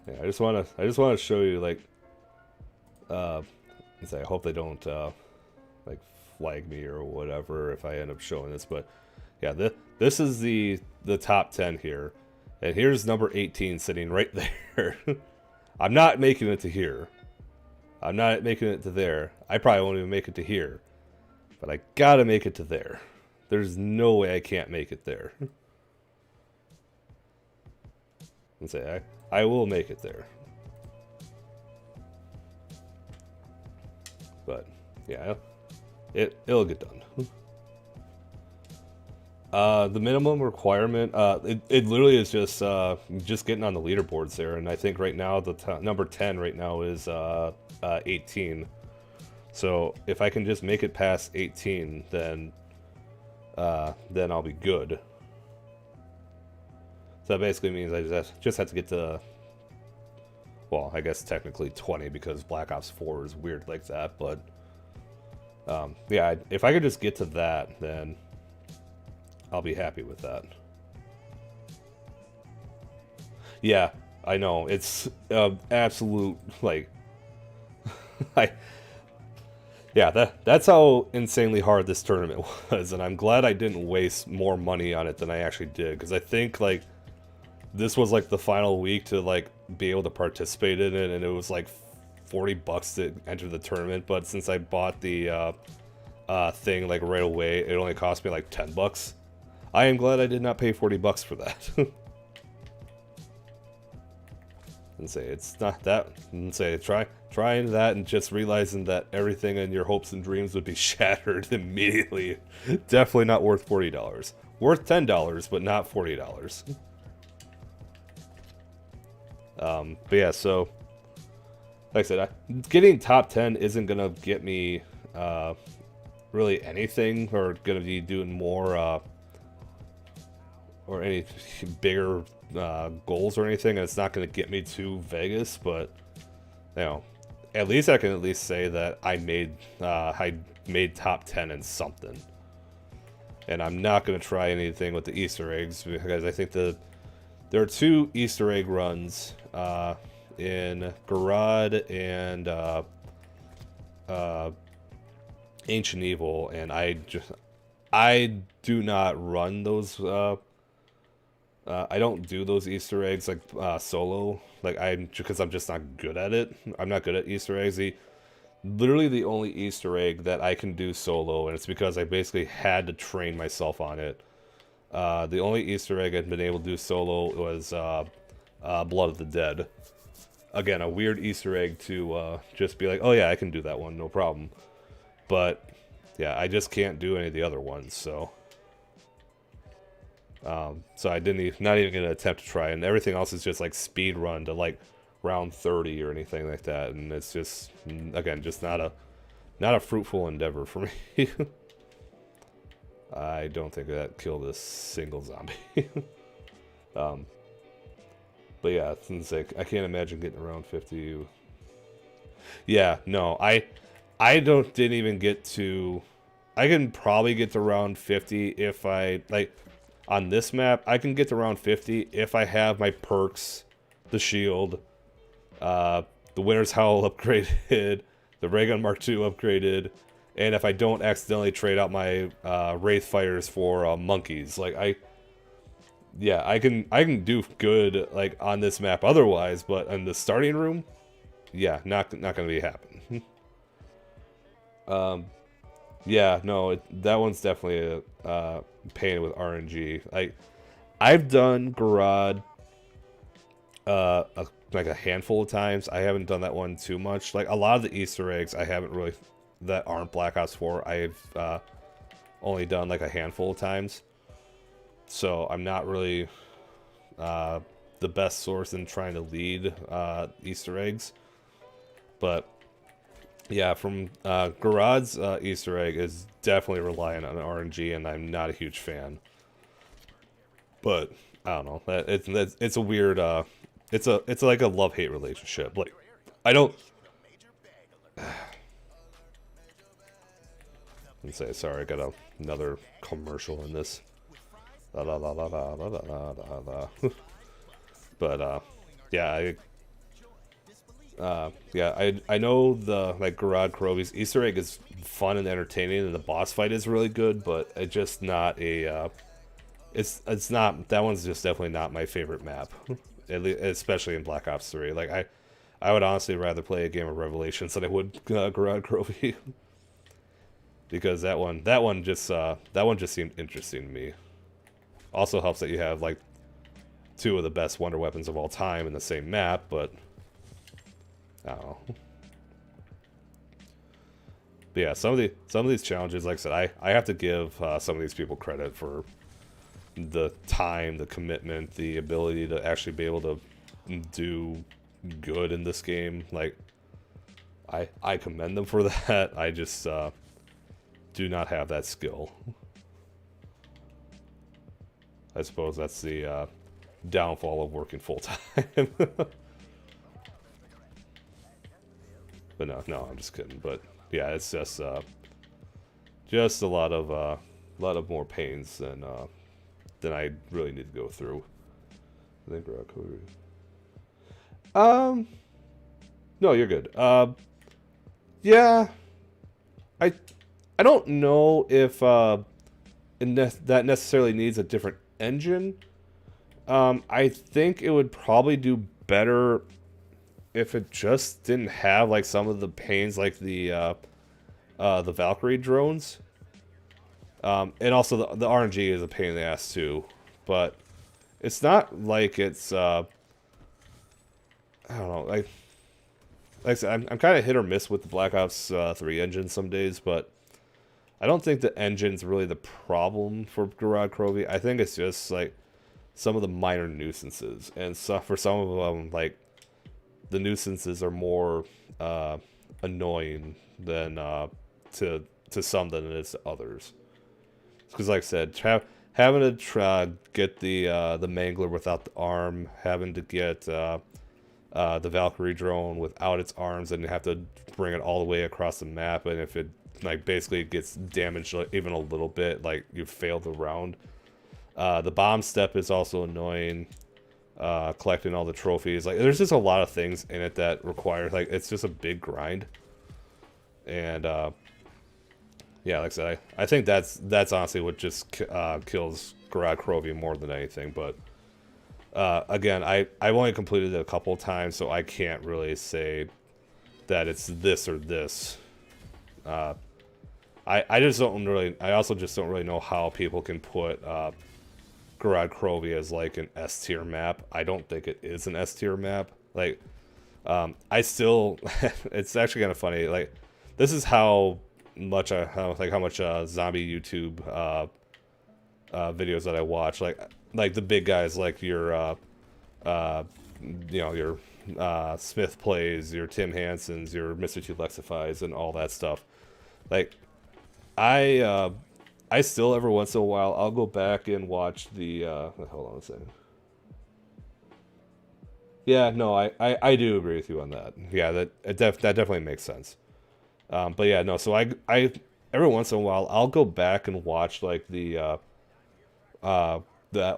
Yeah, I just wanna show you, like, say, I hope they don't like flag me or whatever if I end up showing this, but yeah, this is the top 10 here, and here's number 18 sitting right there. I'm not making it to here. I'm not making it to there. I probably won't even make it to here, but I gotta make it to there. There's no way I can't make it there. And say I will make it there. But yeah, it'll get done. The minimum requirement, it literally is just getting on the leaderboards there, and I think right now the number 10 right now is 18. So if I can just make it past 18, then I'll be good. So that basically means I just have to get to, well, I guess technically 20, because Black Ops 4 is weird like that, but yeah, if I could just get to that, then I'll be happy with that. Yeah, I know, it's absolute, like, yeah, that's how insanely hard this tournament was, and I'm glad I didn't waste more money on it than I actually did, because I think, like, this was, like, the final week to, like, be able to participate in it, and it was, like, $40 to enter the tournament, but since I bought the thing, like, right away, it only cost me, like, $10. I am glad I did not pay $40 for that. And say it's not that, and say trying that and just realizing that everything in your hopes and dreams would be shattered immediately. Definitely not worth $40. Worth $10, but not $40. But yeah, so like I said, getting top 10 isn't gonna get me really anything, or gonna be doing more or any bigger goals or anything, and it's not going to get me to Vegas, but you know, at least I can at least say that I made top 10 in something. And I'm not going to try anything with the Easter eggs, because I think there are 2 Easter egg runs in B-RAD and Ancient Evil, and I do not run those. I don't do those Easter eggs like solo, like because I'm just not good at it. I'm not good at Easter eggs. Literally the only Easter egg that I can do solo, and it's because I basically had to train myself on it. The only Easter egg I've been able to do solo was Blood of the Dead. Again, a weird Easter egg to just be like, oh yeah, I can do that one, no problem. But yeah, I just can't do any of the other ones, so. So I not even gonna attempt to try, and everything else is just like speed run to like round 30 or anything like that, and it's just, again, just not a fruitful endeavor for me. I don't think that killed a single zombie. But yeah, it's like I can't imagine getting around 50. Yeah, no, I didn't even get to. I can probably get to round 50 if I like. On this map, I can get to round 50 if I have my perks, the shield, the Winter's Howl upgraded, the Ray Gun Mark II upgraded, and if I don't accidentally trade out my Wraith Fighters for monkeys. Like I can do good like on this map otherwise, but in the starting room, yeah, not gonna be happening. Yeah, no, that one's definitely a pain with RNG. I've done Garage like a handful of times. I haven't done that one too much. Like a lot of the Easter eggs, I haven't really that aren't Black Ops 4. I've only done like a handful of times, so I'm not really the best source in trying to lead Easter eggs. But yeah, from Garage Easter egg is definitely reliant on RNG, and I'm not a huge fan. But I don't know. It's a weird. It's like a love-hate relationship. Like I don't. Let's say sorry. I got another commercial in this. La, la, la, la, la, la, la, la, la. But yeah, I know the like Garage Krovi's Easter egg is fun and entertaining, and the boss fight is really good, but it's just not a. It's not, that one's just definitely not my favorite map, especially in Black Ops 3. Like I would honestly rather play a game of Revelations than I would Garage Krovi. Because that one just seemed interesting to me. Also helps that you have like two of the best wonder weapons of all time in the same map, but I don't know. But yeah, some of these challenges, like I said, I have to give some of these people credit for the time, the commitment, the ability to actually be able to do good in this game. Like I commend them for that. I just do not have that skill. I suppose that's the downfall of working full time. But no, I'm just kidding. But yeah, it's just a lot of more pains than I really need to go through. I think we're no, you're good. Yeah, I don't know if that necessarily needs a different engine. I think it would probably do better if it just didn't have like some of the pains, like the Valkyrie drones. And also the RNG is a pain in the ass too, but it's not like it's I don't know, like I said, I'm kind of hit or miss with the Black Ops 3 engine some days, but I don't think the engine's really the problem for Garage Krovi. I think it's just like some of the minor nuisances, and so for some of them, like the nuisances are more annoying than to some than it is to others. Because, like I said, having to try get the Mangler without the arm, having to get the Valkyrie drone without its arms, and you have to bring it all the way across the map, and if it like basically gets damaged even a little bit, like you failed the round. The bomb step is also annoying. Collecting all the trophies, like there's just a lot of things in it that require, like, it's just a big grind. And yeah, like I said, I think that's honestly what just kills Garage Krovi more than anything. But again, I've only completed it a couple of times, so I can't really say that it's this or this. I just don't really. I also just don't really know how people can put Garage Krovi as like an S tier map. I don't think it is an S tier map. Like, I still, it's actually kind of funny. Like, this is how much how much zombie YouTube videos that I watch. Like the big guys, like your your Smith Plays, your Tim Hansons, your Mr. Two Lexifies, and all that stuff. Like, I still, every once in a while, I'll go back and watch the, hold on a second. Yeah, no, I do agree with you on that. Yeah, that definitely makes sense. But yeah, no, so I every once in a while, I'll go back and watch, like, that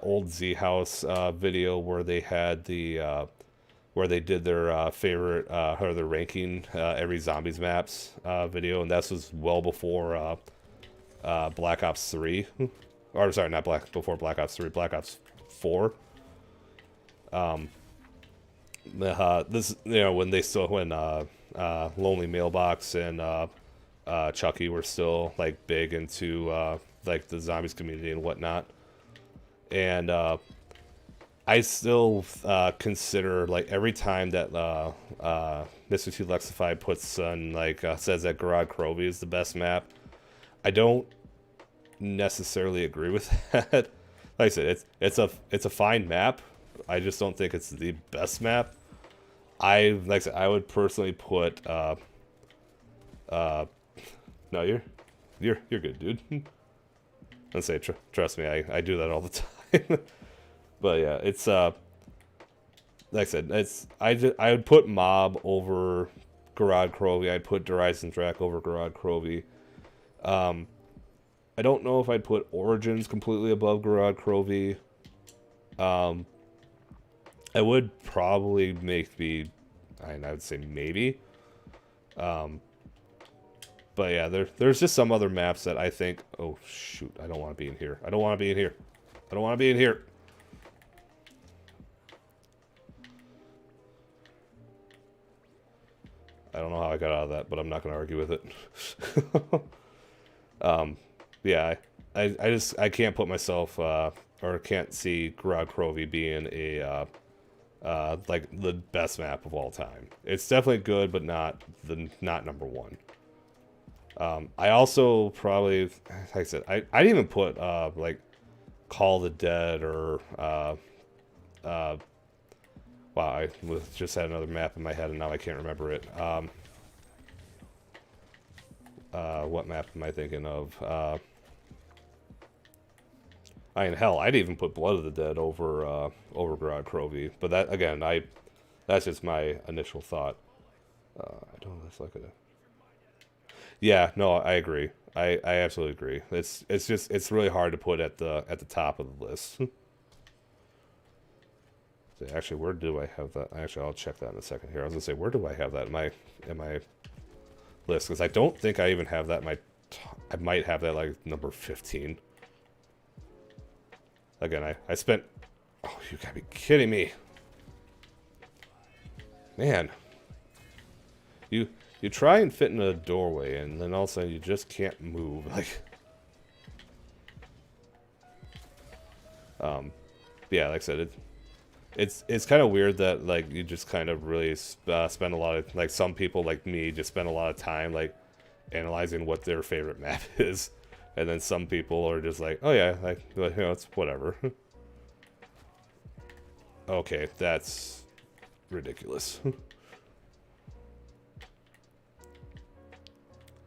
old Z House video where they had the, where they did their favorite, or their ranking every zombies maps video, and that was well before Black Ops 3, or sorry, not before Black Ops 3, Black Ops 4. This, when they still, when Lonely Mailbox and Chucky were still like big into like the zombies community and whatnot. And I still consider like every time that Mr. T Lexify puts on like says that Garage Crovy is the best map, I don't necessarily agree with that. Like I said, it's a fine map. I just don't think it's the best map. Like I said, I would personally put no, you're good, dude. Let's say trust me, I do that all the time. But yeah, it's like I said, I would put Mob over Garage Crovy. I'd put Horizon Drac over Garage Crovy. I don't know if I'd put Origins completely above Garage Crovy. I would probably I would say maybe. But yeah, there's just some other maps that I think, oh shoot, I don't want to be in here. I don't want to be in here. I don't want to be in here. I don't know how I got out of that, but I'm not going to argue with it. Yeah, I can't put myself or can't see Garage Crovy being a like the best map of all time. It's definitely good, but not number one. I also probably, like I said, I didn't even put like Call of the Dead or wow, I just had another map in my head and now I can't remember it. What map am I thinking of? I mean, hell, I'd even put Blood of the Dead over Garage Crovy, but that again, that's just my initial thought. I don't know. That's like a. Yeah, no, I agree. I absolutely agree. It's really hard to put at the top of the list. So actually, where do I have that? Actually, I'll check that in a second here. I was gonna say, where do I have that in my list? Because I don't think I even have that in my. I might have that like number 15. Again, I spent. Oh, you gotta be kidding me, man! You try and fit in a doorway, and then all of a sudden you just can't move. Like, yeah, like I said, it's kind of weird that like you just kind of really spend a lot of like some people like me just spend a lot of time like analyzing what their favorite map is, and then some people are just like, oh yeah, like you know, it's whatever. Okay, that's ridiculous.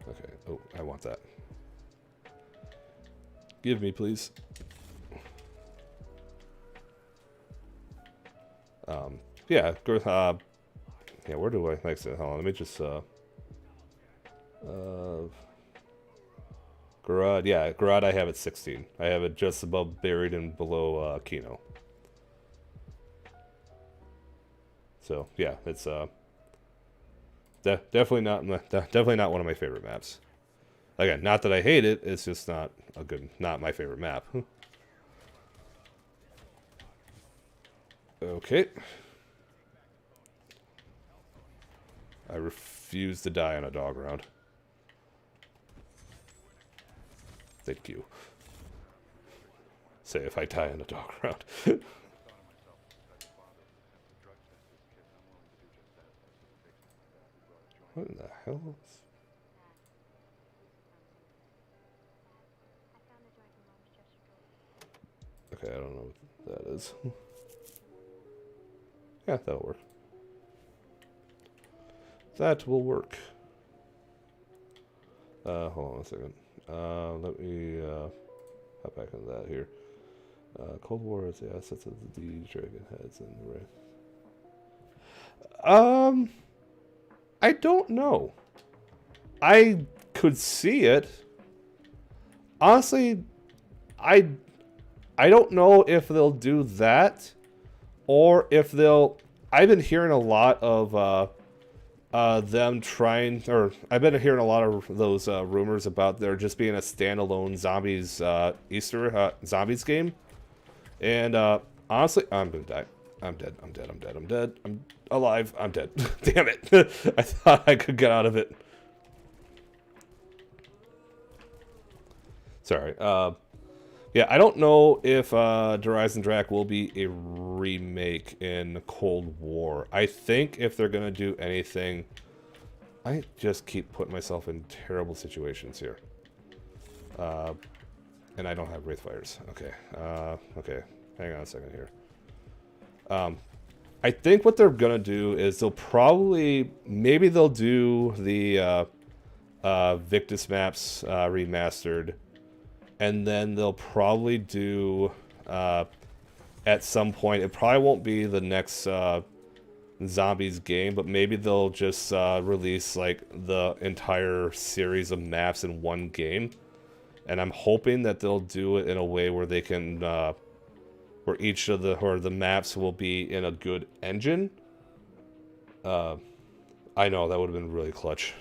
Okay, oh, I want that. Give me, please. Yeah, yeah, where do I, like I said, hold on, let me just, Garage, yeah, Garage I have at 16. I have it just above Buried and below, Kino. So, yeah, it's, definitely not one of my favorite maps. Again, not that I hate it, it's just not my favorite map. Okay. I refuse to die on a dog round. Thank you. Say if I die on a dog round. What in the hell? Okay, I don't know what that is. Yeah, that'll work. That will work. Hold on a second. Let me hop back into that here. Cold War is the assets of the Dragon Heads and the Wraith. I don't know. I could see it. Honestly, I don't know if they'll do that, or if they'll. I've been hearing a lot of them trying, or I've been hearing a lot of those rumors about there just being a standalone zombies zombies game, and honestly, I'm gonna die. I'm dead. I'm dead. I'm dead. I'm dead. I'm alive. I'm dead. Damn it! I thought I could get out of it. Sorry. Yeah, I don't know if Horizon Drac will be a remake in Cold War. I think if they're gonna do anything, I just keep putting myself in terrible situations here. And I don't have Wraithfires. Okay. Okay. Hang on a second here. I think what they're gonna do is they'll probably maybe they'll do the Victus maps remastered, and then they'll probably do at some point. It probably won't be the next Zombies game, but maybe they'll just release like the entire series of maps in one game. And I'm hoping that they'll do it in a way where they can, where each of the maps will be in a good engine. I know that would have been really clutch.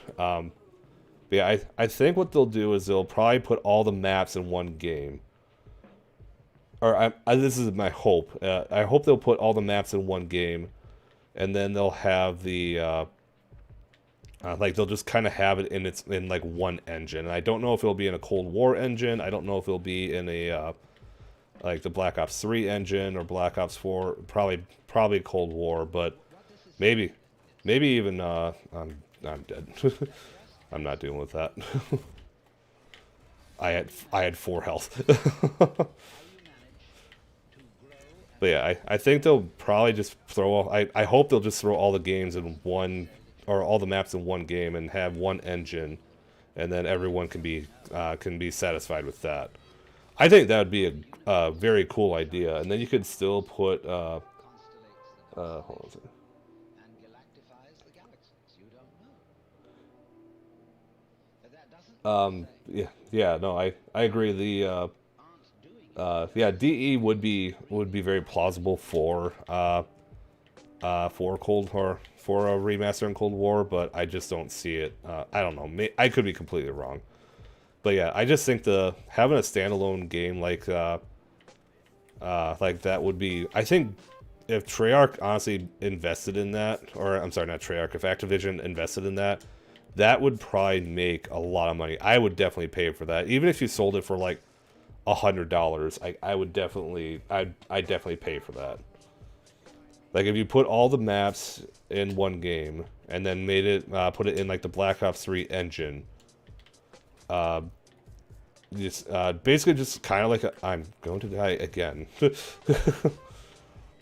But yeah, I think what they'll do is they'll probably put all the maps in one game. Or this is my hope. I hope they'll put all the maps in one game, and then they'll have the like they'll just kind of have it in like one engine. And I don't know if it'll be in a Cold War engine. I don't know if it'll be in a like the Black Ops 3 engine or Black Ops 4. Probably Cold War, but maybe even I'm dead. I'm not dealing with that. I had 4 health. But yeah, I think they'll probably just throw. I hope they'll just throw all the games in one, or all the maps in one game, and have one engine, and then everyone can be satisfied with that. I think that would be a very cool idea, and then you could still put hold on a second. Yeah, no, I agree. The yeah, DE would be very plausible for Cold War, for a remaster in Cold War, but I just don't see it. I don't know. I could be completely wrong, but yeah, I just think having a standalone game like that would be. I think if Treyarch honestly invested in that, or I'm sorry, not Treyarch, if Activision invested in that, that would probably make a lot of money. I would definitely pay for that, even if you sold it for like $100. I would definitely, I'd definitely pay for that. Like if you put all the maps in one game and then made it, put it in like the Black Ops 3 engine. Just basically just kind of like I'm going to die again.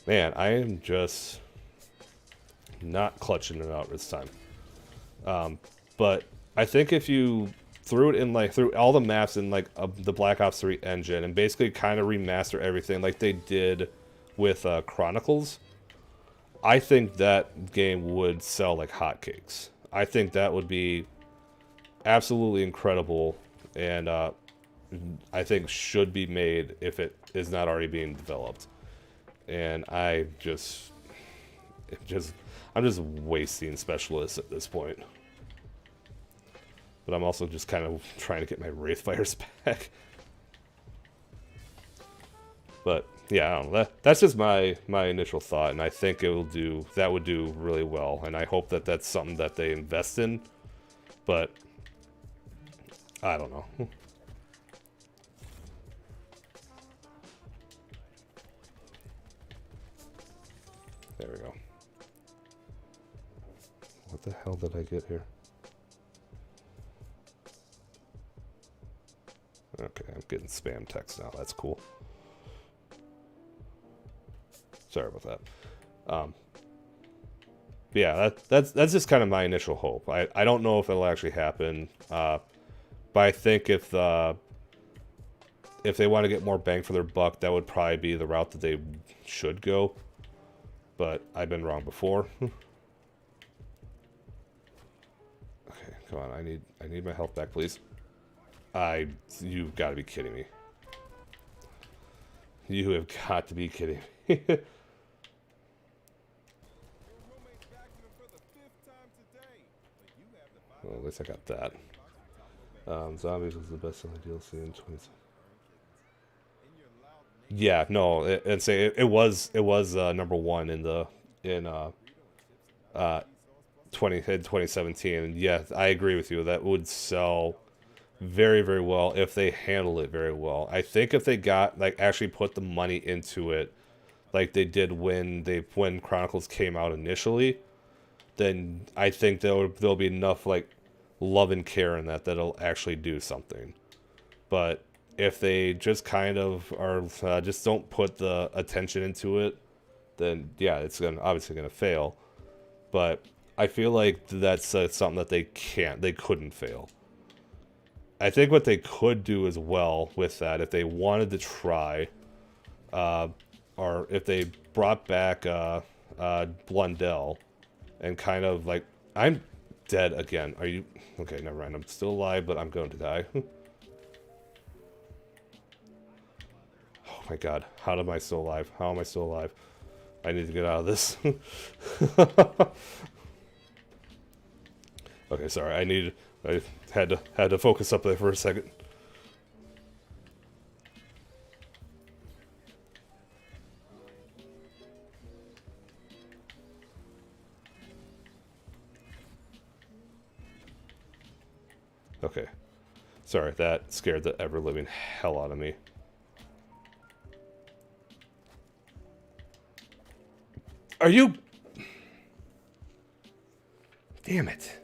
Man, I am just not clutching it out this time. But I think if you threw it in like threw all the maps in like the Black Ops 3 engine and basically kind of remaster everything like they did with Chronicles, I think that game would sell like hotcakes. I think that would be absolutely incredible, and I think should be made if it is not already being developed. And I'm just wasting specialists at this point. But I'm also just kind of trying to get my Wraithfires back. But yeah, I don't know. That's just my initial thought, and I think that would do really well, and I hope that that's something that they invest in. But I don't know. There we go. What the hell did I get here? Okay, I'm getting spam text now. That's cool. Sorry about that. Yeah, that's just kind of my initial hope. I don't know if it'll actually happen, but I think if they want to get more bang for their buck, that would probably be the route that they should go. But I've been wrong before. Okay, come on. I need my health back, please. You've got to be kidding me. You have got to be kidding me. Well, at least I got that. Zombies was the best selling DLC in 20. Yeah, no, and say it was number one in 2017. And yeah, I agree with you. That would sell very, very well if they handle it very well. I think if they got, like, actually put the money into it, like they did when Chronicles came out initially, then I think there'll be enough, like, love and care in that that'll actually do something. But if they just kind of are just don't put the attention into it, then yeah, it's obviously gonna fail. But I feel like that's something that they couldn't fail. I think what they could do as well with that, if they wanted to try, or if they brought back Blundell, and kind of like, I'm dead again. Are you okay? Never mind. I'm still alive, but I'm going to die. Oh my god, how am I still alive? How am I still alive? I need to get out of this. Okay, sorry. I had to focus up there for a second. Okay. Sorry, that scared the ever-living hell out of me. Are you... Damn it.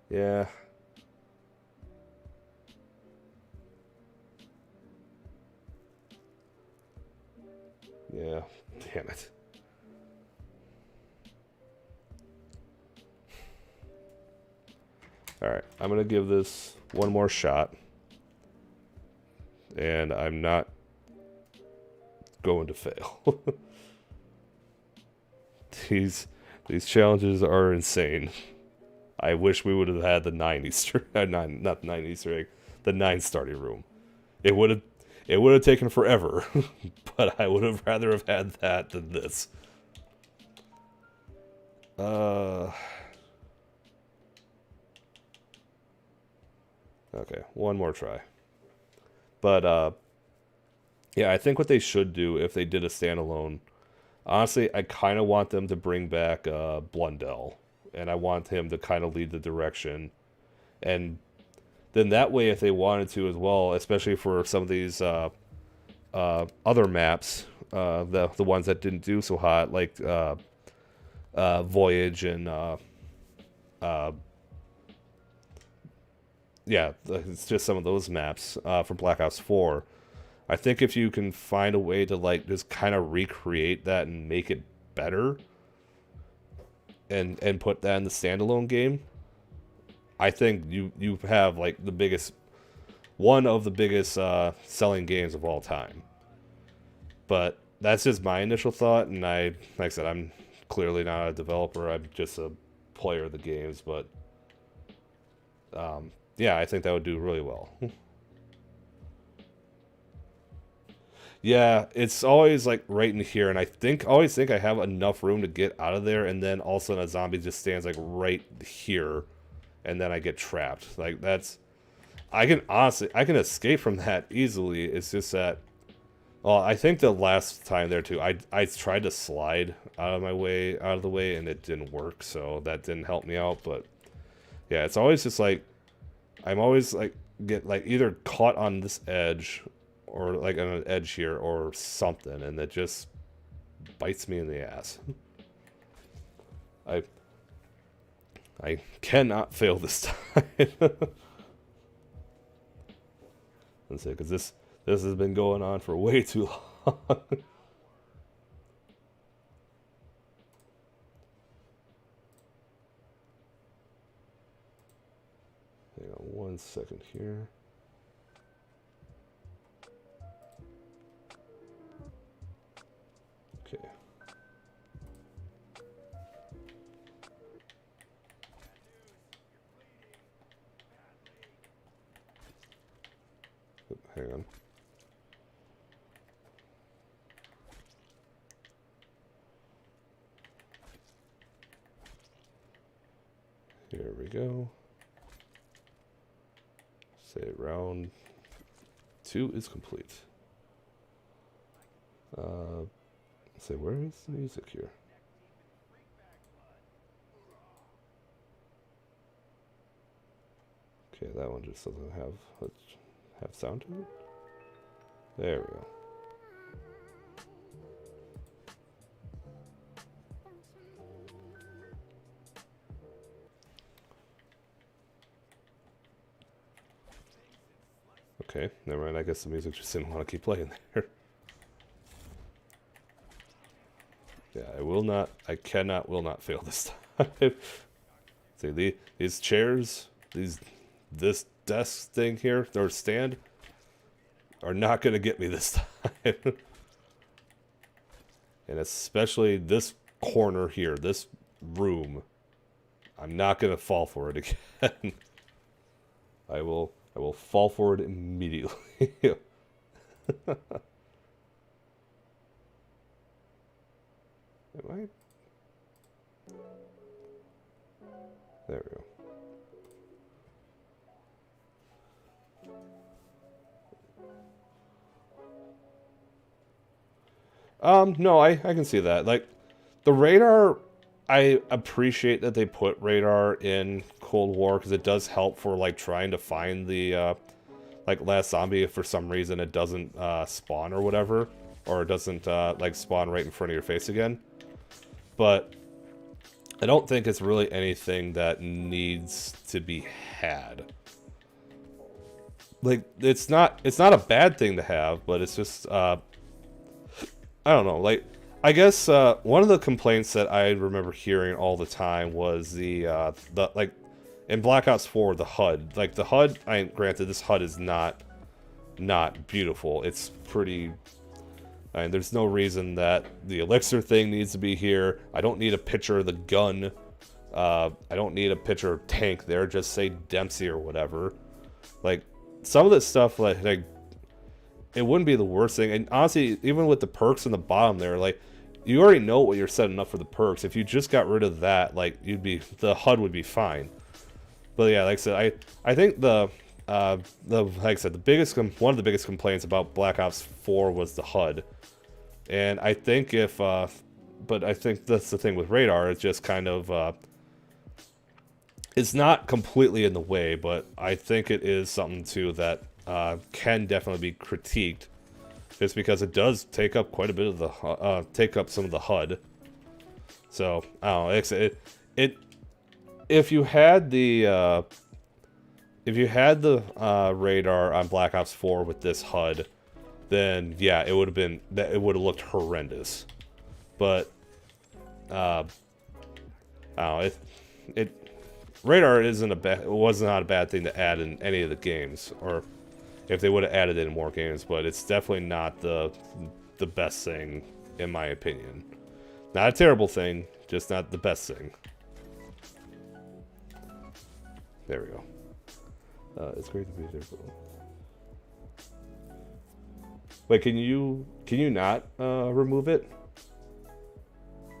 Yeah. Yeah. Damn it. Alright, I'm gonna give this one more shot. And I'm not going to fail. These challenges are insane. I wish we would have had the 9 Easter not 9 Easter egg, the 9 starting room. It would have taken forever, but I would have rather have had that than this. Okay, one more try. But yeah, I think what they should do if they did a standalone, honestly, I kind of want them to bring back Blundell, and I want him to kind of lead the direction, and then that way, if they wanted to as well, especially for some of these other maps, the ones that didn't do so hot, like Voyage and yeah, it's just some of those maps from Black Ops 4. I think if you can find a way to like just kind of recreate that and make it better, and put that in the standalone game, I think you have like one of the biggest selling games of all time. But that's just my initial thought, and like I said, I'm clearly not a developer. I'm just a player of the games, but yeah, I think that would do really well. Yeah, it's always like right in here, and I always think I have enough room to get out of there, and then all of a sudden a zombie just stands like right here, and then I get trapped. Like I can escape from that easily. It's just that, well, I think the last time there too, I tried to slide out of the way, and it didn't work, so that didn't help me out. But yeah, it's always just like I'm always like get like either caught on this edge, or like on an edge here or something, and it just bites me in the ass. I cannot fail this time. Let's see, because this has been going on for way too long. Hang on 1 second here. Okay. Hang on. Here we go. Say round 2 is complete. Say, where is the music here? Okay, that one just doesn't have sound to it. There we go. Okay, never mind. I guess the music just didn't want to keep playing there. Yeah, will not fail this time. See, these chairs, this desk thing here, or stand, are not going to get me this time. And especially this corner here, this room. I'm not going to fall for it again. I will fall for it immediately. Am I? There we go. No, I can see that. Like, the radar, I appreciate that they put radar in Cold War, because it does help for, like, trying to find the, like, last zombie if for some reason it doesn't, spawn or whatever. Or it doesn't, like, spawn right in front of your face again. But I don't think it's really anything that needs to be had. Like, it's not a bad thing to have, but it's just, I don't know, like, I guess, one of the complaints that I remember hearing all the time was the like, in Black Ops 4, the HUD. Like, the HUD, granted, this HUD is not beautiful. It's pretty, I mean, there's no reason that the elixir thing needs to be here. I don't need a picture of the gun. I don't need a picture of tank there. Just say Dempsey or whatever. Like, some of this stuff, like it wouldn't be the worst thing. And honestly, even with the perks in the bottom there, like, you already know what you're setting up for the perks. If you just got rid of that, like, the HUD would be fine. But yeah, like I said, I think like I said, one of the biggest complaints about Black Ops 4 was the HUD. And I think but I think that's the thing with radar. It's just kind of, it's not completely in the way, but I think it is something too that can definitely be critiqued, just because it does take up quite a bit of the take up some of the HUD. So I don't know. If you had the radar on Black Ops 4 with this HUD, then yeah, it would have looked horrendous. But I don't know, radar was not a bad thing to add in any of the games, or if they would have added it in more games, but it's definitely not the best thing, in my opinion. Not a terrible thing, just not the best thing. There we go. It's great to be there. Wait, can you not remove it?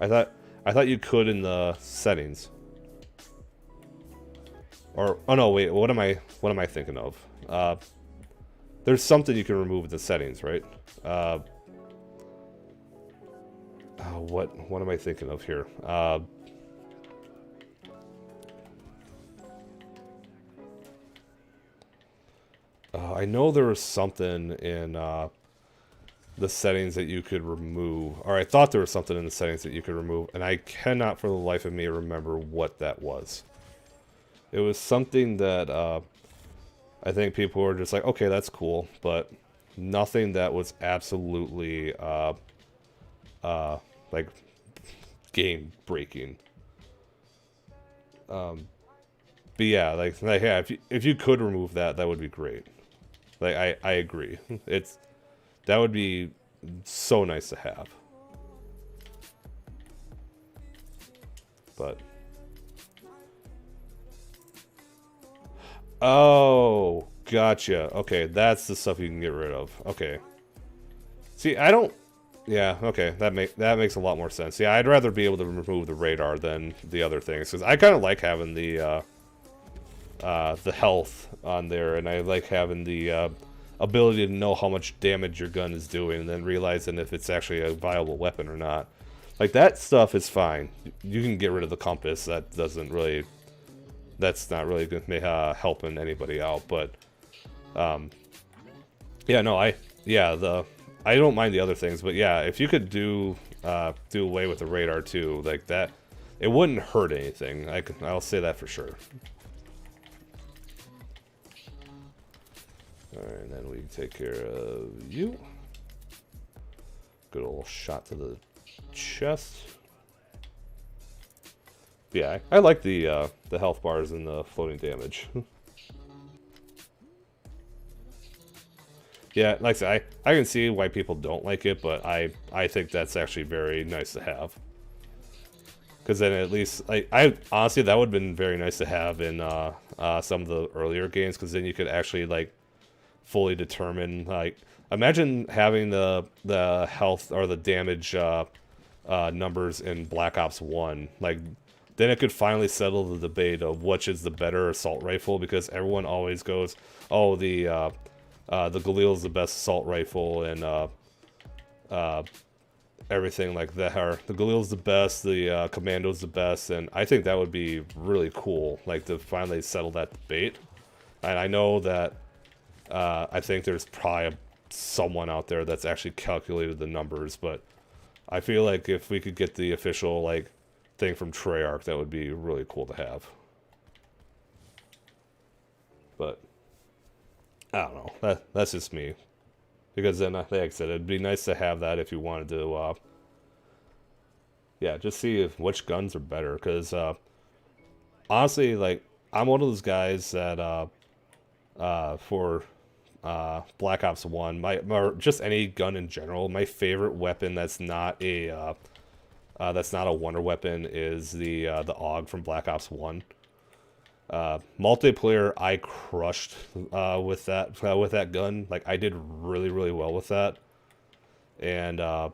I thought you could in the settings. Or oh no, wait, what am I thinking of? There's something you can remove in the settings, right? What am I thinking of here? I know there was something in the settings that you could remove, or I thought there was something in the settings that you could remove, and I cannot for the life of me remember what that was. It was something that I think people were just like, okay, that's cool, but nothing that was absolutely like game breaking. But yeah, like yeah, if you could remove that, that would be great. Like I agree. That would be so nice to have. But oh, gotcha. Okay, that's the stuff you can get rid of. Okay. See, I don't. Yeah. Okay, that makes a lot more sense. Yeah, I'd rather be able to remove the radar than the other things, because I kind of like having the health on there, and I like having the ability to know how much damage your gun is doing, and then realizing if it's actually a viable weapon or not. Like, that stuff is fine. You can get rid of the compass. That doesn't really that's not really good, helping anybody out. But yeah, no, I don't mind the other things, but yeah, if you could do away with the radar too, like that, it wouldn't hurt anything. I'll say that for sure. All right, and then we take care of you. Good old shot to the chest. Yeah, I like the health bars and the floating damage. Yeah, like I said, I can see why people don't like it, but I think that's actually very nice to have. Because then at least, I honestly, that would have been very nice to have in some of the earlier games, because then you could actually, like, fully determine, like, imagine having the health or the damage numbers in Black Ops 1. Like, then it could finally settle the debate of which is the better assault rifle, because everyone always goes, oh, the Galil is the best assault rifle, and everything like that. Or the Galil's the best, the Commando's the best, and I think that would be really cool, like, to finally settle that debate. And I know that I think there's probably someone out there that's actually calculated the numbers, but I feel like if we could get the official, like, thing from Tryout, that would be really cool to have. But I don't know. That's just me. Because then, like I said, it'd be nice to have that if you wanted to, yeah, just see which guns are better. Because, honestly, like, I'm one of those guys that, for Black Ops 1, or just any gun in general, my favorite weapon that's not a wonder weapon is the AUG from Black Ops 1. Multiplayer, I crushed with that gun. Like, I did really, really well with that. And yeah,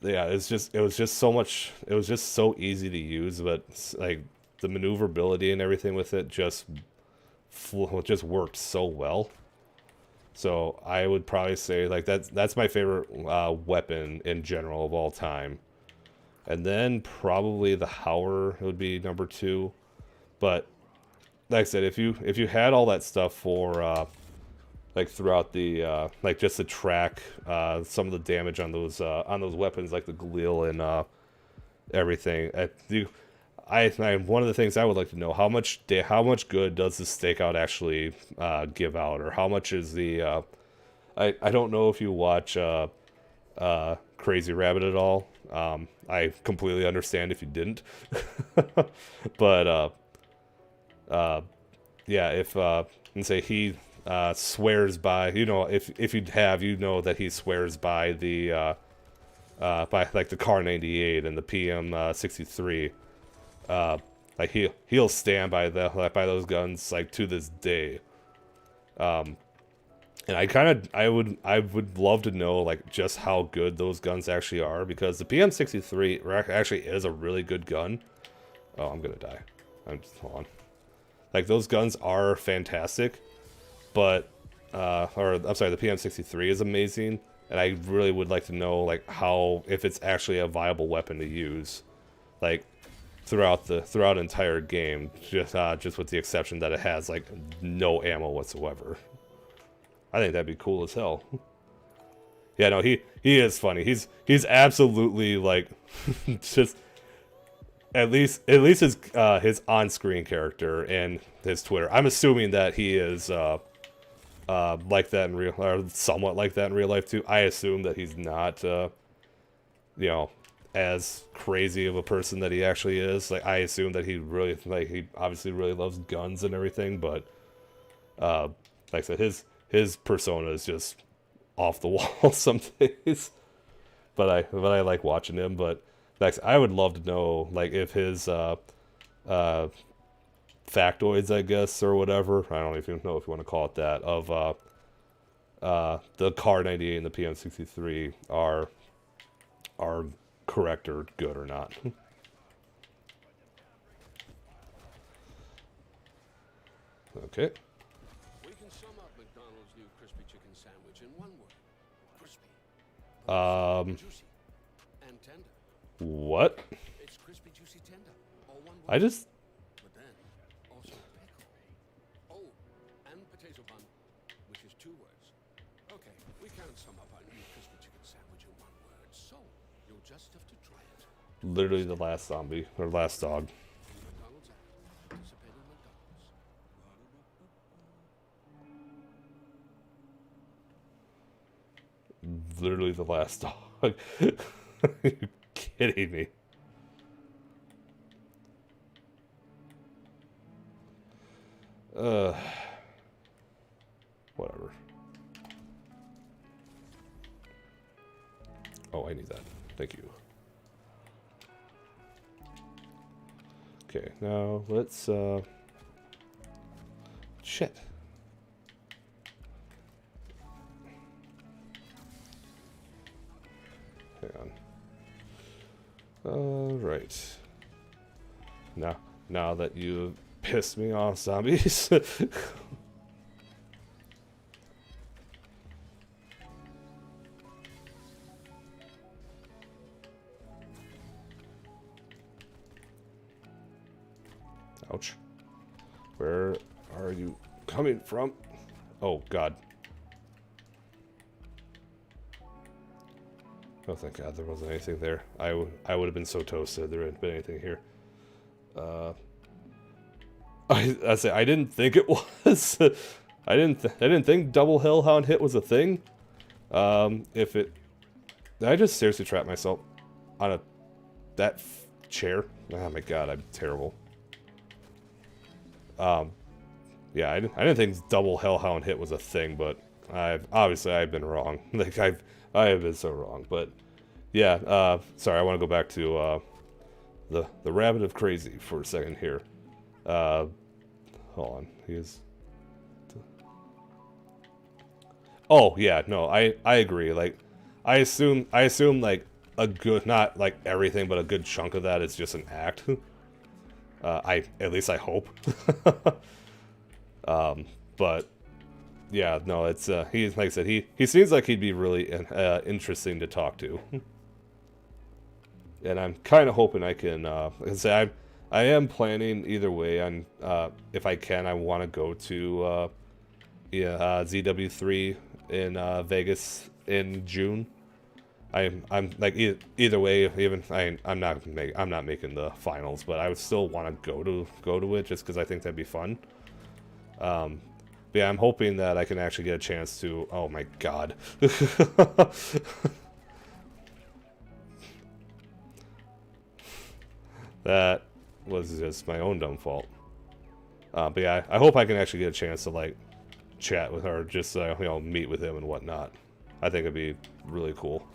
it was just so easy to use, but like the maneuverability and everything with it just worked so well. So I would probably say, like, that's my favorite weapon in general of all time. And then probably the Howler would be number 2. But like I said, if you had all that stuff for like throughout the like just to track some of the damage on those weapons, like the Galil and everything, one of the things I would like to know, how much good does the stakeout actually give out, or how much is the I don't know if you watch Crazy Rabbit at all. I completely understand if you didn't. But yeah, if and say he swears by, if you have, that he swears by the by like the Car 98 and the PM 63. Like he'll stand by those guns, like, to this day. And I would love to know, like, just how good those guns actually are, because the PM63 actually is a really good gun. Oh, I'm gonna die. Hold on. Like, those guns are fantastic, but I'm sorry, the PM63 is amazing, and I really would like to know, like, if it's actually a viable weapon to use, like, throughout an entire game, just with the exception that it has, like, no ammo whatsoever. I think that'd be cool as hell. Yeah, no, he is funny. He's absolutely, like, just at least his on-screen character and his Twitter. I'm assuming that he is like that in real, or somewhat like that in real life too. I assume that he's not as crazy of a person that he actually is. Like, I assume that he obviously really loves guns and everything, but like I said, his persona is just off the wall some days. But I like watching him. But like, I would love to know, like, if his factoids, I guess, or whatever, I don't even know if you want to call it that, of the Car 98 and the PM63 are correct or good or not. Okay. We can sum up McDonald's new crispy chicken sandwich in one word. Crispy. Juicy. And tender. What? It's crispy, juicy, tender. All All one I word. just But then, also pickle. Oh, and potato bun, which is 2 words. Okay, we can't sum up our new crispy chicken sandwich in 1 word, so you'll just have to try it. literally the last zombie or last dog. The McDonald's app. Participating McDonald's. Literally the last dog. Are you kidding me? Whatever. Oh, I need that. Thank you. Okay, now let's, shit. Hang on. Alright. Now that you pissed me off, zombies. Ouch. Where are you coming from? Oh, God. Oh, thank God there wasn't anything there. I would have been so toasted if there hadn't been anything here. I say I didn't think it was. I didn't think double hellhound hit was a thing. If it, did I just seriously trap myself on that chair? Oh my God, I'm terrible. Yeah, I didn't think double hellhound hit was a thing, but I've been wrong. Like I have been so wrong. But yeah, sorry, I want to go back to the rabbit of crazy for a second here. Hold on, he is. Oh yeah, no, I agree. Like, I assume like a good, not like everything, but a good chunk of that is just an act. At least I hope. But yeah, no, it's he's like I said, he seems like he'd be really interesting to talk to. And I'm kind of hoping I can. Say I am planning either way. On if I can, I want to go to ZW3 in Vegas in June. I'm like either way. Even I'm not making the finals, but I would still want to go to it just because I think that'd be fun. But yeah, I'm hoping that I can actually get a chance to. Oh my God. That was just my own dumb fault. But yeah, I hope I can actually get a chance to like chat with her, just meet with him and whatnot. I think it'd be really cool.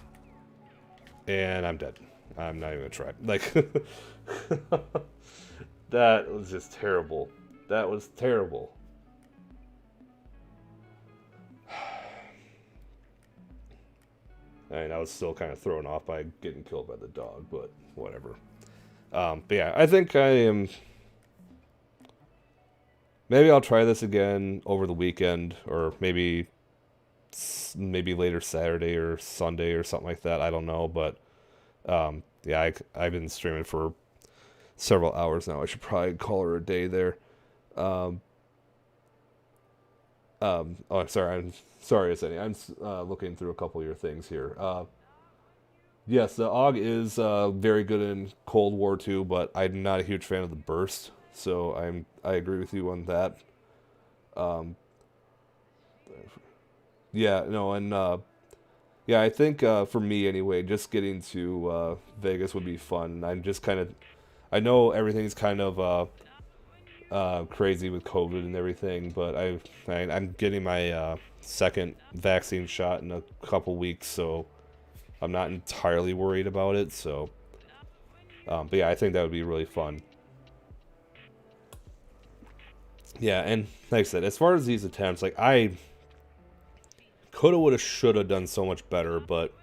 And I'm dead. I'm not even gonna try. Like, that was just terrible. That was terrible. I mean, I was still kind of thrown off by getting killed by the dog, but whatever. But yeah, I think I am. Maybe I'll try this again over the weekend, or maybe later Saturday or Sunday or something like that. I don't know, but yeah, I've been streaming for several hours now. I should probably call her a day there. Oh, I'm sorry, Esseni. I'm looking through a couple of your things here. Yes, the AUG is very good in Cold War 2, but I'm not a huge fan of the burst, so I agree with you on that. Yeah, no, and yeah, I think for me anyway, just getting to Vegas would be fun. I'm just kind of, I know everything's kind of crazy with COVID and everything, but I'm getting my second vaccine shot in a couple weeks, so I'm not entirely worried about it. So, but yeah, I think that would be really fun. Yeah, and like I said, as far as these attempts, like I coulda, woulda, shoulda done so much better, but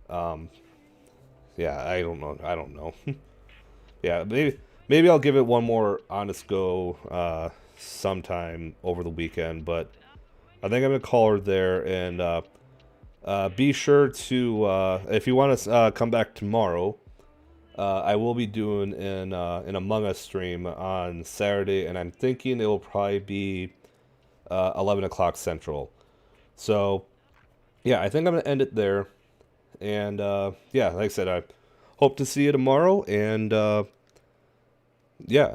yeah, I don't know. Yeah, maybe I'll give it one more honest go sometime over the weekend, but I think I'm gonna call her there. And be sure to if you want to come back tomorrow, I will be doing an Among Us stream on Saturday, and I'm thinking it will probably be 11 o'clock Central. So, yeah, I think I'm going to end it there. And, yeah, like I said, I hope to see you tomorrow. And, yeah,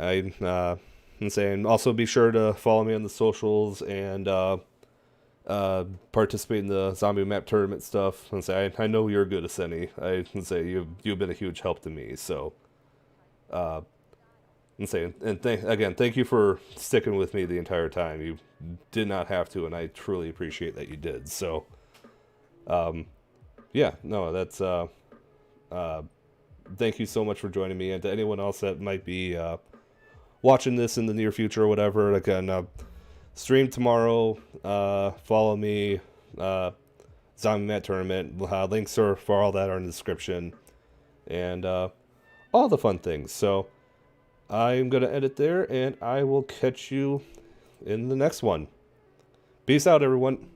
I'm saying also be sure to follow me on the socials and participate in the zombie map tournament stuff. And say I know you're good, Aseni. I can say you've been a huge help to me. So, and say and thank you for sticking with me the entire time. You did not have to, and I truly appreciate that you did. So, yeah, no, that's thank you so much for joining me, and to anyone else that might be watching this in the near future or whatever, again, stream tomorrow. Follow me. Zombie Mat Tournament. Links are for all that are in the description, and all the fun things. So I'm gonna end it there, and I will catch you in the next one. Peace out, everyone.